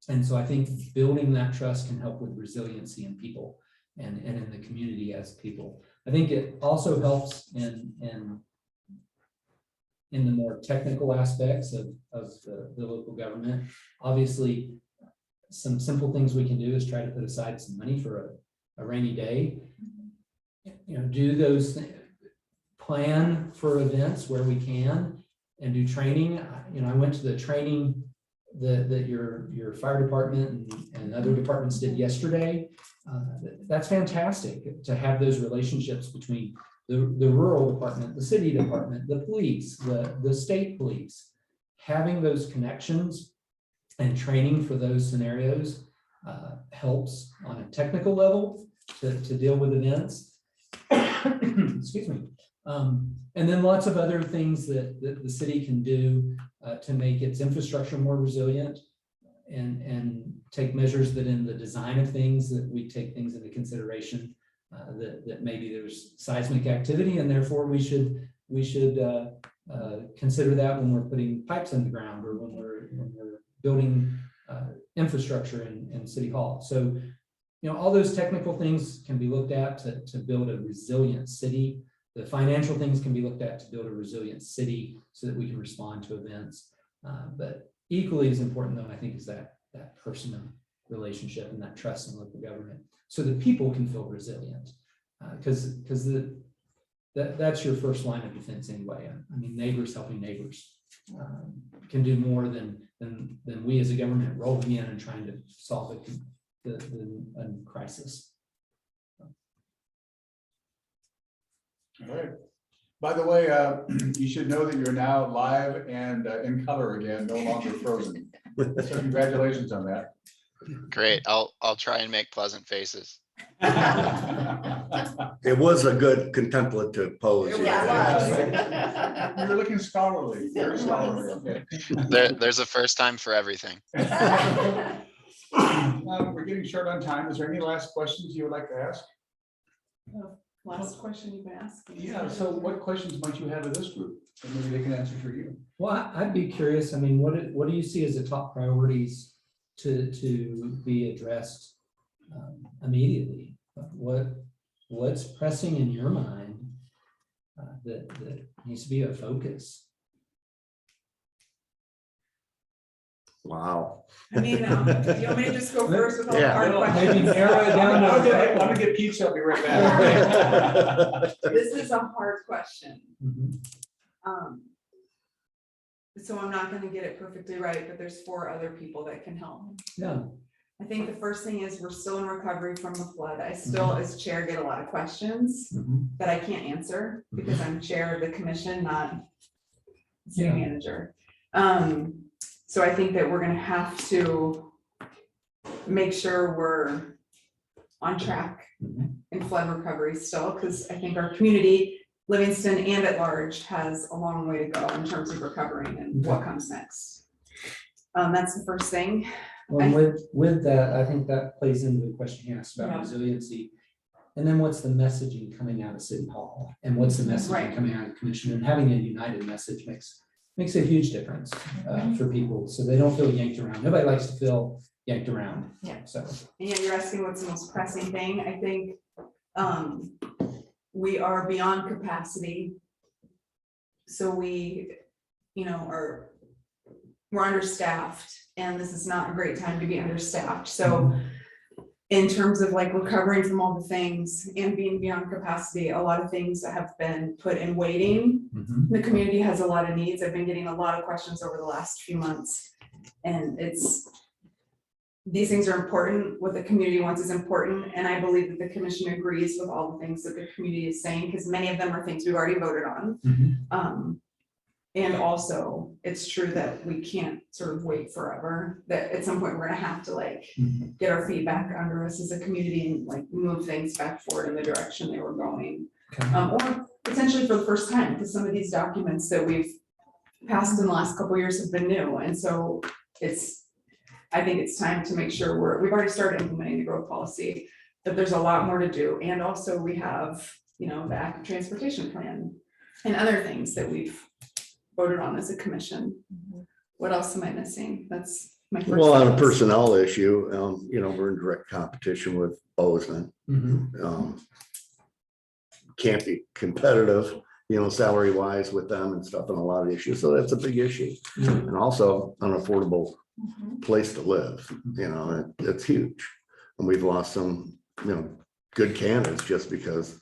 And so I think building that trust can help with resiliency in people and in the community as people. I think it also helps in the more technical aspects of the local government. Obviously, some simple things we can do is try to put aside some money for a rainy day. Do those things, plan for events where we can, and do training. I went to the training that your fire department and other departments did yesterday. That's fantastic to have those relationships between the rural department, the city department, the police, the state police. Having those connections and training for those scenarios helps on a technical level to deal with events. Excuse me. And then lots of other things that the city can do to make its infrastructure more resilient and take measures that in the design of things that we take things into consideration that maybe there's seismic activity and therefore we should consider that when we're putting pipes in the ground or when we're building infrastructure in City Hall. So, all those technical things can be looked at to build a resilient city. The financial things can be looked at to build a resilient city so that we can respond to events. But equally as important, though, I think, is that personal relationship and that trust in local government so that people can feel resilient. Because that's your first line of defense anyway. I mean, neighbors helping neighbors can do more than we as a government rolling in and trying to solve a crisis. All right. By the way, you should know that you're now live and in color again, no longer frozen. So congratulations on that. Great. I'll try and make pleasant faces. It was a good contemplative pose. It Yeah, You're looking scholarly, very scholarly. Okay. There's a first time for everything. We're getting short on time. Is there any last questions you would like to ask? Last question you've been asking. Yeah, so what questions might you have of this group? And maybe they can answer for you. Well, I'd be curious. I mean, what do you see as the top priorities to be addressed immediately? What's pressing in your mind that needs to be a focus? Wow. I mean, do you want me to just go first with all the Yeah. hard Maybe questions? narrow it down to I'm gonna get pizza. I'll be right back. This is a hard question. Mhm. So I'm not gonna get it perfectly right, but there's 4 other people that can help. Yeah. I think the first thing is we're still in recovery from the flood. I still, as chair, get a lot of questions Mhm. that I can't answer because I'm chair of the commission, not city Yeah. manager. So I think that we're gonna have to make sure we're on track Mhm. in flood recovery still, because I think our community, Livingston and at large, has a long way to go in terms of recovering and what comes next. That's the first thing. Well, with that, I think that plays into the question you asked about Yeah. resiliency. And then what's the messaging coming out of City Hall? And what's the messaging Right. coming out of the commission? And having a united message makes a huge difference for people, so they don't feel yanked around. Nobody likes to feel yanked around. Yeah. So, And yet you're asking what's the most pressing thing. I think we are beyond capacity. So we, we're understaffed, and this is not a great time to be understaffed. So in terms of like recovering from all the things and being beyond capacity, a lot of things have been put in waiting. mhm. The community has a lot of needs. I've been getting a lot of questions over the last few months. And these things are important. What the community wants is important. And I believe that the commission agrees with all the things that the community is saying, because many of them are things we've already voted on. Mhm. And also, it's true that we can't sort of wait forever, that at some point we're gonna have to Mhm. get our feet back under us as a community and move things back forward in the direction they were going. Okay. Or potentially for the first time, because some of these documents that we've passed in the last couple of years have been new. And so I think it's time to make sure we've already started implementing the growth policy, but there's a lot more to do. And also we have, the active transportation plan and other things that we've voted on as a commission. What else am I missing? That's my first. Well, on a thoughts. personnel issue, we're in direct competition with Bozeman. Mhm. Can't be competitive, salary wise with them and stuff and a lot of issues. So that's a big issue. Mhm. And also an affordable Mhm. place to live, it's huge. And we've lost some, good candidates just because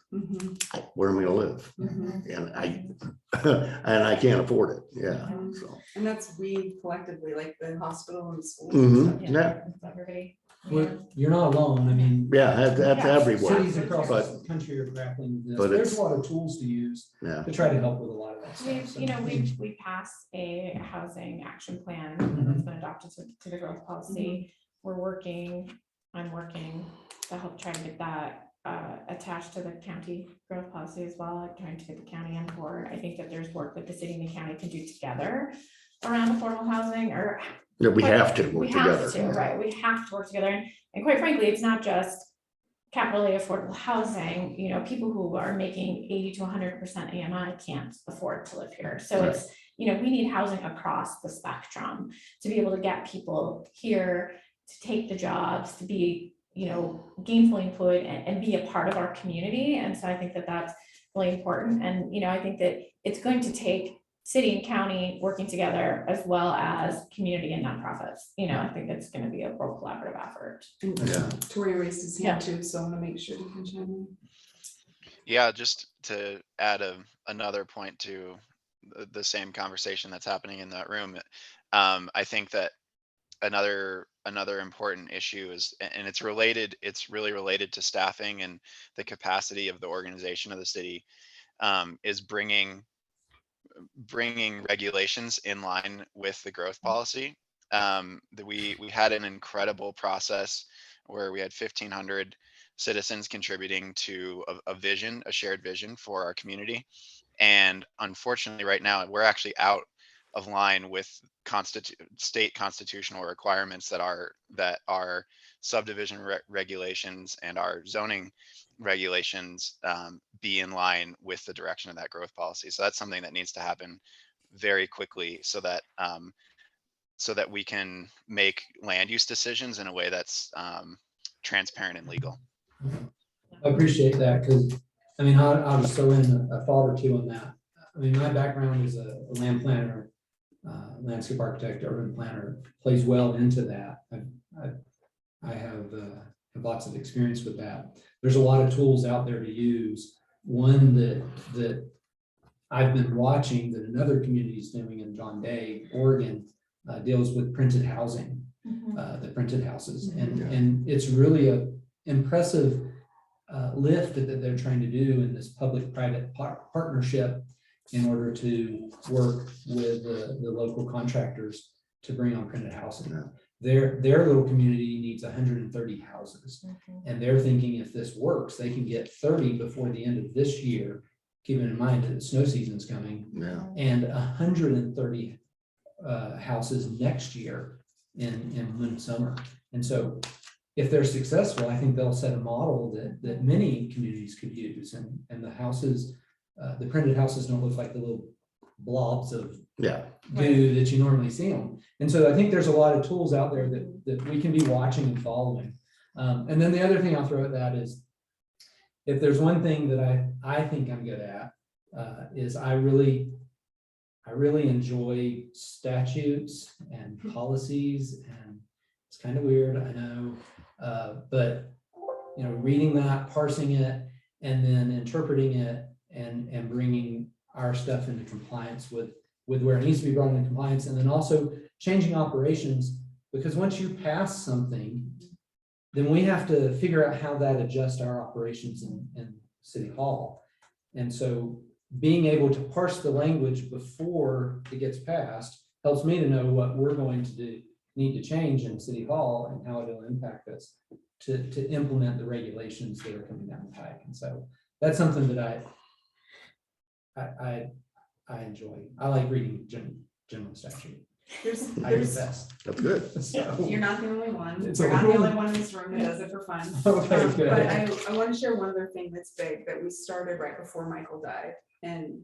where am I gonna live? And I can't afford it, yeah, so. And that's we collectively, like the hospital and the school. Yeah, Everybody. Well, you're not alone. I mean, yeah, that's Yeah. everywhere, cities across but- the country are grappling with this. but There's it's- a lot of tools to use yeah. to try to help with a lot of that stuff. We've, So, you know, we passed a housing action plan that's been adopted to the growth policy. I'm working to help try to get that attached to the county growth policy as well, trying to get the county on board. I think that there's work that the city and the county can do together around affordable housing, or Yeah, we have to work we have together. to, right, we have to work together, and quite frankly, it's not just capital A affordable housing, you know, people who are making 80 to 100% AMI can't afford to live here, so it's, you know, we need housing across the spectrum to be able to get people here, to take the jobs, to be, you know, gainfully employed and be a part of our community, and so I think that that's really important, and, you know, I think that it's going to take city and county working together as well as community and nonprofits. You know, I think it's going to be a real collaborative effort. Yeah. Tori raised his hand too, so I'm gonna make sure to mention him. Yeah, just to add another point to the same conversation that's happening in that room. I think that another important issue is, and it's really related to staffing and the capacity of the organization of the city, is bringing regulations in line with the growth policy. We had an incredible process where we had 1,500 citizens contributing to a shared vision for our community. And unfortunately, right now, we're actually out of line with state constitutional requirements that our subdivision regulations and our zoning regulations be in line with the direction of that growth policy. So that's something that needs to happen very quickly so that we can make land use decisions in a way that's transparent and legal. I appreciate that, because, I mean, I'll just throw in a thought or two on that. I mean, my background is a land planner, landscape architect, urban planner, plays well into that. I have lots of experience with that. There's a lot of tools out there to use. One that I've been watching that another community is doing in John Day, Oregon, deals with printed housing, the printed houses. And it's really a impressive lift that they're trying to do in this public-private partnership in order to work with the local contractors to bring on printed housing. Their little community needs 130 houses. And they're thinking if this works, they can get 30 before the end of this year, keeping in mind that the snow season's coming, and 130 houses next year in midsummer. And so if they're successful, I think they'll set a model that many communities could use. And the houses, the printed houses don't look like the little blobs of goo that you normally see them. And so I think there's a lot of tools out there that we can be watching and following. And then the other thing I'll throw at that is, if there's one thing that I think I'm good at, is I really enjoy statutes and policies, and it's kind of weird, I know, but you know, reading that, parsing it, and then interpreting it, and bringing our stuff into compliance with where it needs to be brought into compliance, and then also changing operations, because once you pass something, then we have to figure out how that adjusts our operations in City Hall. And so being able to parse the language before it gets passed helps me to know what we're going to need to change in City Hall and how it'll impact us to implement the regulations that are coming down the pike. And so that's something that I enjoy. I like reading general statute. There's That's good. So, You're not the only one. It's You're a not the little- only one in this room that does it for fun. Okay, good. But I want to share one other thing that's big that we started right before Michael died, and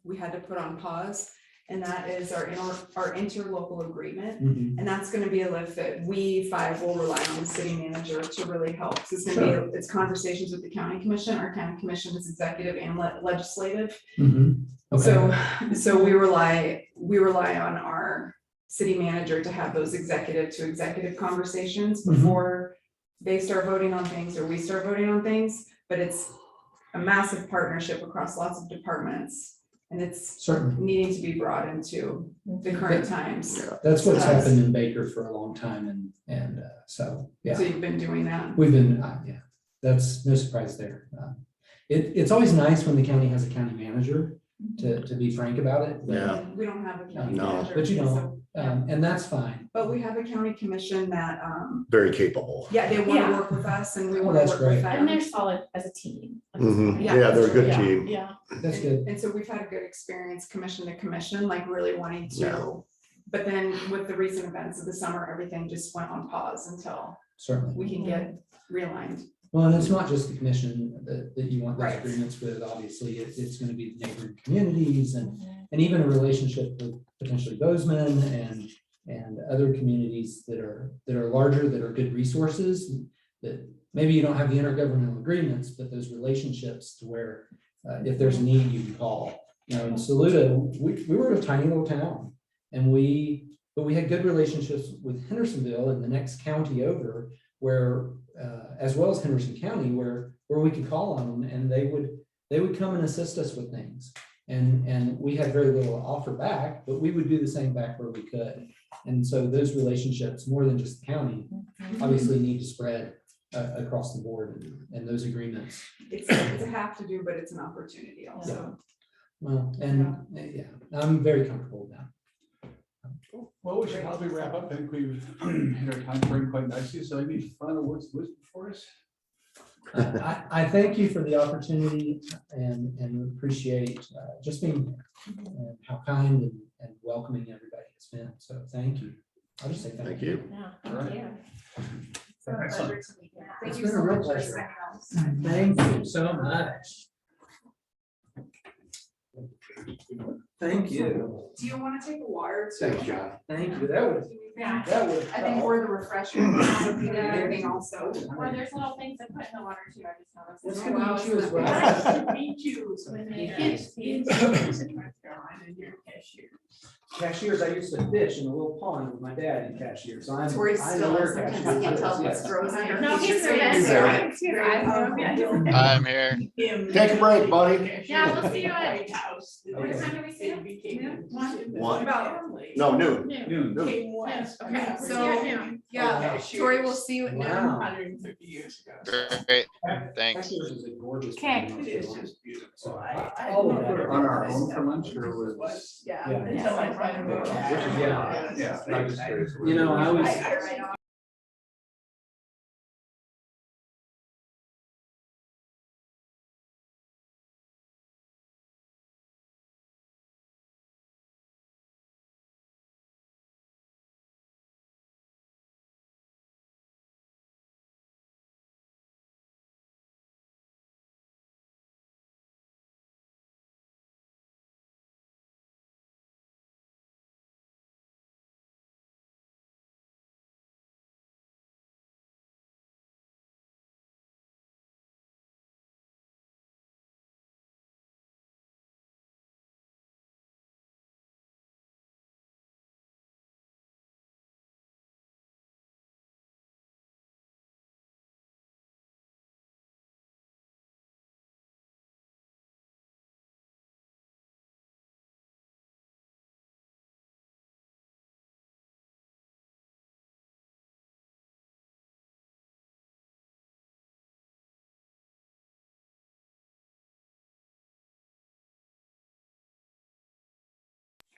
we had to put on pause. And that is our interlocal agreement. Mhm. And that's going to be a lift that we five will rely on the city manager to really help. So it's going to be, it's conversations with the county commission. Our county commission is executive and legislative. Mhm. Okay. So we rely on our city manager to have those executive to executive conversations before they start voting on things or we start voting on things, but it's a massive partnership across lots of departments. And it's Certainly. needing to be brought into the current times. Yeah. That's what's Sometimes. happened in Baker for a long time and so, yeah. So you've been doing that. We've been, yeah, that's no surprise there. It's always nice when the county has a county manager, to be frank about it. but, Yeah. And we don't have a county No. manager. But you so- don't, and that's fine. But we have a county commission that, Very capable. yeah, they want to Yeah. work with us and we Oh, want to that's work great. with And them. they're solid as a team. Mhm. Yeah, Yeah, they're a good Yeah, team. Yeah. That's good. And so we've had a good experience commission to commission, like really wanting Yeah. to. But then with the recent events of the summer, everything just went on pause until Certainly. we can get realigned. Well, and it's not just the commission that you want those Right. agreements with, obviously, it's gonna be the neighboring communities and even a relationship with potentially Bozeman and other communities that are larger, that are good resources, that maybe you don't have the intergovernmental agreements, but those relationships to where if there's a need, you can call. You know, in Saluda, we were a tiny little town and but we had good relationships with Hendersonville and the next county over where as well as Henderson County, where we could call on them and they would come and assist us with things. And we had very little to offer back, but we would do the same back where we could. And so those relationships, more than just the county, obviously need to spread across the board and those agreements. It's a have to do, but it's an opportunity also. Well, and yeah, I'm very comfortable with that. Well, we should probably wrap up. I think we've hit our time frame quite nicely. So any final words of wisdom for us? I thank you for the opportunity and appreciate just being here and how kind and welcoming everybody has been. So thank you. I'll just say Thank thank you. you. Yeah. All right. Yeah. Excellent. It's been a real pleasure. Thank you so much. Thank you. Do you want to take a water too? Thanks, John. Thank you. That would, Yeah. that would. I think we're the refreshment would be the other thing also. Or there's little things that put in the water too, I just noticed. It's Oh, good to wow, meet you as it's well. not bad. Meet you. Cashiers, I used to fish in a little pond with my dad in Cashiers, so That's where he's still is, sometimes can't tell if it's frozen. No, he's there. He's there. He's there. I'm here. Take a break, buddy. Yeah, we'll see you at. White House. What time do we see him? One. About, No, noon. Noon. Came west. okay, See so, you at noon. yeah, Tori will see you at noon. Wow. 150 years ago. Great, thanks. Cashiers is a gorgeous. Okay. town. It is just beautiful. So I all of that. On our own for lunch or was? Yeah. Yeah. Until I found out. Yeah. Yeah, I'm just curious. You know, I was. I-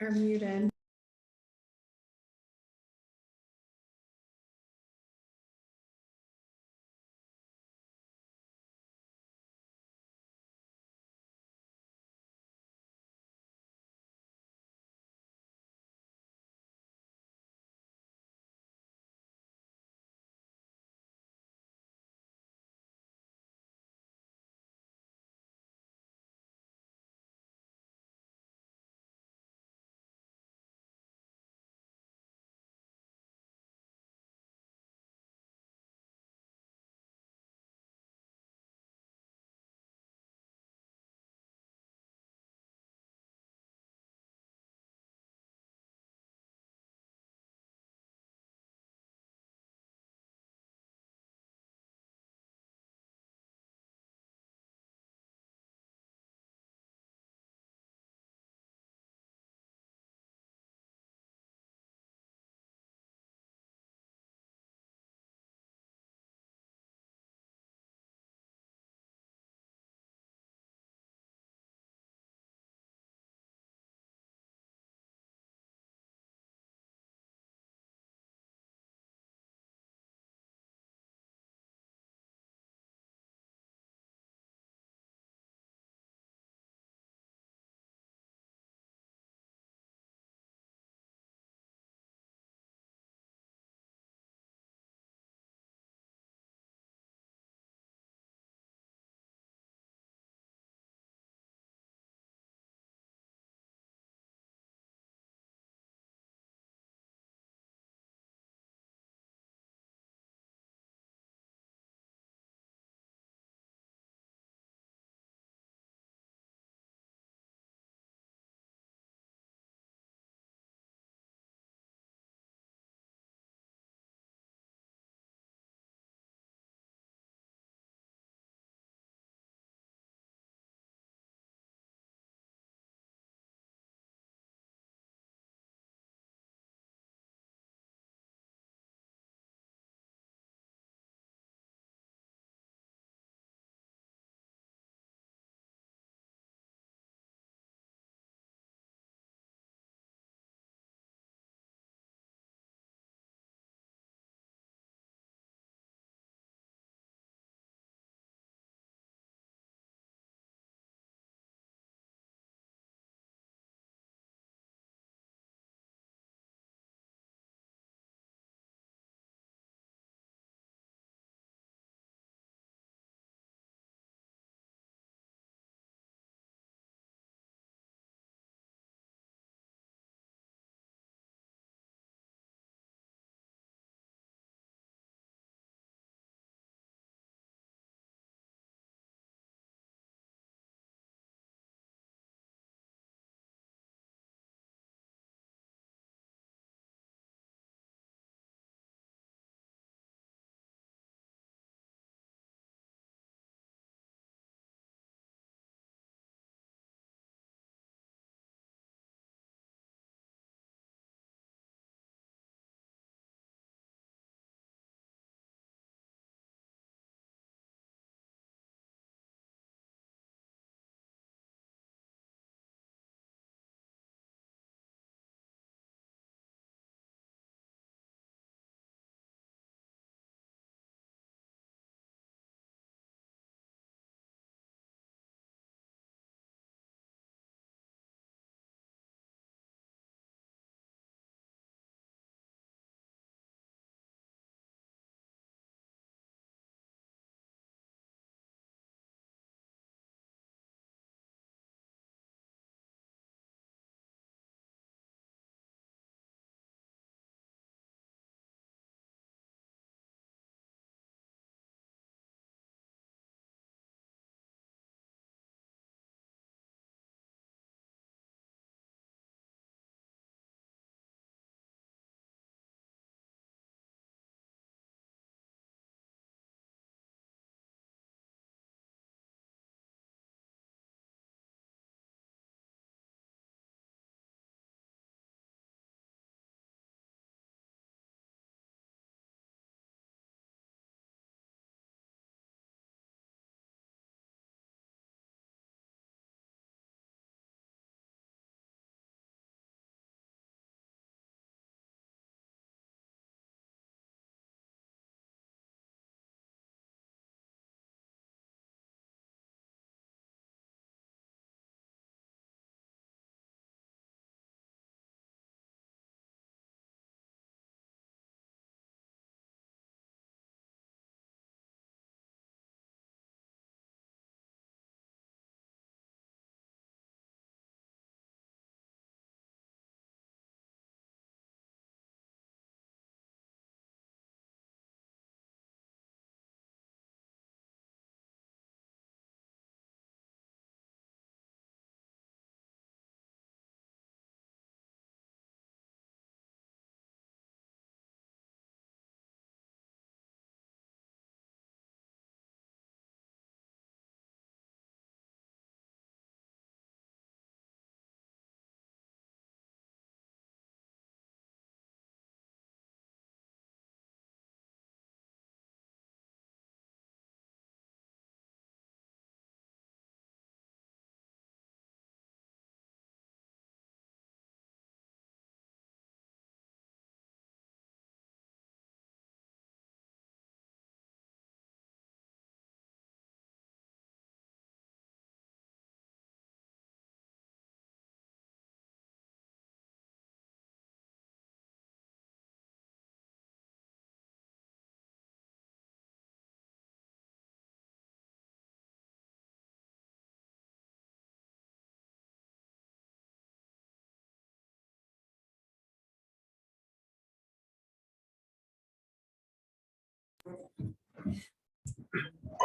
Are muted.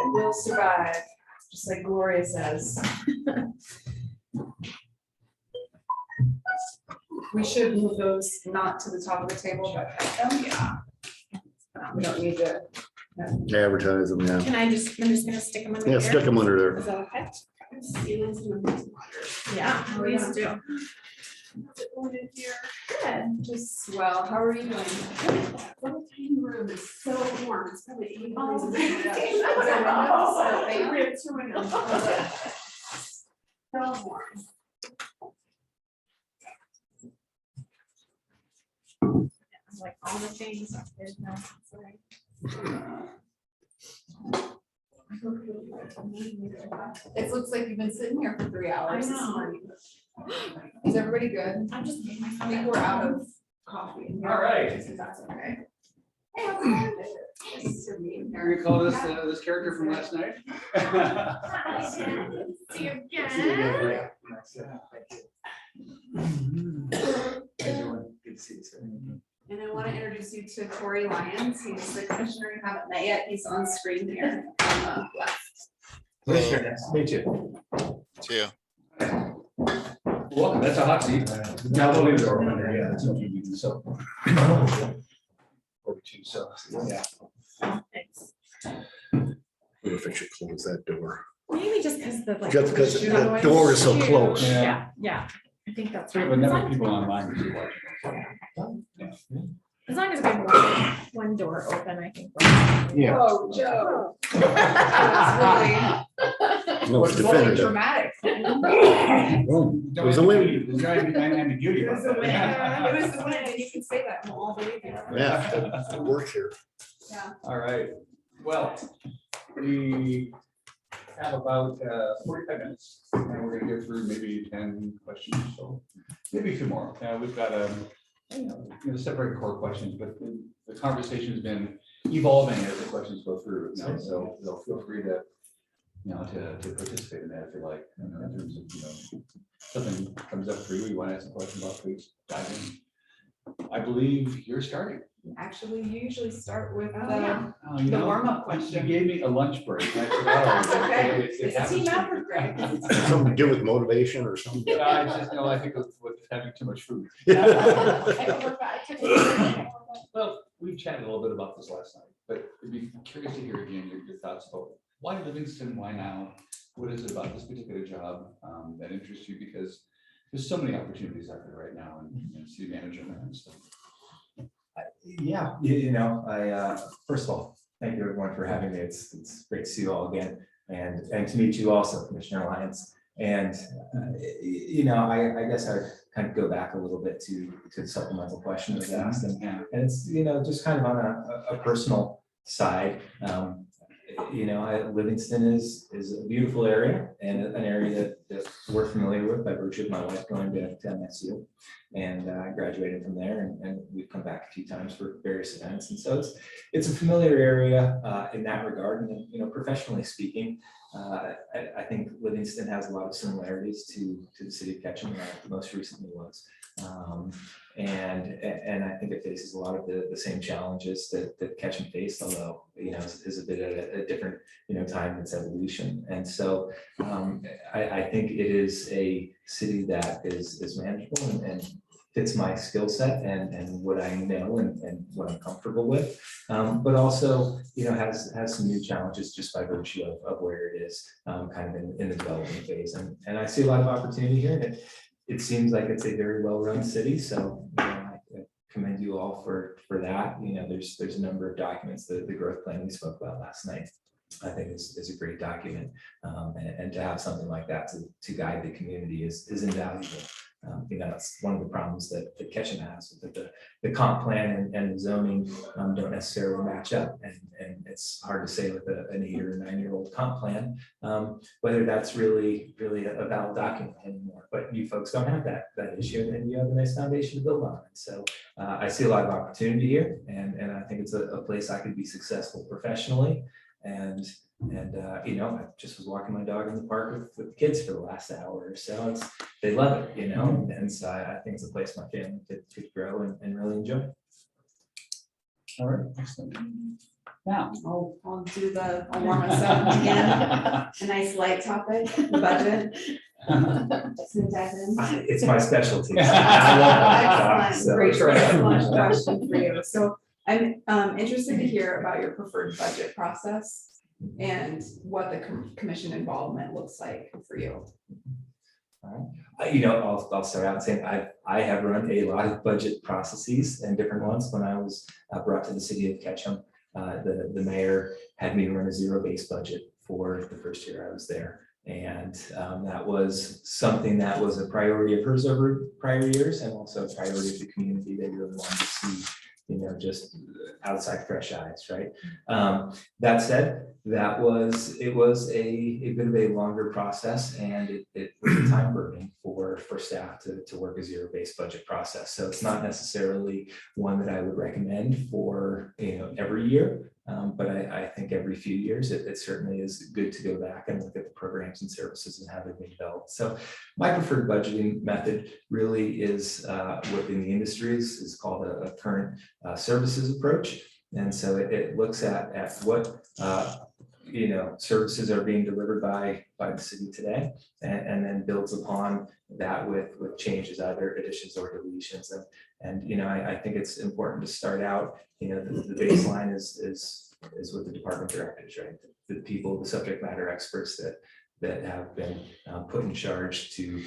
It will survive, just like Gloria says. We should move those not to the top of the table, but at them, yeah. We don't need to. Advertise them, yeah. Can I just, I'm just gonna stick them under Yeah, here. stick them under there. Is that okay? Yeah, please do. Good, just, well, how are you doing? Little tiny room is so warm, it's probably 80 Oh, degrees. yeah. Is Is there windows or a fan? We have 2 windows. So warm. Like all the things. There's no, sorry. It looks like you've been sitting here for 3 hours. I this know. morning. Is everybody good? I'm just making my. I think we're out of coffee. in here. All right. If that's okay. Hey, how's it going? Nice to meet you. You recall this character from last night? See you again. And I want to introduce you to Tori Lyons. He's the commissioner you haven't met yet. He's on screen here on the left. Commissioner, nice to meet you. Too. Welcome, that's a hot seat. Now, we'll leave the door open there, yeah, that's what you do, so. 42, so, yeah. Thanks. What if I should close that door? Maybe just because the like. Just because you the know, door is so it's close. huge. Yeah, yeah, I think that's We right. have As enough long people online who watch. as long as we have one door open, I think. we're- Yeah. Oh, Joe. That No, it's was really definitive. dramatic. It was a win. There's no ambiguity It about was a win. that. It was a win. And you can say that and we'll all believe you. Yeah, it works here. Yeah. All right, well, we have about 45 minutes, and we're gonna go through maybe 10 questions, so maybe a few more. We've got separate core questions, but the conversation's been evolving as the questions go through, so they'll feel free to, to participate in that if you like, in terms of, something comes up for you want to ask a question about, please dive in. I believe you're starting. Actually, you usually start with yeah. the warm-up You question. gave me a lunch break. and I said, It's okay. it It's a happens. team effort, Greg. Something to do with motivation or something. I just, I think with having too much food. Well, we've chatted a little bit about this last night, but I'd be curious to hear again your thoughts about why Livingston, why now? What is it about this particular job that interests you? Because there's so many opportunities out there right now and city manager and stuff. Yeah, I, first of all, thank you everyone for having me. It's great to see you all again and to meet you also, Commissioner Lyons. And, I guess I kind of go back a little bit to the supplemental question that was asked. And it's, just kind of on a personal side. Livingston is a beautiful area and an area that we're familiar with by virtue of my wife going to MSU. And I graduated from there and we've come back a few times for various events. And so it's a familiar area in that regard. And, professionally speaking, I think Livingston has a lot of similarities to the city of Ketchum, where I most recently was. And I think it faces a lot of the same challenges that Ketchum faced, although, is a bit at a different, time in its evolution. And so I think it is a city that is manageable and fits my skill set and what I know and what I'm comfortable with. But also, has some new challenges just by virtue of where it is, kind of in the development phase. And I see a lot of opportunity here. And it seems like it's a very well-run city. So I commend you all for that. There's a number of documents, the growth plan we spoke about last night, I think is a great document. And to have something like that to guide the community is invaluable. That's one of the problems that Ketchum has, that the comp plan and the zoning don't necessarily match up. And it's hard to say with an 8 or 9-year-old comp plan, whether that's really a valid document anymore. But you folks don't have that issue, and you have a nice foundation to build on. And so I see a lot of opportunity here, and I think it's a place I could be successful professionally. And I just was walking my dog in the park with the kids for the last hour or so. They love it, and so I think it's a place my family could grow and really enjoy. All right, excellent. Yeah. I'll warm us up again. A nice light topic, the budget. Since I've been. It's my specialty. I love budget talk, Excellent, so- great launch question for you. So I'm interested to hear about your preferred budget process and what the commission involvement looks like for you. I'll start out saying I have run a lot of budget processes and different ones. When I was brought to the city of Ketchum, the mayor had me run a zero-based budget for the first year I was there. And that was something that was a priority of hers over prior years, and also a priority of the community. They really wanted to see, just outside fresh eyes, right? That said, it was a bit of a longer process, and it was time burning for staff to work a zero-based budget process. So it's not necessarily one that I would recommend for every year. But I think every few years, it certainly is good to go back and look at the programs and services and how they've been developed. So my preferred budgeting method really is what in the industry is called a current services approach. And so it looks at what services are being delivered by the city today, and then builds upon that with changes, either additions or deletions. And I think it's important to start out, the baseline is with the department directors, right? The people, the subject matter experts that have been put in charge to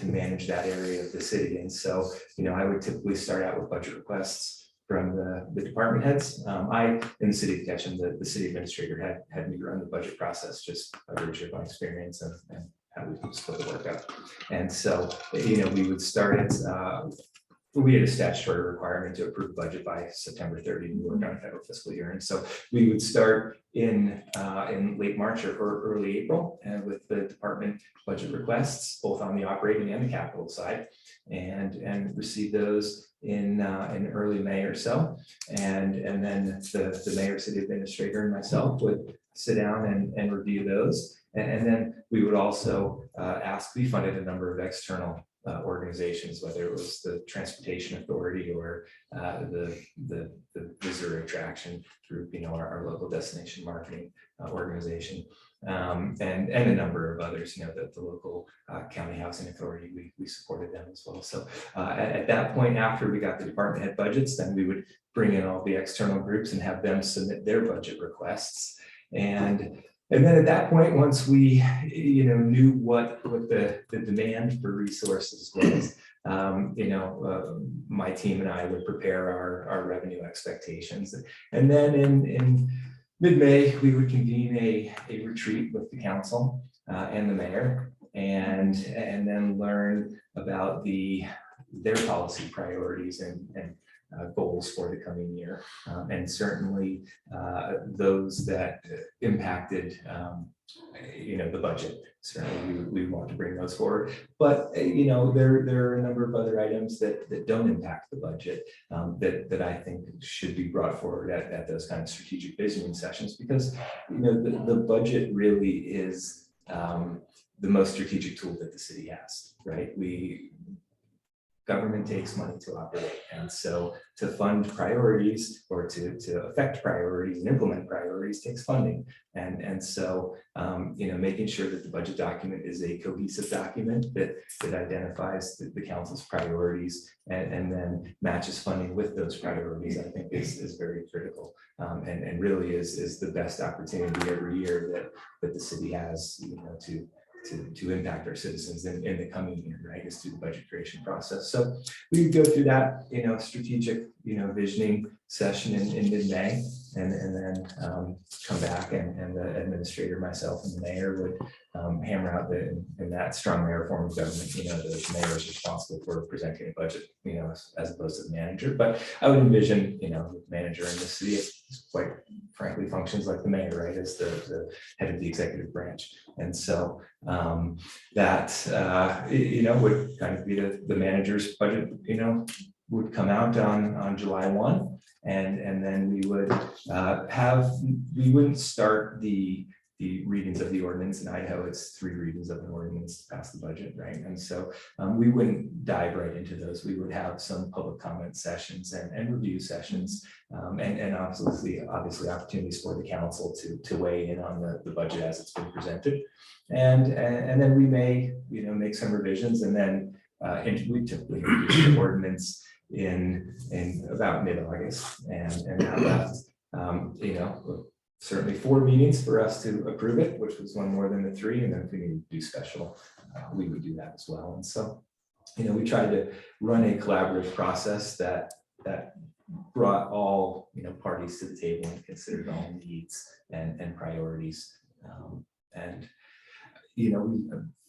manage that area of the city. And so, I would typically start out with budget requests from the department heads. In the city of Ketchum, the city administrator had me run the budget process just by virtue of my experience and how we split the work up. And so, we would start it. We had a statutory requirement to approve budget by September 30. We work on a federal fiscal year, and so we would start in late March or early April, and with the department budget requests, both on the operating and the capital side, and receive those in early May or so, and then the mayor, city administrator, and myself would sit down and review those, and then we would also we funded a number of external organizations, whether it was the Transportation Authority or the visitor attraction group, our local destination marketing organization, and a number of others, the local county housing authority, we supported them as well. So at that point, after we got the department head budgets, then we would bring in all the external groups and have them submit their budget requests. And then at that point, once we, knew what the demand for resources was, my team and I would prepare our revenue expectations. And then in mid-May, we would convene a retreat with the council and the mayor, and then learn about their policy priorities and goals for the coming year, and certainly those that impacted the budget. Certainly we want to bring those forward, but there are a number of other items that don't impact the budget, that I think should be brought forward at those kind of strategic visioning sessions, because the budget really is the most strategic tool that the city has, right? Government takes money to operate. And so to fund priorities, or to affect priorities and implement priorities, takes funding. And so, making sure that the budget document is a cohesive document that identifies the council's priorities and then matches funding with those priorities, I think is very critical. And really is the best opportunity every year that the city has, to impact our citizens in the coming year, right, is through the budget creation process. So we would go through that, strategic, visioning session in mid-May, and then come back and the administrator, myself, and the mayor would hammer out in that strong mayor form of government, the mayor is responsible for presenting a budget, as opposed to the manager. But I would envision, the manager in the city, quite frankly, functions like the mayor, right, as the head of the executive branch. And so that would kind of be the manager's budget, would come out on July 1, and then we would we wouldn't start the the readings of the ordinance. In Idaho, it's 3 readings of an ordinance to pass the budget, right? And so we wouldn't dive right into those. We would have some public comment sessions and review sessions, and obviously opportunities for the council to weigh in on the budget as it's been presented. And then we may, make some revisions, and then we typically introduce the ordinance in about mid-August, and that left, certainly 4 meetings for us to approve it, which was one more than the 3, and then if we need to do special, we would do that as well. And so, we tried to run a collaborative process that brought all, parties to the table and considered all needs and priorities. And we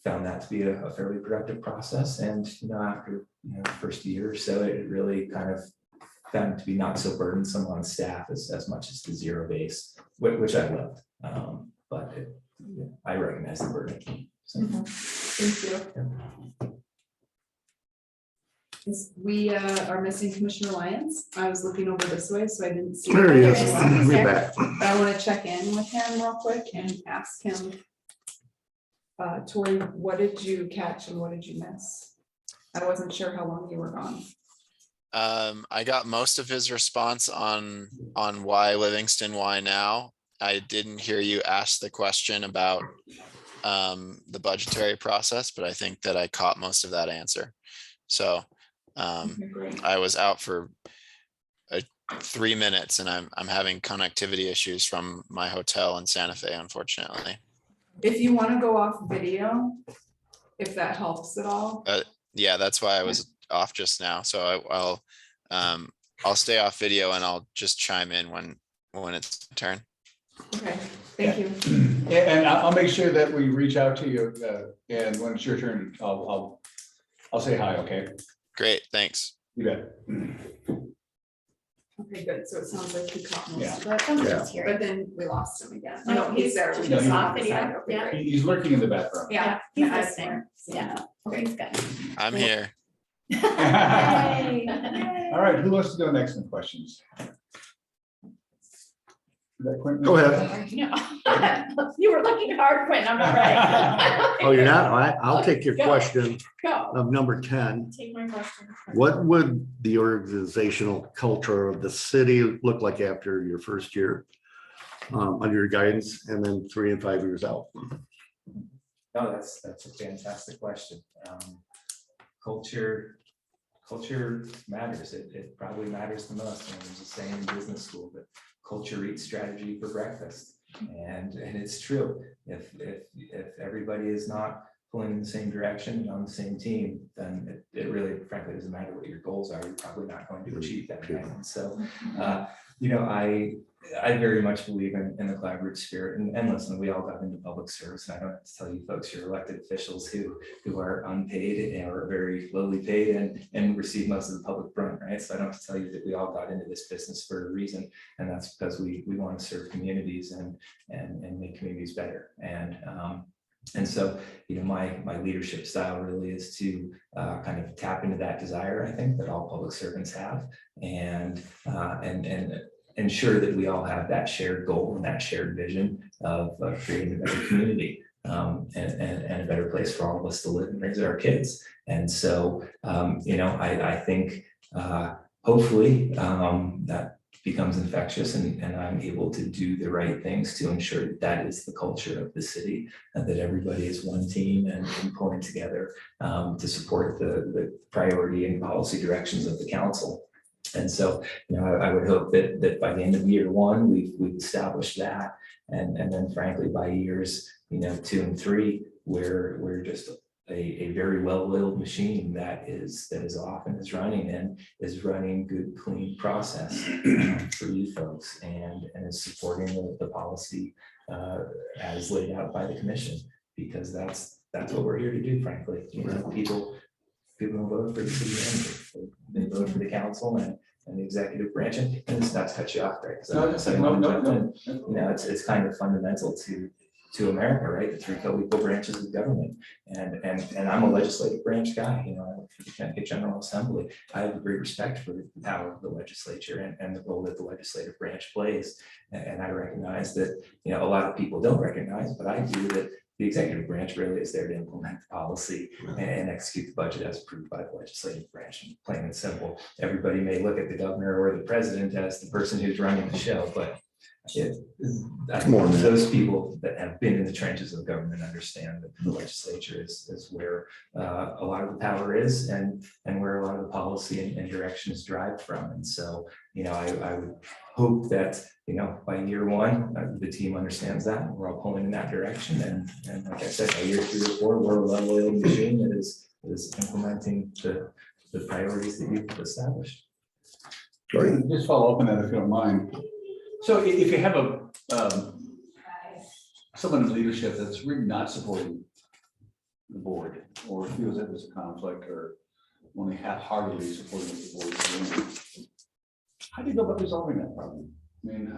found that to be a fairly productive process. And, after, the first year or so, it really kind of found to be not so burdensome on staff as much as the zero base, which I loved. But I recognize the burden. So, Thank you. We are missing Commissioner Lyons. I was looking over this way, so I didn't see. There he is. him. We're back. But I want to check in with him real quick and ask him, Tori, what did you catch and what did you miss? I wasn't sure how long you were gone. I got most of his response on why Livingston, why now. I didn't hear you ask the question about the budgetary process, but I think that I caught most of that answer. So Okay, great. I was out for 3 minutes, and I'm having connectivity issues from my hotel in Santa Fe, unfortunately. If you want to go off video, if that helps at all. Yeah, that's why I was off just now. So I'll stay off video, and I'll just chime in when it's turn. Okay, thank you. And I'll make sure that we reach out to you, and when it's your turn, I'll say hi, okay? Great, thanks. You bet. Okay, good. So it sounds like he caught Yeah. most of it. Yeah. But then we lost him again. No, No, he's there. We he's just off saw video. video. Okay, Yeah. great. He's lurking in the background. Yeah. He's I listening. swear. Yeah, he's good. I'm here. All right, who wants to go next in questions? Is that Quentin? Go ahead. No. You were looking hard, Quentin, I'm not ready. Oh, you're not? All right, I'll take your Go. question Go. of number 10. Take my question. What would the organizational culture of the city look like after your first year under your guidance, and then 3 and 5 years out? No, that's a fantastic question. Culture matters. It probably matters the most. There's a saying in business school that culture eats strategy for breakfast. And it's true. If everybody is not pulling in the same direction and on the same team, then it really, frankly, doesn't matter what your goals are. You're probably not going to achieve that. Right? And so, I very much believe in the collaborative spirit. And listen, we all got into public service, and I don't have to tell you folks, you're elected officials who are unpaid and are very lowly paid and receive most of the public brunt, right? So I don't have to tell you that we all got into this business for a reason, and that's because we want to serve communities and make communities better. And so, my leadership style really is to kind of tap into that desire, I think, that all public servants have, and ensure that we all have that shared goal and that shared vision of creating a better community and a better place for all of us to live and raise our kids. And so, I think hopefully that becomes infectious, and I'm able to do the right things to ensure that that is the culture of the city, and that everybody is one team and pulling together to support the priority and policy directions of the council. And so, I would hope that by the end of year 1, we've established that, and then frankly, by years 2 and 3, we're just a very well-oiled machine that is off and is running good, clean process for you folks, and is supporting the policy as laid out by the commission, because that's what we're here to do, frankly. People don't vote for the city manager, they vote for the council and the executive branch, and it's not to cut you off there. No, It's kind of fundamental to to America, right? The three co-equal branches of government. And I'm a legislative branch guy, you know, I work for the Connecticut General Assembly. I have a great respect for the power of the legislature and the role that the legislative branch plays. And I recognize that, you know, a lot of people don't recognize, but I do, that the executive branch really is there to implement the policy and execute the budget as approved by the legislative branch, and plain and simple. Everybody may look at the governor or the president as the person who's running the show, but More than that. those people that have been in the trenches of government understand that the legislature is where a lot of the power is, and where a lot of the policy and direction is derived from. And so, you know, I would hope that, you know, by year one, the team understands that, and we're all pulling in that direction. And like I said, by year 3 or 4, we're a well-oiled machine that is implementing the priorities that you've established. Just follow up on that if you don't mind. So if you have someone in leadership that's really not supporting the board, or feels that there's a conflict, or only half-heartedly supporting what the board is doing, how do you go about resolving that problem? I mean,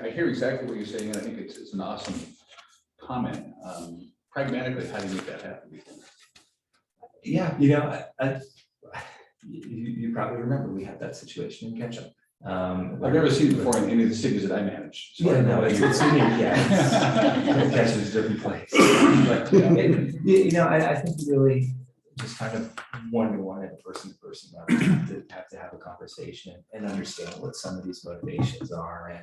I hear exactly what you're saying, and I think it's an awesome comment. Pragmatically, how do you make that happen? Yeah, you know, you probably remember we had that situation in Ketchum. I've never seen it before in any of the cities that I manage. So Yeah, no, it's unique, yeah. Ketchum's a different place. But, you know, I think really just kind of one-to-one and person-to-person level have to have a conversation and understand what some of these motivations are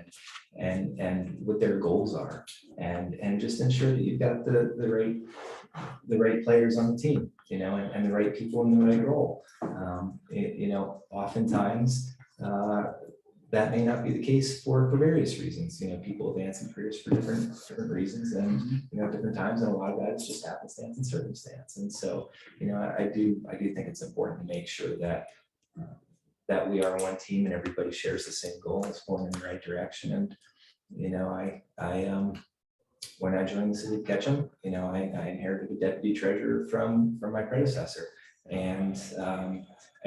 and what their goals are, and just ensure that you've got the right players on the team, you know, and the right people in the right role. You know, oftentimes that may not be the case for various reasons. You know, people advance in careers for different reasons, and you know, different times, and a lot of that is just happenstance and circumstance. And so, you know, I do think it's important to make sure that we are one team and everybody shares the same goal, is going in the right direction. And you know, I when I joined the city of Ketchum, you know, I inherited a deputy treasurer from my predecessor, and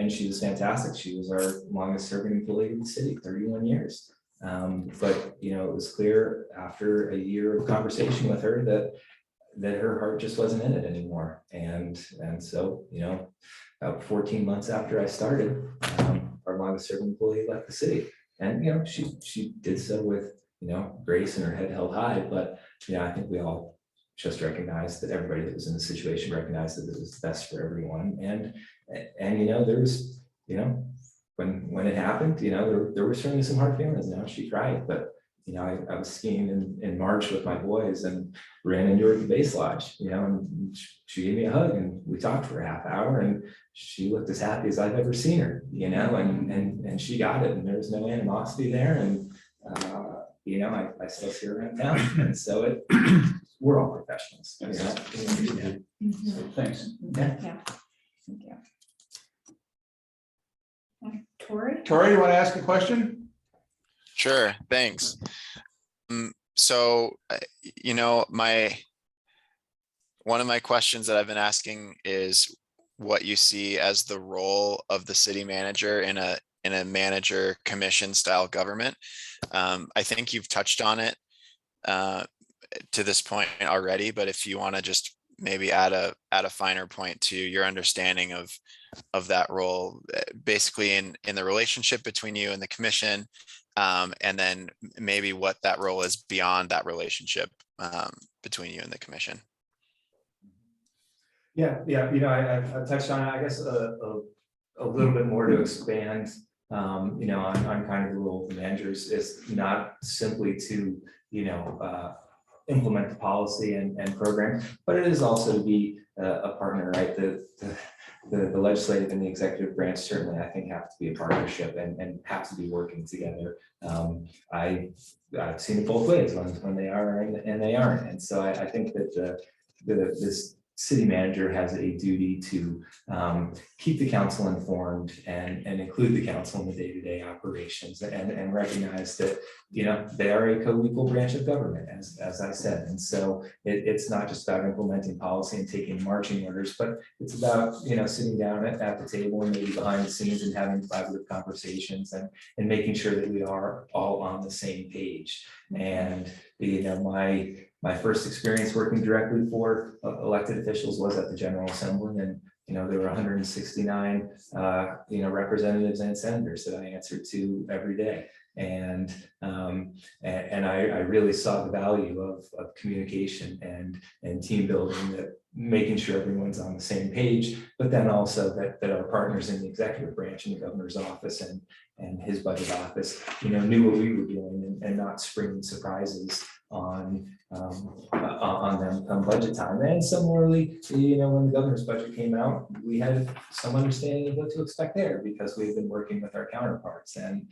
she was fantastic. She was our longest serving employee in the city, 31 years. But you know, it was clear after a year of conversation with her that her heart just wasn't in it anymore. And so, you know, about 14 months after I started, our longest serving employee left the city. And you know, she did so with, you know, grace and her head held high. But you know, I think we all just recognized that everybody that was in the situation recognized that it was the best for everyone. And you know, there was, you know, when it happened, you know, there were certainly some hard feelings. You know, she cried, but you know, I was skiing in March with my boys and ran into her at the base lodge, you know, and she gave me a hug and we talked for a half hour, and she looked as happy as I've ever seen her, you know, and she got it, and there was no animosity there. And you know, I still see her around town, and so we're all professionals. You know? So, thanks. Yeah. Thank you. Tori? Tori, you want to ask a question? Sure, thanks. So, you know, one of my questions that I've been asking is what you see as the role of the city manager in a manager commission style government. I think you've touched on it to this point already, but if you want to just maybe add a finer point to your understanding of that role, basically in the relationship between you and the commission, and then maybe what that role is beyond that relationship between you and the commission. Yeah, you know, I've touched on it, I guess, a little bit more to expand, you know, on kind of the role of the managers is not simply to, you know, implement the policy and program, but it is also to be a partner, right? The legislative and the executive branch certainly, I think, have to be a partnership and have to be working together. I've seen it both ways, when they are and they aren't. And so I think that this city manager has a duty to keep the council informed and include the council in the day-to-day operations, and recognize that, you know, they are a co-equal branch of government, as I said. And so it's not just about implementing policy and taking marching orders, but it's about, you know, sitting down at the table and maybe behind the scenes and having collaborative conversations and making sure that we are all on the same page. And, you know, my first experience working directly for elected officials was at the General Assembly, and there were 169 representatives and senators that I answered to every day. And I really saw the value of communication and team building, that making sure everyone's on the same page, but then also that our partners in the executive branch and the governor's office and his budget office, knew what we were doing and not springing surprises on them come budget time. And similarly, when the governor's budget came out, we had some understanding of what to expect there, because we've been working with our counterparts. And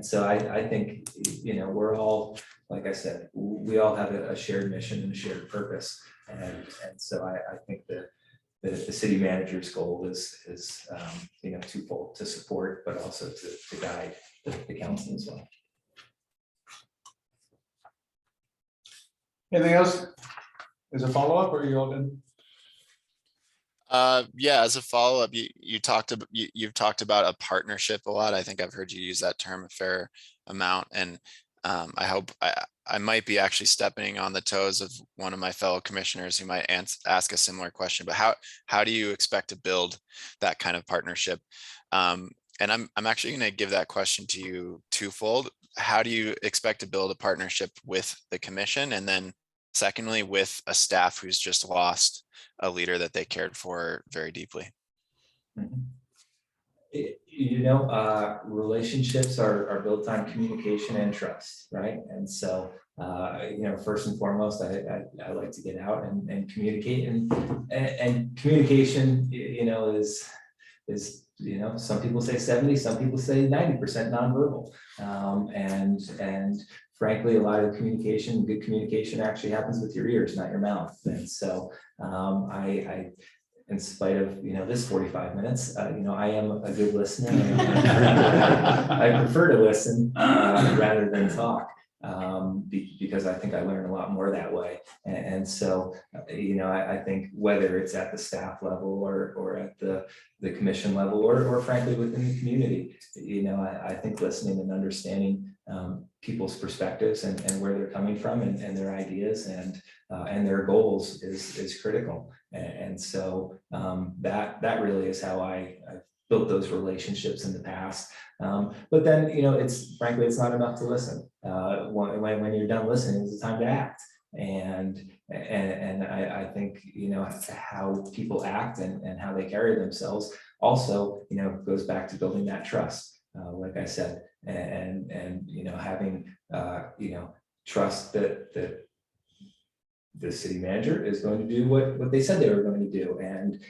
so I think, we're all, like I said, we all have a shared mission and a shared purpose. And so I think that the city manager's goal is twofold: to support, but also to guide the council as well. Anything else? As a follow-up, or are you all done? Yeah, as a follow-up, you've talked about a partnership a lot. I think I've heard you use that term a fair amount, and I hope I might be actually stepping on the toes of one of my fellow commissioners who might ask a similar question. But how do you expect to build that kind of partnership? And I'm actually going to give that question to you twofold. How do you expect to build a partnership with the commission? And then secondly, with a staff who's just lost a leader that they cared for very deeply? Relationships are built on communication and trust, right? And so, first and foremost, I like to get out and communicate, and communication, is some people say 70, some people say 90% nonverbal. And frankly, a lot of communication, good communication, actually happens with your ears, not your mouth. And so I in spite of this 45 minutes, I am a good listener. I prefer to listen rather than talk, because I think I learn a lot more that way. And so I think whether it's at the staff level or at the commission level, or frankly within the community, I think listening and understanding people's perspectives and where they're coming from and their ideas and their goals is critical. And so that really is how I've built those relationships in the past. But then, it's not enough to listen. When you're done listening, it's time to act. And I think, how people act and how they carry themselves also, goes back to building that trust, like I said, and having, trust that the city manager is going to do what they said they were going to do, and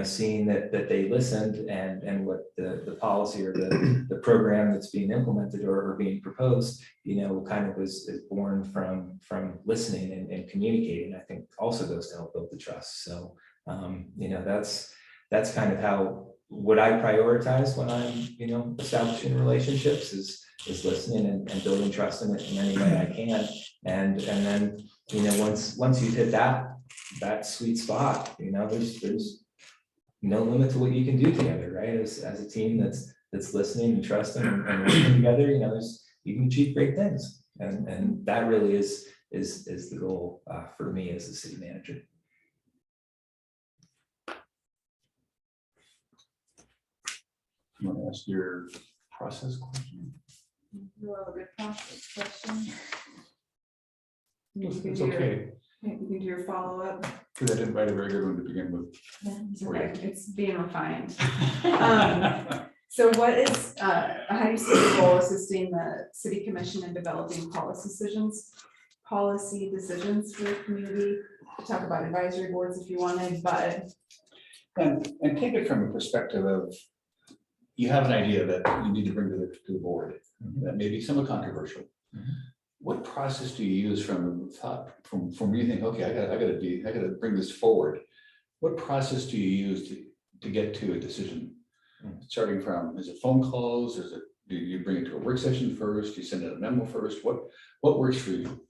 seeing that they listened and what the policy or the program that's being implemented or being proposed, kind of is born from listening and communicating. I think also goes to help build the trust. So that's kind of how what I prioritize when I'm establishing relationships is listening and building trust in any way I can. And then once you've hit that sweet spot, there's no limit to what you can do together, right? As a team that's listening and trusting and working together, you can achieve great things. And that really is the goal for me as the city manager. You want to ask your process question? Well, a good process question. You can It's do your- okay, You can do your follow-up. because I didn't write a very good one to begin with. It's okay. It's being refined. So what is, how do you see the role assisting the city commission in developing policy decisions for the community? Talk about advisory boards if you wanted, but. And take it from a perspective of, you have an idea that you need to bring to the board, that may be somewhat controversial. What process do you use from where you think, okay, I gotta bring this forward? What process do you use to get to a decision? Starting from, is it phone calls? Do you bring it to a work session first? Do you send out a memo first? What works for you?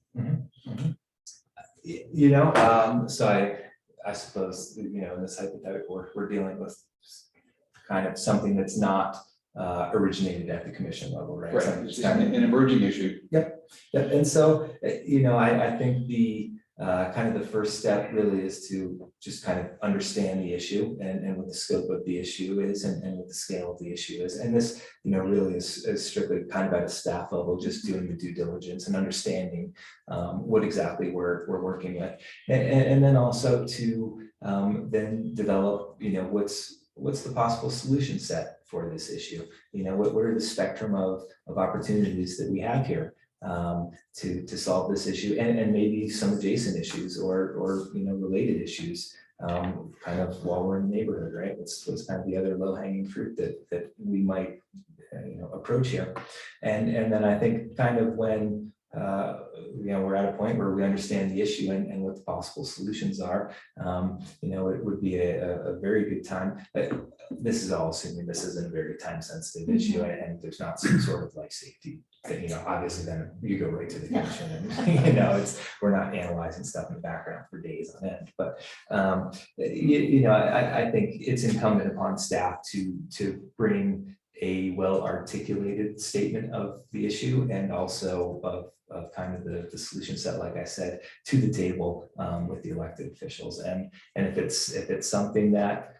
So I suppose, in this hypothetical, we're dealing with kind of something that's not originated at the commission level, right? Right, So it's just an emerging issue. Yep, and so, I think the kind of the first step really is to just kind of understand the issue and what the scope of the issue is and what the scale of the issue is. And this, really is strictly kind of at a staff level, just doing the due diligence and understanding what exactly we're working with. And then also to then develop, what's the possible solution set for this issue? What are the spectrum of opportunities that we have here to solve this issue and maybe some adjacent issues or related issues kind of while we're in the neighborhood, right? What's kind of the other low hanging fruit that we might approach here. And then I think kind of when we're at a point where we understand the issue and what the possible solutions are, it would be a very good time. This is all assuming this isn't a very time sensitive issue and there's not some sort of like safety that, obviously then you go right to the commission and, we're not analyzing stuff in the background for days on end. But, I think it's incumbent upon staff to bring a well-articulated statement of the issue and also of kind of the solution set, like I said, to the table with the elected officials. And if it's something that,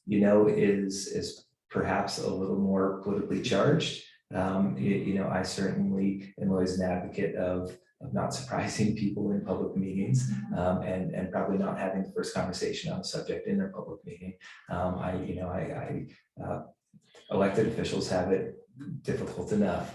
is perhaps a little more politically charged, I certainly am always an advocate of not surprising people in public meetings and probably not having the first conversation on the subject in their public meeting. Elected officials have it difficult enough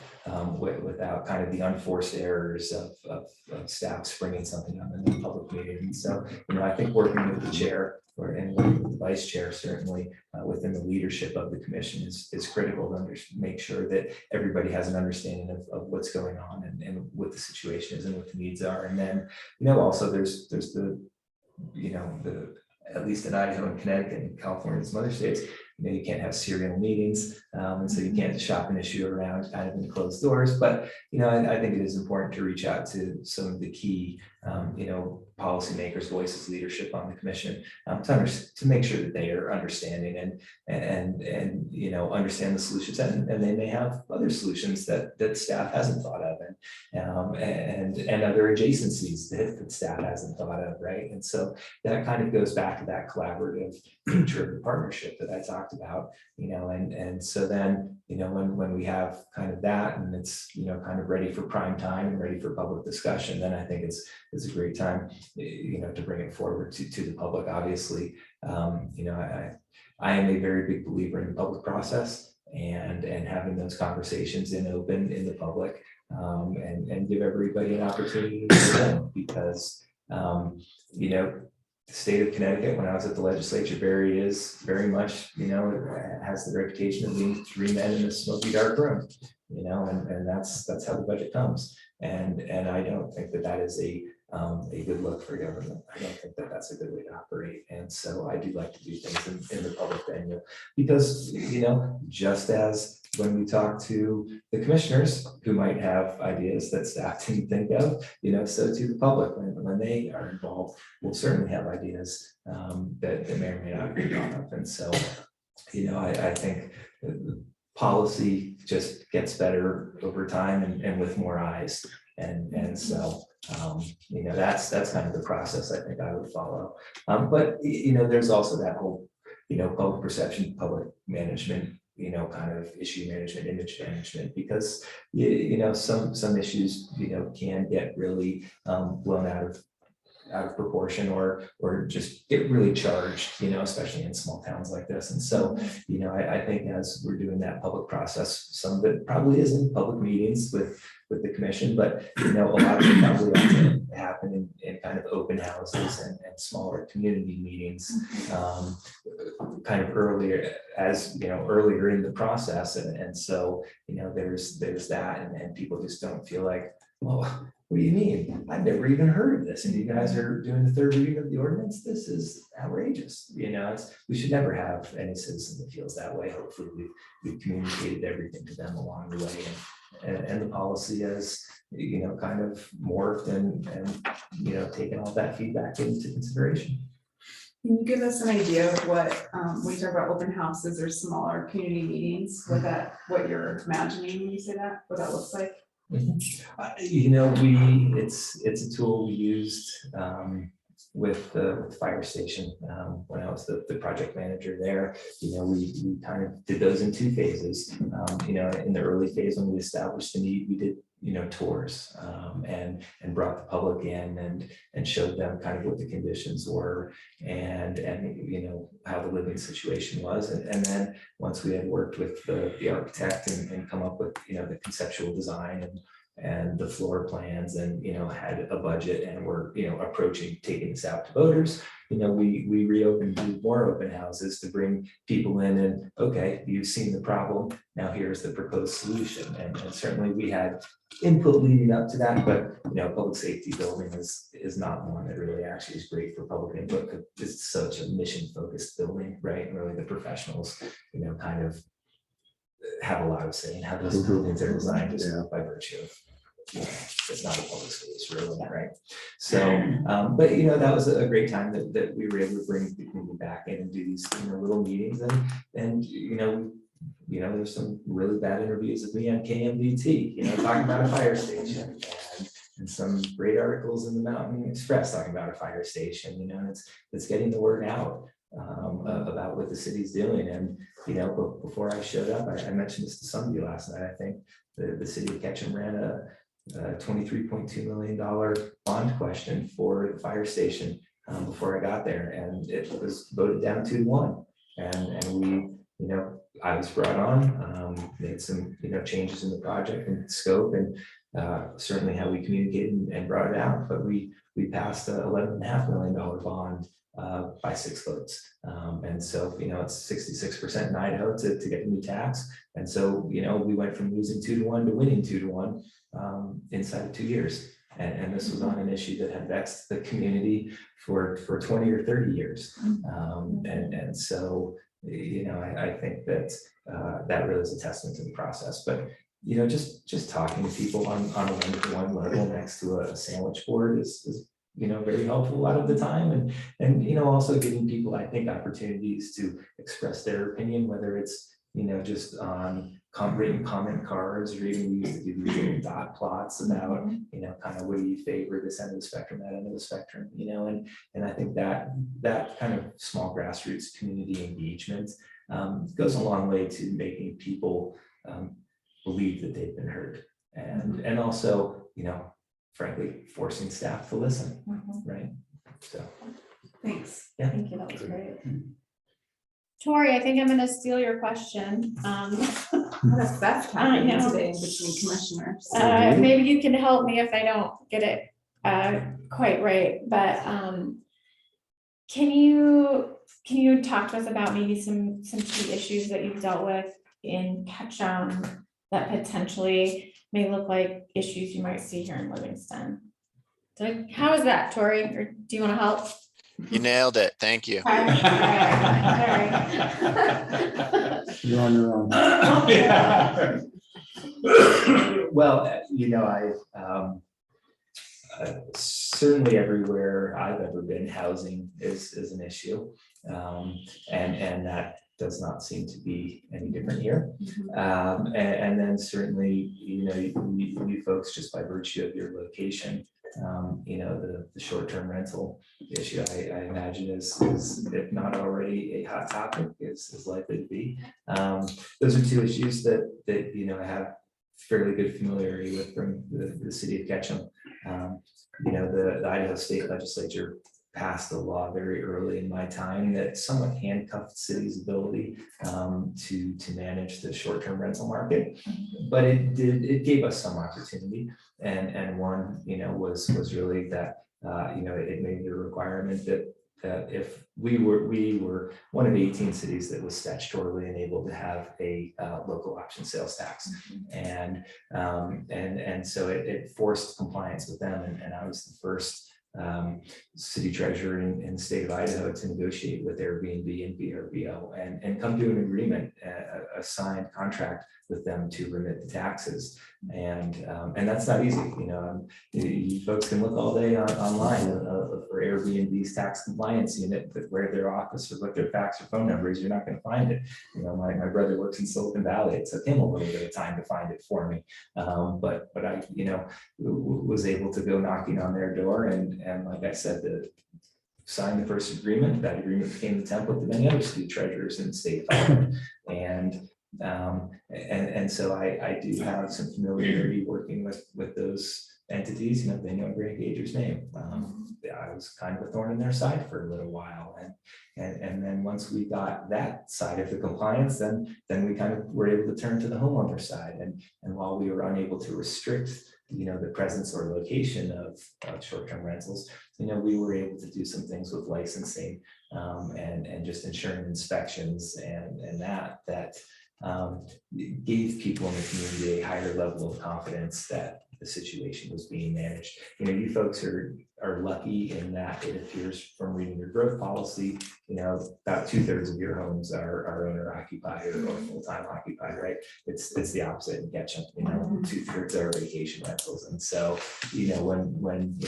without kind of the unforced errors of staff springing something on in the public meeting. And so, I think working with the chair and working with the vice chair, certainly within the leadership of the commission is critical to make sure that everybody has an understanding of what's going on and what the situation is and what the needs are. And then, also there's the, at least in Idaho and Connecticut and California and some other states, you can't have serial meetings. And so you can't shop an issue around kind of in closed doors. But, I think it is important to reach out to some of the key, policymakers, voices, leadership on the commission to make sure that they are understanding and understand the solutions. And they may have other solutions that staff hasn't thought of and other adjacencies that staff hasn't thought of, right? And so that kind of goes back to that collaborative nature of the partnership that I talked about, and so then, when we have kind of that and it's, kind of ready for prime time and ready for public discussion, then I think it's a great time, to bring it forward to the public. Obviously, I am a very big believer in the public process and having those conversations in the public and give everybody an opportunity to present because, the state of Connecticut, when I was at the legislature, very much, has the reputation of being three men in a smoky dark room, and that's how the budget comes. And I don't think that is a good look for government. I don't think that that's a good way to operate. And so I do like to do things in the public venue because, just as when we talk to the commissioners who might have ideas that staff didn't think of, so to the public, when they are involved, we'll certainly have ideas that may or may not be thought of. And so, I think policy just gets better over time and with more eyes. And so, that's kind of the process I think I would follow. But, there's also that whole, public perception, public management, kind of issue management, image management, because, some issues, can get really blown out of proportion or just get really charged, especially in small towns like this. And so, I think as we're doing that public process, some of it probably is in public meetings with the commission, but a lot of it probably ought to happen in kind of open houses and smaller community meetings, kind of earlier earlier in the process. And so, there's that and people just don't feel like, well, what do you mean? I've never even heard of this. And you guys are doing the third reading of the ordinance. This is outrageous. We should never have any citizen that feels that way. Hopefully we've communicated everything to them along the way. And the policy has, kind of morphed and taken all that feedback into consideration. Can you give us an idea of what, when you talk about open houses or smaller community meetings, what you're imagining when you say that, what that looks like? You know, it's a tool we used with the fire station. When I was the project manager there, you know, we kind of did those in two phases. You know, in the early phase when we established the need, we did, you know, tours and brought the public in and showed them kind of what the conditions were and you know, how the living situation was. And then once we had worked with the architect and come up with, you know, the conceptual design and the floor plans and, you know, had a budget and we're, you know, approaching taking this out to voters, you know, we reopened, did more open houses to bring people in and, okay, you've seen the problem, now here's the proposed solution. And certainly we had input leading up to that, but, you know, public safety building is not one that really actually is great for public input because it's such a mission focused building, right? And really the professionals, you know, kind of have a lot of say in how those buildings are designed just by virtue of, you know, it's not a public space really, right? So, but you know, that was a great time that we were able to bring people back in and do these, you know, little meetings and you know, there's some really bad interviews of me on KMVT, you know, talking about a fire station and some great articles in the Mountain Express talking about a fire station, you know, and it's getting the word out about what the city's doing. And, you know, before I showed up, I mentioned this to some of you last night, I think the city of Ketchum ran a $23.2 million bond question for the fire station before I got there, and it was voted down 2-1. And we, you know, I was brought on, made some, you know, changes in the project and scope and certainly how we communicated and brought it out. But we passed a $11.5 million bond by 6 votes. And so, you know, it's 66% in Idaho to get the new tax. And so, you know, we went from losing 2-1 to winning 2-1 inside of 2 years. And this was on an issue that had vexed the community for 20 or 30 years. And so, you know, I think that that really is a testament to the process. But, you know, just talking to people on a one level next to a sandwich board is you know, very helpful a lot of the time. And, you know, also giving people, I think, opportunities to express their opinion, whether it's, you know, just on written comment cards, or even we used to do these little dot plots about, you know, kind of what do you favor, this end of the spectrum, that end of the spectrum, you know, and I think that kind of small grassroots community engagement goes a long way to making people believe that they've been heard. And also, you know, frankly, forcing staff to listen, right? So. Thanks. Yeah. Thank you, that was great. Tori, I think I'm gonna steal your question. That's Beth I talking know. today between commissioners. Maybe you can help me if I don't get it quite right, but can you talk to us about maybe some key issues that you've dealt with in Ketchum that potentially may look like issues you might see here in Livingston? So how is that, Tori? Or do you want to help? You nailed it. Thank you. All right. You're on your own. Well, you know, certainly everywhere I've ever been, housing is an issue. And that does not seem to be any different here. And then certainly, you know, you folks, just by virtue of your location, you know, the short-term rental issue, I imagine is if not already a hot topic, is likely to be. Those are two issues that you know, I have fairly good familiarity with from the city of Ketchum. You know, the Idaho State Legislature passed a law very early in my time that somewhat handcuffed the city's ability to manage the short-term rental market, but it gave us some opportunity, and one, you know, was really that you know, it made the requirement that if we were one of 18 cities that was statutorily enabled to have a local option sales tax, and so it forced compliance with them, and I was the first city treasurer in the state of Idaho to negotiate with Airbnb and VRBO and come to an agreement, a signed contract with them to remit the taxes. And that's not easy, you folks can look all day online for Airbnb's tax compliance unit, but where their office or what their fax or phone number is, you're not gonna find it. My brother works in Silicon Valley. It took him a little bit of time to find it for me. But I, was able to go knocking on their door and like I said, sign the first agreement. That agreement became the template to many other city treasurers in the state. And so I do have some familiarity working with those entities, they know Greg Gager's name. I was kind of a thorn in their side for a little while. And then once we got that side of the compliance, then we kind of were able to turn to the homeowner side. And while we were unable to restrict, the presence or location of short-term rentals, we were able to do some things with licensing and just ensuring inspections and that gave people in the community a higher level of confidence that the situation was being managed. You folks are lucky in that it appears from reading your growth policy, about 2/3 of your homes are owner occupied or full-time occupied, right? It's the opposite in Ketchum, 2/3 are vacation rentals. And so, when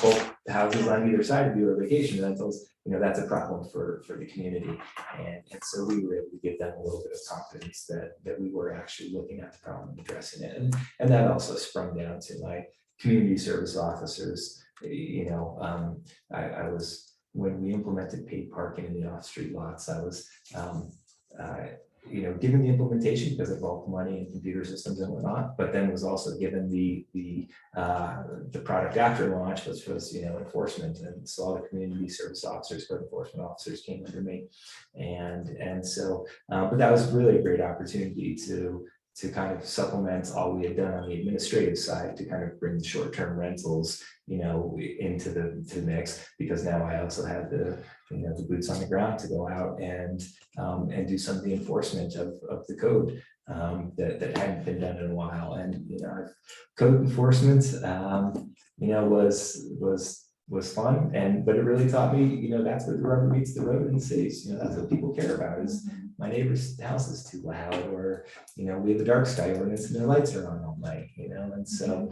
both houses on either side of you are vacation rentals, that's a problem for the community. And so we were able to give them a little bit of confidence that we were actually looking at the problem and addressing it. And that also sprung down to my community service officers. I was, when we implemented paid parking in the off-street lots, I was, given the implementation because of bulk money and computer systems and whatnot, but then was also given the product after launch, which was, enforcement. And so all the community service officers, code enforcement officers came under me. And so, but that was really a great opportunity to kind of supplement all we had done on the administrative side to kind of bring the short-term rentals, into the mix, because now I also had the boots on the ground to go out and do some of the enforcement of the code that hadn't been done in a while. And, code enforcement, was fun, but it really taught me, that's where the rubber meets the road in the cities. That's what people care about is my neighbor's house is too loud, or, we have a dark sky ordinance and their lights are on all night, and so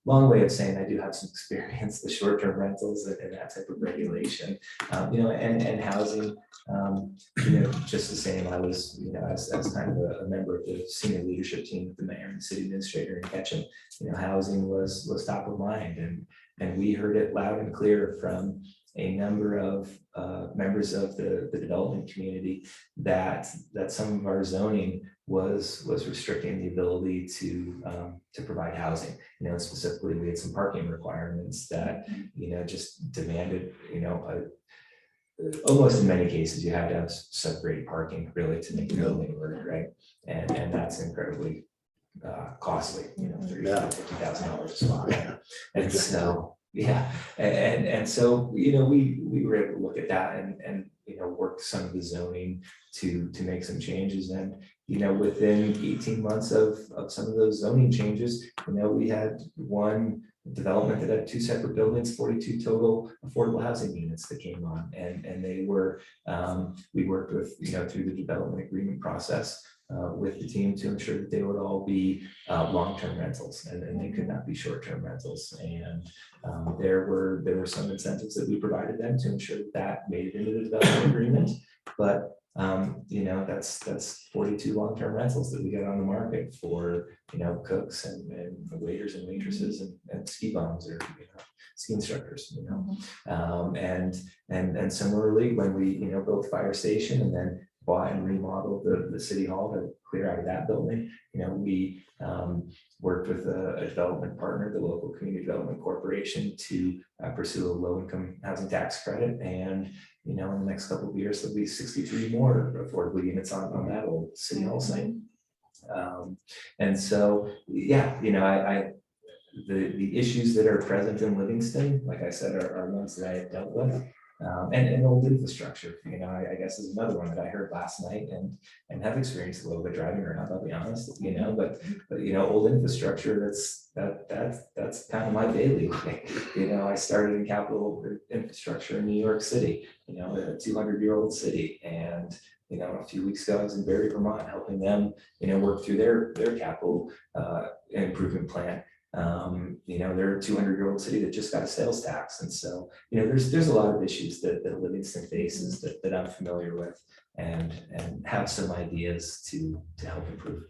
long way of saying I do have some experience with short-term rentals and that type of regulation, and housing, just the same. I was, as kind of a member of the senior leadership team with the mayor and the city administrator in Ketchum, housing was top of mind, and we heard it loud and clear from a number of members of the development community that some of our zoning was restricting the ability to provide housing. Specifically, we had some parking requirements that just demanded, almost in many cases you had to have sub-grade parking really to make the building work, right? And that's incredibly costly, $30,000-$50,000 a spot. And so, and so, we were able to look at that and work some of the zoning to make some changes. And, within 18 months of some of those zoning changes, we had one development that had 2 separate buildings, 42 total affordable housing units that came on. And they were, we worked with, through the development agreement process, with the team to ensure that they would all be long-term rentals and they could not be short-term rentals. And there were some incentives that we provided them to ensure that made it into the development agreement. But that's 42 long-term rentals that we got on the market for cooks and waiters and waitresses and ski bums or ski instructors. And similarly, when we built the fire station and then bought and remodeled the city hall to clear out of that building, we worked with a development partner, the local community development corporation, to pursue a low-income housing tax credit. And in the next couple of years, there'll be 63 more affordable units on that old city hall site. And so, the issues that are present in Livingston, like I said, are ones that I have dealt with. And old infrastructure, I guess is another one that I heard last night and have experienced a little bit driving around, I'll be honest, but old infrastructure, that's kind of my daily. I started in capital infrastructure in New York City, a 200-year-old city, and a few weeks ago I was in Barry, Vermont, helping them, work through their capital improvement plan. They're a 200-year-old city that just got a sales tax. And so, there's a lot of issues that Livingston faces that I'm familiar with and have some ideas to help improve.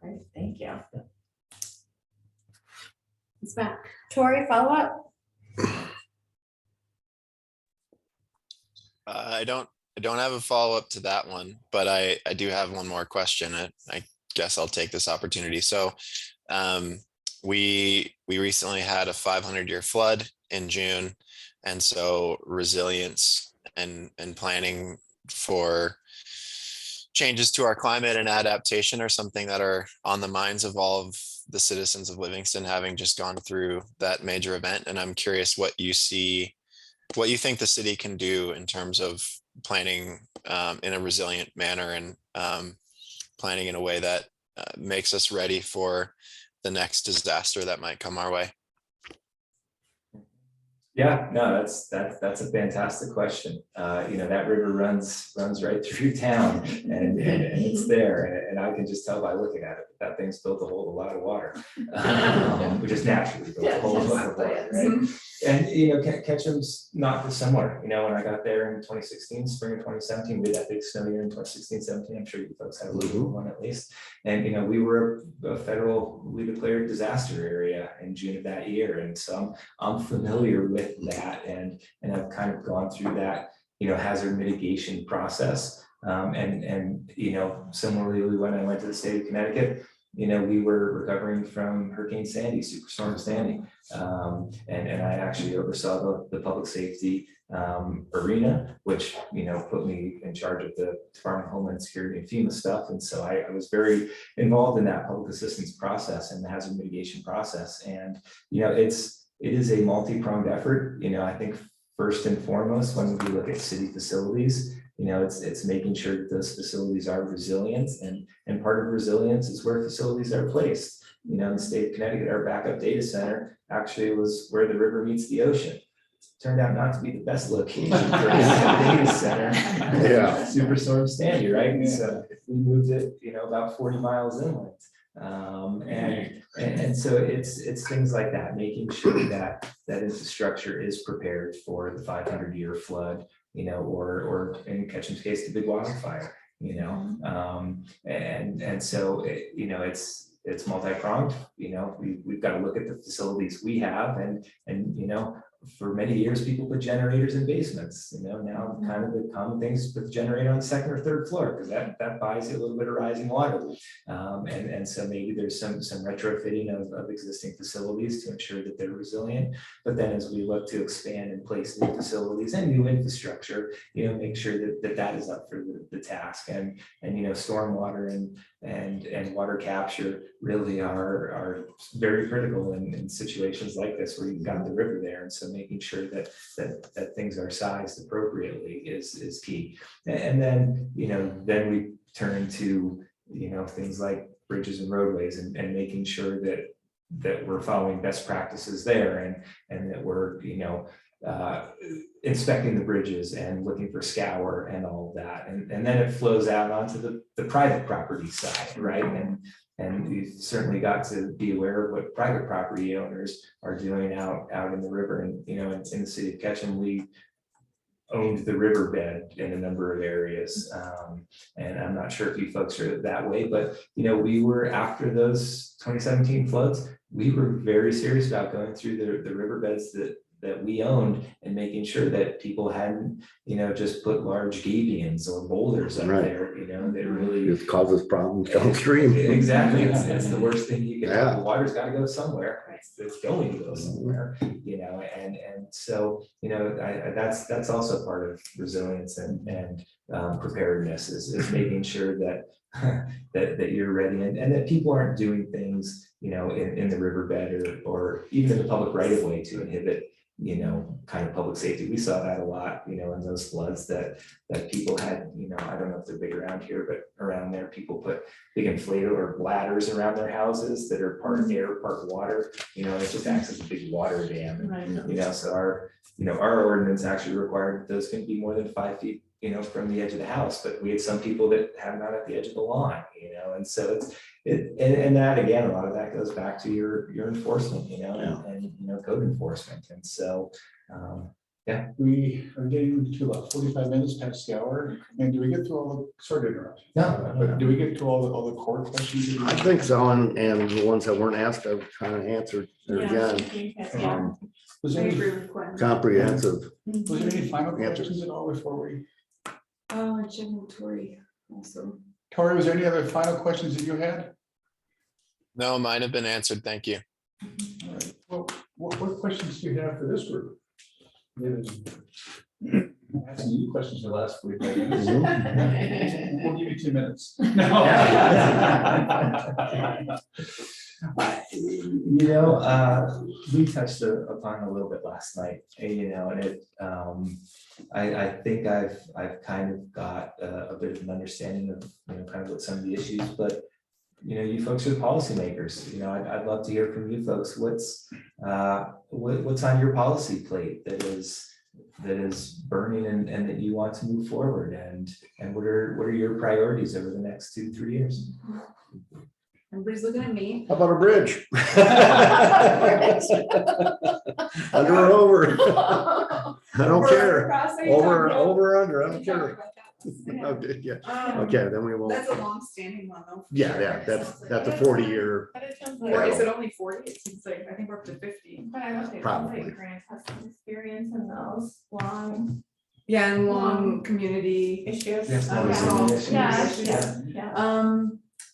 Great, thank you. It's back. Tori, follow up? I don't have a follow-up to that one, but I do have one more question. I guess I'll take this opportunity. So we recently had a 500-year flood in June. And so resilience and planning for changes to our climate and adaptation are something that are on the minds of all of the citizens of Livingston, having just gone through that major event. And I'm curious what you think the city can do in terms of planning in a resilient manner and planning in a way that makes us ready for the next disaster that might come our way. Yeah, no, that's a fantastic question. That river runs right through town and it's there. And I can just tell by looking at it, that thing's built to hold a lot of water, which is naturally built to hold a lot of water, right? And, Ketchum's not dissimilar. When I got there in 2016, spring of 2017, we had that big snow year in 2016, 17. I'm sure you folks had a little one at least. And, we were a federally declared disaster area in June of that year. And so I'm familiar with that and I've kind of gone through that, hazard mitigation process. Similarly, when I went to the state of Connecticut, we were recovering from Hurricane Sandy, Superstorm Sandy. And I actually oversaw the public safety arena, which, put me in charge of the Department of Homeland Security and FEMA stuff. And so I was very involved in that public assistance process and the hazard mitigation process. And, it is a multi-pronged effort. I think first and foremost, when we look at city facilities, it's making sure that those facilities are resilient, and part of resilience is where facilities are placed. In the state of Connecticut, our backup data center actually was where the river meets the ocean. Turned out not to be the best location for a data center. Yeah. Superstorm Sandy, right? And so if we moved it, about 40 miles inland. And so it's things like that, making sure that infrastructure is prepared for the 500-year flood, or in Ketchum's case, the big wildfire, and so it's multi-pronged. We've got to look at the facilities we have, and for many years, people put generators in basements. Now kind of the common things, put the generator on the second or third floor, because that buys you a little bit of rising water. And so maybe there's some retrofitting of existing facilities to ensure that they're resilient. But then as we look to expand and place new facilities and new infrastructure, make sure that is up for the task. And stormwater and water capture really are very critical in situations like this where you've got the river there. And so making sure that things are sized appropriately is key. And then, then we turn to, things like bridges and roadways and making sure that we're following best practices there and that we're, inspecting the bridges and looking for scour and all of that. And then it flows out onto the private property side, right? And we've certainly got to be aware of what private property owners are doing out in the river. And, in the city of Ketchum, we owned the riverbed in a number of areas. And I'm not sure if you folks are that way, but, we were, after those 2017 floods, we were very serious about going through the riverbeds that we owned and making sure that people hadn't, just put large gabions or boulders up there, that really It causes problems downstream. Exactly. It's the worst thing you can have. Yeah. The water's got to go somewhere. It's going to go somewhere, and so, that's also part of resilience and preparedness is making sure that that you're ready and that people aren't doing things, in the riverbed or even in the public right of way to inhibit you know, kind of public safety. We saw that a lot, you know, in those floods that people had, you know, I don't know if they're big around here, but around there, people put big inflatable or bladders around their houses that are part air, part water, you know, and it just acts as a big water dam. And, Right. you know, so our ordinance actually required that those can be more than 5 feet, you know, from the edge of the house, but we had some people that have not at the edge of the lawn, you know, and so and that, again, a lot of that goes back to your enforcement, you know, and you know, code enforcement, and so, We are getting to about 45 minutes past the hour, and do we get through all the, sorry to interrupt. No. But do we get to all the core questions? I think so, and the ones that weren't asked, I've kind of answered there again. Was there I any, agree with Gwen. Comprehensive. was there any final Answers. questions at all before we? Oh, and Jim and Tori also. Tori, was there any other final questions that you had? No, mine have been answered. Thank you. All right. Well, what questions do you have for this group? Asking you questions the last 45 minutes. We'll give you 2 minutes. You know, we touched upon a little bit last night, you know, and it, I think I've kind of got a bit of an understanding of, you know, kind of what some of the issues, but you know, you folks are the policymakers, you know, I'd love to hear from you folks, what's on your policy plate that is burning and that you want to move forward, and what are your priorities over the next 2-3 years? Everybody's looking at me. How about a bridge? Under or over? I don't care. Over or under, I don't care. Okay, yeah, okay, then we won't. That's a long-standing one though. for Yeah, sure. yeah, that's a 40-year. But it sounds Or is like, it only 40? It seems like, I think we're up to 50. but I would say, it sounds Probably. like Grant has some experience in those long Yeah, and long community. issues. Yes, long Okay. community issues. Yeah, issues. yeah.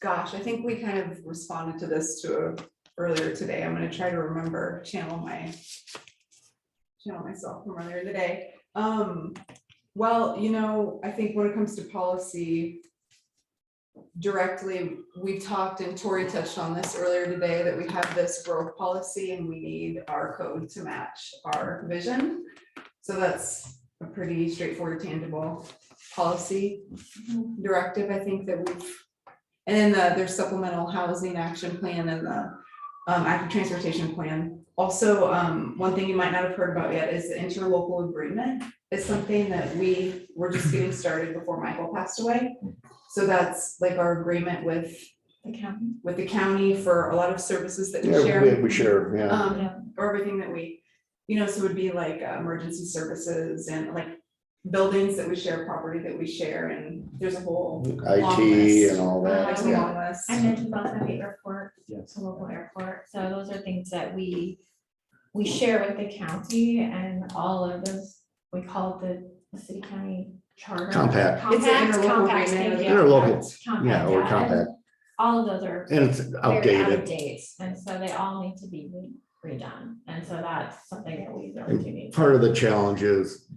Gosh, I think we kind of responded to this earlier today. I'm gonna try to remember, channel myself from earlier today. Well, you know, I think when it comes to policy directly, we talked, and Tori touched on this earlier today, that we have this growth policy and we need our code to match our vision. So that's a pretty straightforward, tangible policy directive, I think, that we've, and then there's supplemental housing action plan and the active transportation plan. Also, one thing you might not have heard about yet is the interlocal agreement. It's something that we were just getting started before Michael passed away. So that's like our agreement with the county for a lot of services that we share. Yeah, we share, yeah. Or everything that we, you know, so it would be like emergency services and like buildings that we share, property that we share, and there's a whole long IT list. and all that. There's a Yeah. long list. I mentioned also the airport, Yes. the local airport, so those are things that we share with the county, and all of those, we call it the city county charter. Compact. It's an Compact, interlocal compact, agreement. thank you. Interlocal, Compact, yeah, or and compact, all of those are and it's very out of outdated. date, and so they all need to be redone, and so that's something that we really do need. Part of the challenge is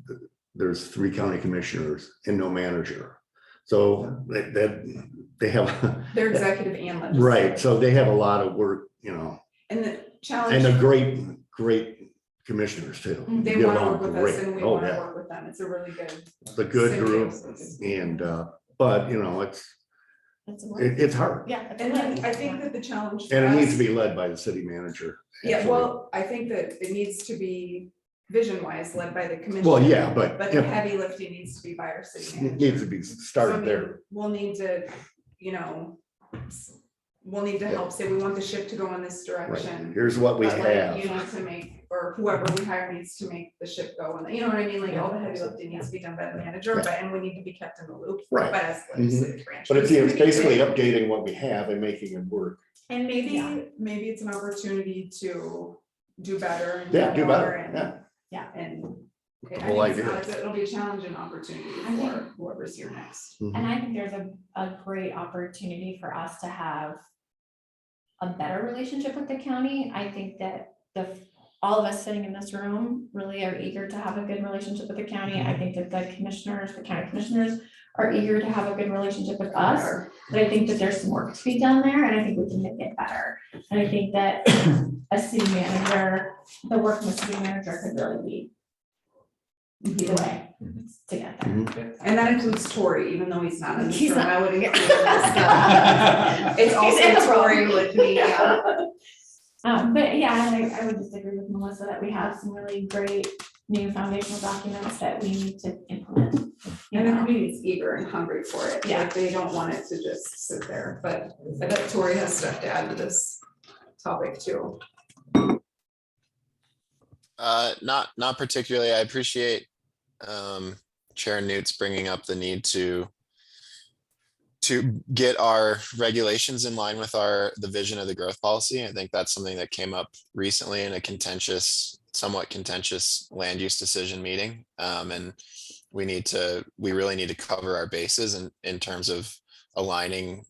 there's 3 county commissioners and no manager. So they have, They're executive and legislative. right, so they have a lot of work, you know, And the challenge. and the great commissioners too. They Get want to along work with great. us and we Oh, want to yeah. work with them. It's a really good. It's a good group, symbiosis. and but you know, it's It's it's hard, Yeah. it's And really- then I think that the challenge. for and it needs to us- be led by the city manager. Yeah, Absolutely. well, I think that it needs to be vision wise led by the commission. Well, yeah, but But the if- heavy lifting needs to be by our city manager. it needs to be So, I started mean, there. We'll need to, you know, we'll need to help say we want the ship to go in this direction. Here's what we But like, have. you need to make, or whoever we hire needs to make the ship go, and you know what I mean, like all the heavy lifting needs to be done by the manager, Right. but, and we need to be kept in the loop. Right. By us, Mhm. legislative branch. But it's basically updating what we have and making it work. And Yeah. maybe it's an opportunity to do better. and Yeah, do more better, and- yeah. And. I Whole think idea. it'll be a challenging opportunity I think- for whoever's here next. Mhm. And I think there's a great opportunity for us to have a better relationship with the county. I think that all of us sitting in this room really are eager to have a good relationship with the county. I think that the commissioners, the county commissioners are eager to have a good relationship with us. But I think that there's some work to be done there, and I think we can make it better. And I think that a city manager, the working with city manager could really be the way to get there. And that includes Tori, even though he's not in this He's room, not. I would include him in this stuff. It's He's in the also Tori room. would be, But yeah, and I would just agree with Melissa that we have some really great new foundational documents that we need to implement. You and the know, community's eager and hungry for it, Yeah. like they don't want it to just sit there, but I bet Tori has stuff to add to this topic too. Not particularly. I appreciate Chair Newt's bringing up the need to get our regulations in line with the vision of the growth policy. I think that's something that came up recently in a somewhat contentious land use decision meeting. And we really need to cover our bases in terms of aligning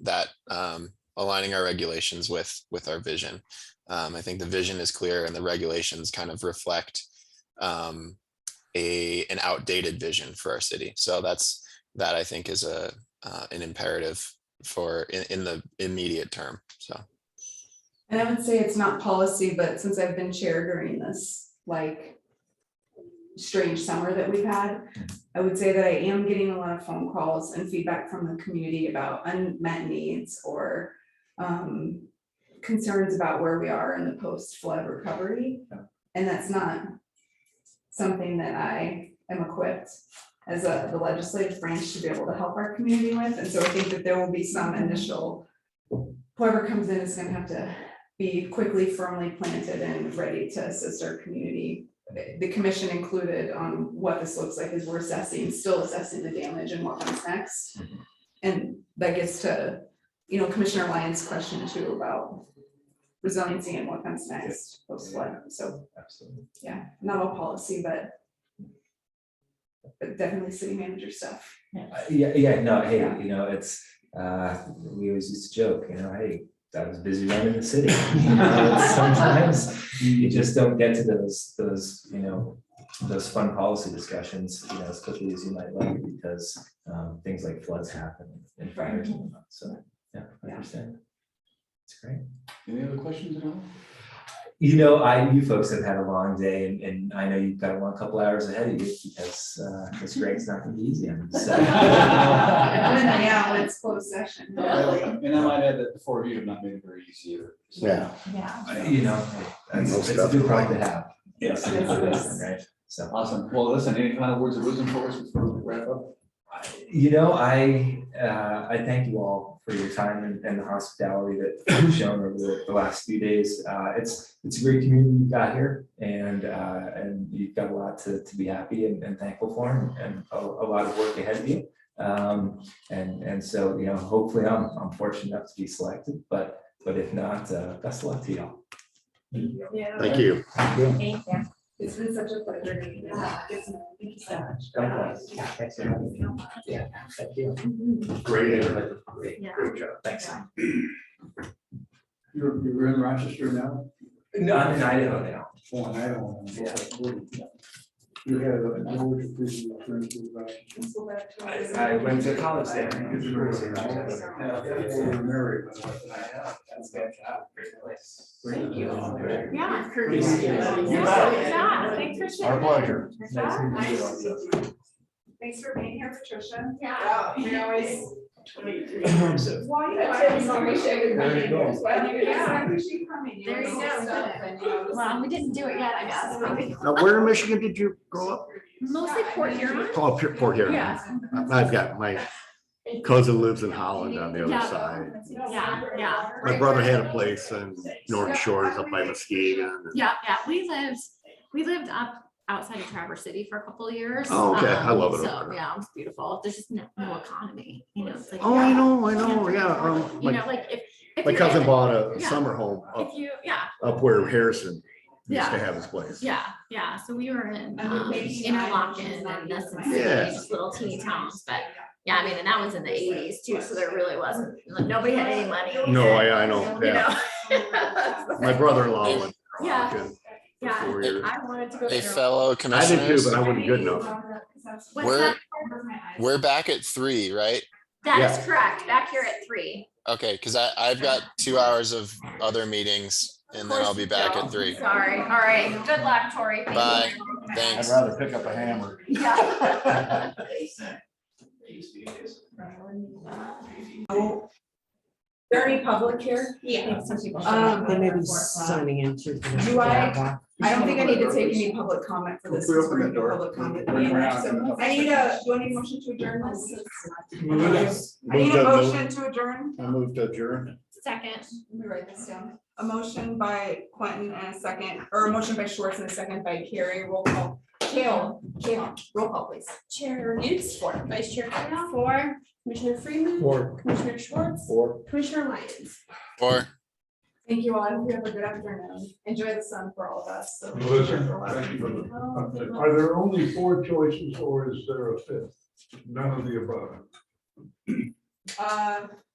our regulations with our vision. I think the vision is clear and the regulations kind of reflect an outdated vision for our city. So that I think is an imperative in the immediate term. So. And I would say it's not policy, but since I've been chair during this like strange summer that we've had, I would say that I am getting a lot of phone calls and feedback from the community about unmet needs or concerns about where we are in the post-flood recovery. And that's not something that I am equipped as the legislative branch to be able to help our community with. And so I think that there will be some initial, whoever comes in is gonna have to be quickly firmly planted and ready to assist our community. The commission included on what this looks like is we're still assessing the damage and what comes next. And that gets to, Commissioner Lyons' question too about resiliency and what comes next post flood. So, Absolutely. yeah, not all policy, but definitely city manager stuff. Yeah, no, hey, it's, we always used to joke, hey, I was busy running the city. Sometimes you just don't get to those fun policy discussions, as quickly as you might like, because things like floods happen and fires and whatnot. So, yeah, I understand. It's great. Any other questions at all? You folks have had a long day, and I know you've got a couple hours ahead of you because this Greg's not gonna be easy on you. So. Yeah, it's closed session. And I might add that the four of you have not made it very easy either. So, Yeah. It's a good problem to have. Yes. Right, so. Awesome. Well, listen, any final words of wisdom for us before we wrap up? I thank you all for your time and the hospitality that you've shown over the last few days. It's a great community you've got here, and you've got a lot to be happy and thankful for, and a lot of work ahead of you. And so, hopefully I'm fortunate enough to be selected, but if not, best of luck to y'all. Yeah. Thank you. Thank you. It's been such a pleasure to meet you. Thank you so much. Thanks for having me. Yeah, thank you. Great. Great job. Thanks. You're in Rochester now? No, I'm in Idaho now. Oh, in Idaho. Yeah. You had an Georgia prison return to Rochester. I went to college there. Married. Thank you. Yeah. Thanks for sharing. Our pleasure. Nice to meet you also. Thanks for being here, Patricia. Yeah. We always. There you go. Yeah. There you go. Well, we didn't do it yet, I guess. Now, where in Michigan did you grow up? Mostly Port Huron. Oh, Port Huron. Yeah. I've got my cousin lives in Holland on the other side. Yeah. My brother had a place in North Shores up by Muskegon. Yeah. We lived up outside of Traverse City for a couple of years. Oh, okay. I love it So, over there. yeah, it's beautiful. There's just no economy, it's like. Oh, I know, yeah. Like if My you're cousin in- bought a yeah. summer home up, If you, up where Harrison used to Yeah. have his place. yeah, so we were in Maybe Interlochen and Nesson City, Yeah. just little teeny towns, but yeah, I mean, and that was in the 80s too, so there really wasn't, like, nobody had any money. No, I know, You yeah. know? My brother-in-law went to Yeah. Rock and Yeah. for 4 years. wanted to go. Hey, through. fellow I did too, commissioners, but I wasn't good enough. What's we're, that? we're back at 3, right? That Yeah. is correct. Back here at 3. Okay, because I've got 2 hours of other meetings and then I'll be back at 3. Sorry. All right. Good luck, Tori. Thank Bye. you. I'd Thanks. rather pick up a hammer. Yeah. Oh, is there any public here? Yeah. They may be signing in too. Do I don't think I need to take any public comment for this. If we because open we're that in door, Public comment. bring them around. So I need a, do I need a motion to adjourn this? Yes. I need Move a to- motion to adjourn. I moved to adjourn. Second. Let me write this down. A motion by Quentin and a second, or a motion by Schwartz and a second by Carrie. Roll call. Kale, roll call please. Chair Newts, Vice Chair Kyle, 4, Commissioner Freeman, 4. Commissioner Schwartz, 4. Commissioner Lyons. Or Thank you all. I hope you have a good afternoon. Enjoy the sun for all of us. So- Are there only 4 choices or is there a 5th? None of the above.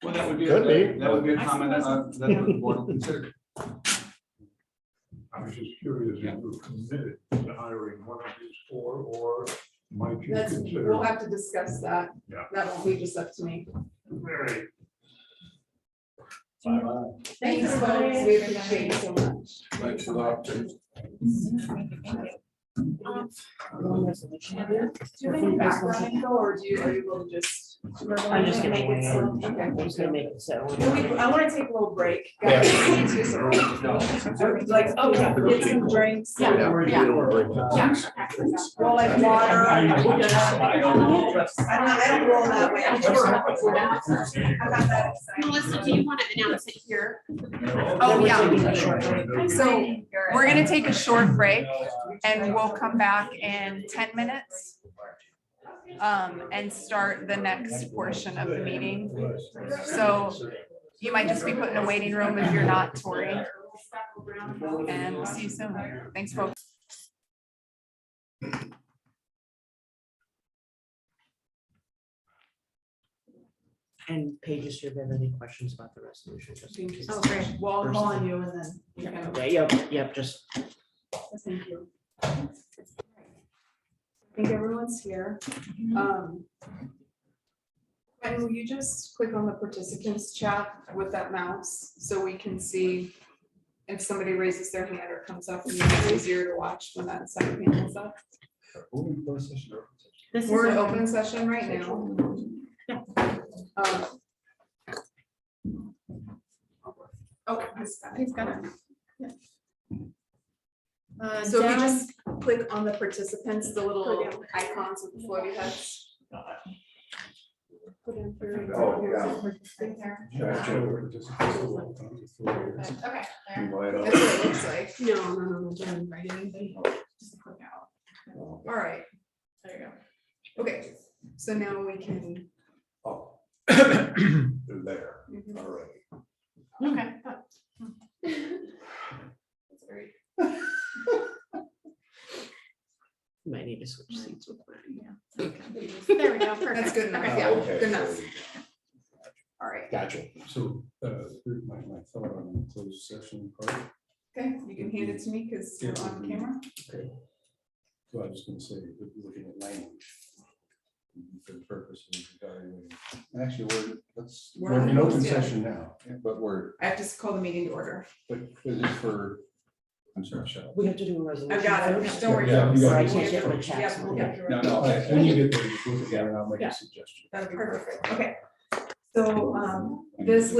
Well, that would be, Could be. that would be a comment that the board will consider. I was just curious if you were committed to hiring one of these 4 or might you That's, consider? we'll have to discuss that. Yeah. That won't be just up to me. Very. Thanks, folks. We appreciate you so much. Thanks a lot. Do you have any background info or are you able to just? I'm just gonna make it so. Okay. I'm just gonna make it so. I want to take a little break. Yeah. Like, get some drinks. Yeah. Roll like water. I don't roll that way. I'm not that excited. Melissa, do you want to announce it here? Oh, yeah. So we're gonna take a short break and we'll come back in 10 minutes. And start the next portion of the meeting. So you might just be put in a waiting room if you're not Tori. And we'll see you soon. Thanks, folks. And Paige, do you have any questions about the resolution? Just in case. Oh, great. Well, I'll call on you and then you're gonna. Okay, yep, just. Thank you. I think everyone's here. And will you just click on the participants chat with that mouse so we can see if somebody raises their hand or comes up, and it's easier to watch when that second hand is up. We're in open session right now. Oh, he's got it. So if you just click on the participants, the little icons with the floaty heads. Oh, Okay. Invite That's what it looks like. No, don't invite anybody. Just click out. All right, there you go. Okay, so now we can. Oh. They're there, all right. Okay. That's great. Might need to switch seats with mine. There we go, perfect. That's good enough, Okay. yeah, Okay. good enough. All right, Gotcha. So, my thought on the closed session part, okay, you can hand it to me because you're on camera. so I was gonna say, looking at language. For the purpose of evaluating. Actually, we're in open yeah. session now, but I have to call the meeting to order. but is it for, I'm sorry, Michelle. We have to do a resolution. I've got it, first. don't worry. Yeah, you So got I it. can't get my chats. Yep, we'll get through it. No, when you get there, you look at it, and I'll make Yeah. a suggestion. That'd be perfect, okay. So, this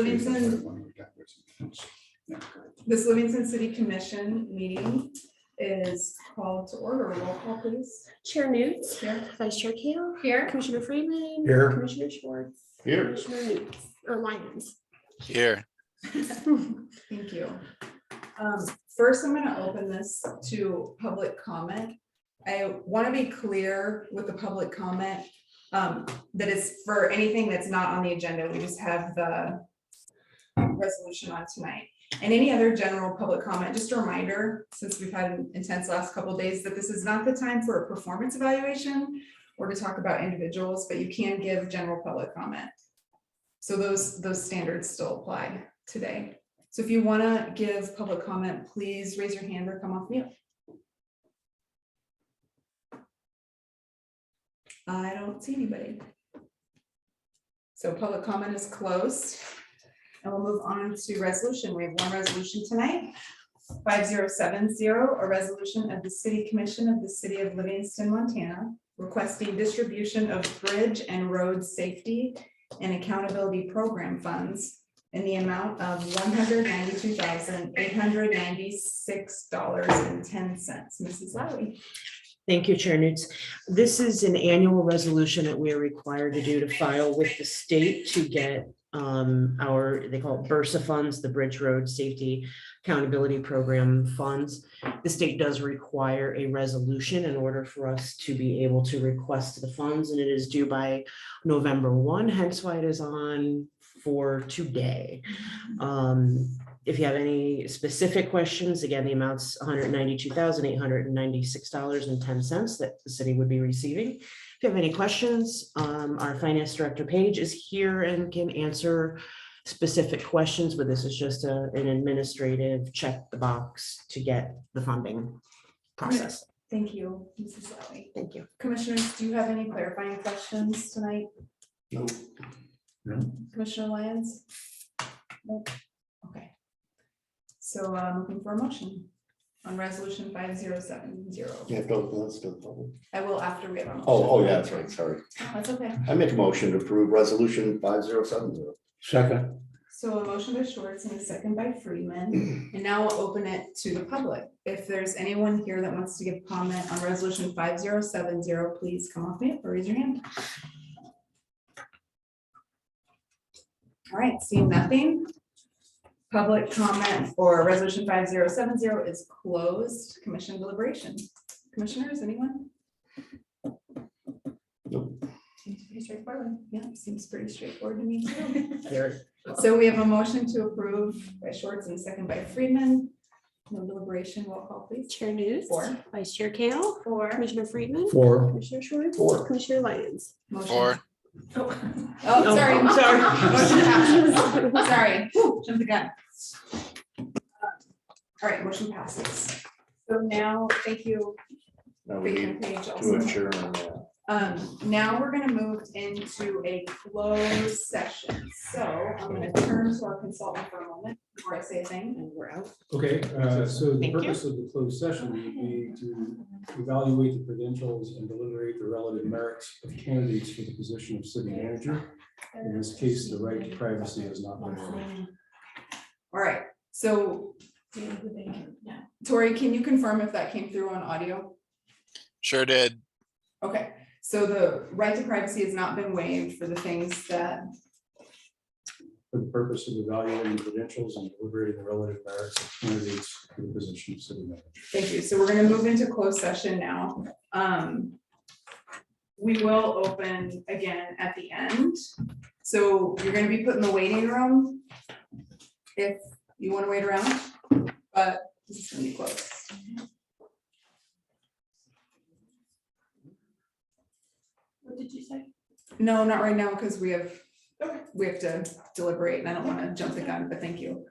Livingston City Commission meeting is called to order. Roll call, please. Chair Newts, Here. Vice Chair Kale, Here. Commissioner Freeman. Here. Commissioner Schwartz. Here. Commissioner Newts, or Lyons. here, Thank you. First, I'm gonna open this to public comment. I want to be clear with the public comment, that it's for anything that's not on the agenda. We just have the resolution on tonight. And any other general public comment, just a reminder, since we've had an intense last couple of days, that this is not the time for a performance evaluation or to talk about individuals, but you can give general public comment. So those standards still apply today. So if you want to give public comment, please raise your hand or come off mute. I don't see anybody. So public comment is closed. And we'll move on to resolution. We have one resolution tonight. 5070, a resolution of the City Commission of the City of Livingston, Montana, requesting distribution of bridge and road safety and accountability program funds in the amount of $192,896.10. Mrs. Lowry. Thank you, Chair Newts. This is an annual resolution that we are required to do to file with the state to get they call it BRSA funds, the Bridge Road Safety Accountability Program funds. The state does require a resolution in order for us to be able to request the funds, and it is due by November 1, hence why it is on for today. If you have any specific questions, again, the amount's $192,896.10 that the city would be receiving. If you have any questions, our finance director Paige is here and can answer specific questions, but this is just an administrative check the box to get the funding process. Thank you, Mrs. Lowry. Thank you. Commissioners, do you have any clarifying questions tonight? No. No. Commissioner Lyons? Nope. Okay. So looking for a motion on resolution 5070. Yeah, don't, let's do it public. I will after we have a motion. Oh, yeah, that's right, sorry. That's okay. I make a motion to approve resolution 5070. Second. So a motion by Schwartz and a second by Friedman, and now we'll open it to the public. If there's anyone here that wants to give comment on resolution 5070, please come off mute or raise your hand. All right, seeing nothing. Public comment for resolution 5070 is closed. Commission deliberation. Commissioners, anyone? Nope. Seems pretty straightforward. Yeah, seems pretty straightforward to me too. There. So we have a motion to approve by Schwartz and a second by Friedman. No deliberation, roll call please. Chair News. 4. Vice Chair Kale. 4. Commissioner Friedman. 4. Commissioner Schwartz. 4. Commissioner Lyons. Motion. 4. Oh, sorry. I'm sorry. Motion passes. Sorry, jumped the gun. All right, motion passes. So now, thank you. Now we Friedman, need Paige to also. adjourn. Now we're gonna move into a closed session. So I'm gonna turn to our consultant for a moment before I say a thing, and we're out. Okay, so the Thank you. purpose of the closed session would be to evaluate the credentials and deliberate the relative merits of candidates for the position of city manager. In this case, the right to privacy has not been waived. All right, so Tori, can you confirm if that came through on audio? Sure did. Okay, so the right to privacy has not been waived for the things that, For the purpose of evaluating credentials and deliberating the relative merits of candidates for the position of city manager. thank you. So we're gonna move into closed session now. We will open again at the end. So you're gonna be put in the waiting room if you wanna wait around, but this is gonna be closed. What did you say? No, not right now, because we have to deliberate and I don't want to jump the gun, but thank you.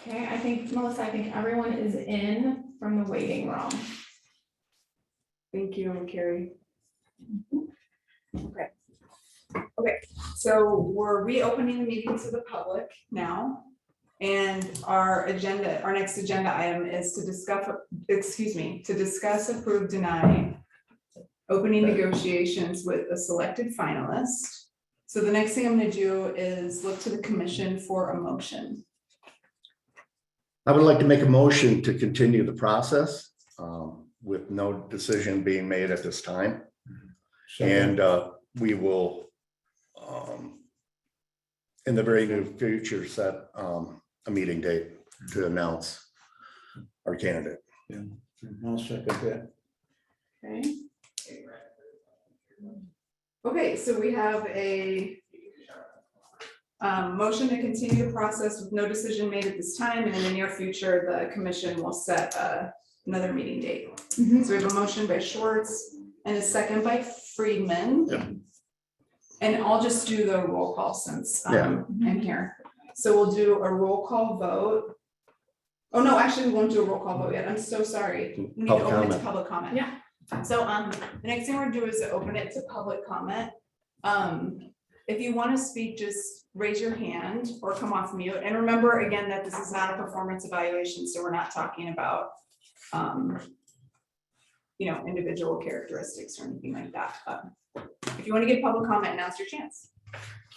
Okay, I think, Melissa, I think everyone is in from the waiting room. Thank you, Carrie. Okay. Okay, so we're reopening the meeting to the public now. And our agenda, our next agenda item is to discuss, approve, deny opening negotiations with a selected finalist. So the next thing I'm gonna do is look to the commission for a motion. I would like to make a motion to continue the process with no decision being made at this time. And we will, in the very near future, set a meeting date to announce our candidate. Yeah, I'll second that. Okay. Okay, so we have a motion to continue the process with no decision made at this time, and in the near future, the commission will set another meeting date. So we have a motion by Schwartz and a second by Friedman. Yeah. And I'll just do the roll call since I'm here. So we'll do a roll call vote. Oh, no, actually, we won't do a roll call vote yet. I'm so sorry. We need to Public open it to comment. public comment. Yeah. So, the next thing we're gonna do is to open it to public comment. If you want to speak, just raise your hand or come off mute. And remember again that this is not a performance evaluation, so we're not talking about, individual characteristics or anything like that. If you want to give public comment, now's your chance.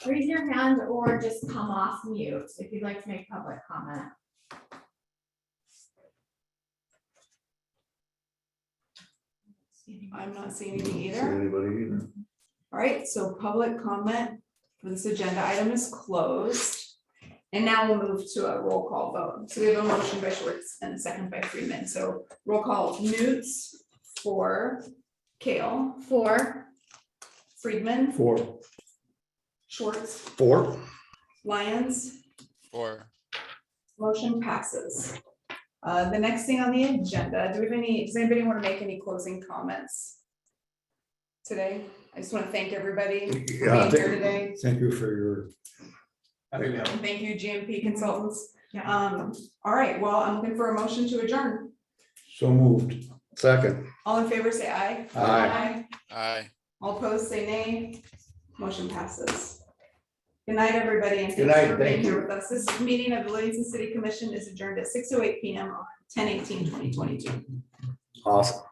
Raise your hand or just come off mute if you'd like to make public comment. I'm not seeing anything See either. anybody either? All right, so public comment for this agenda item is closed. And now we'll move to a roll call vote. So we have a motion by Schwartz and a second by Freeman. So roll call, Newts for Kale, For, Friedman, 4. Schwartz, 4. Lyons, Or motion passes. The next thing on the agenda, does anybody want to make any closing comments today? I just want to thank everybody for Yeah, being here today. Thank you for your, And thank you, GMP Consultants. yeah. All right, well, I'm looking for a motion to adjourn. so moved. Second. All in favor, say aye. Aye. aye. All opposed, say nay. Motion passes. Good night, everybody, and Good thanks night, for being thank here you. with us. This meeting of the Livingston City Commission is adjourned at 6:08 PM on 10/18/2022. Awesome.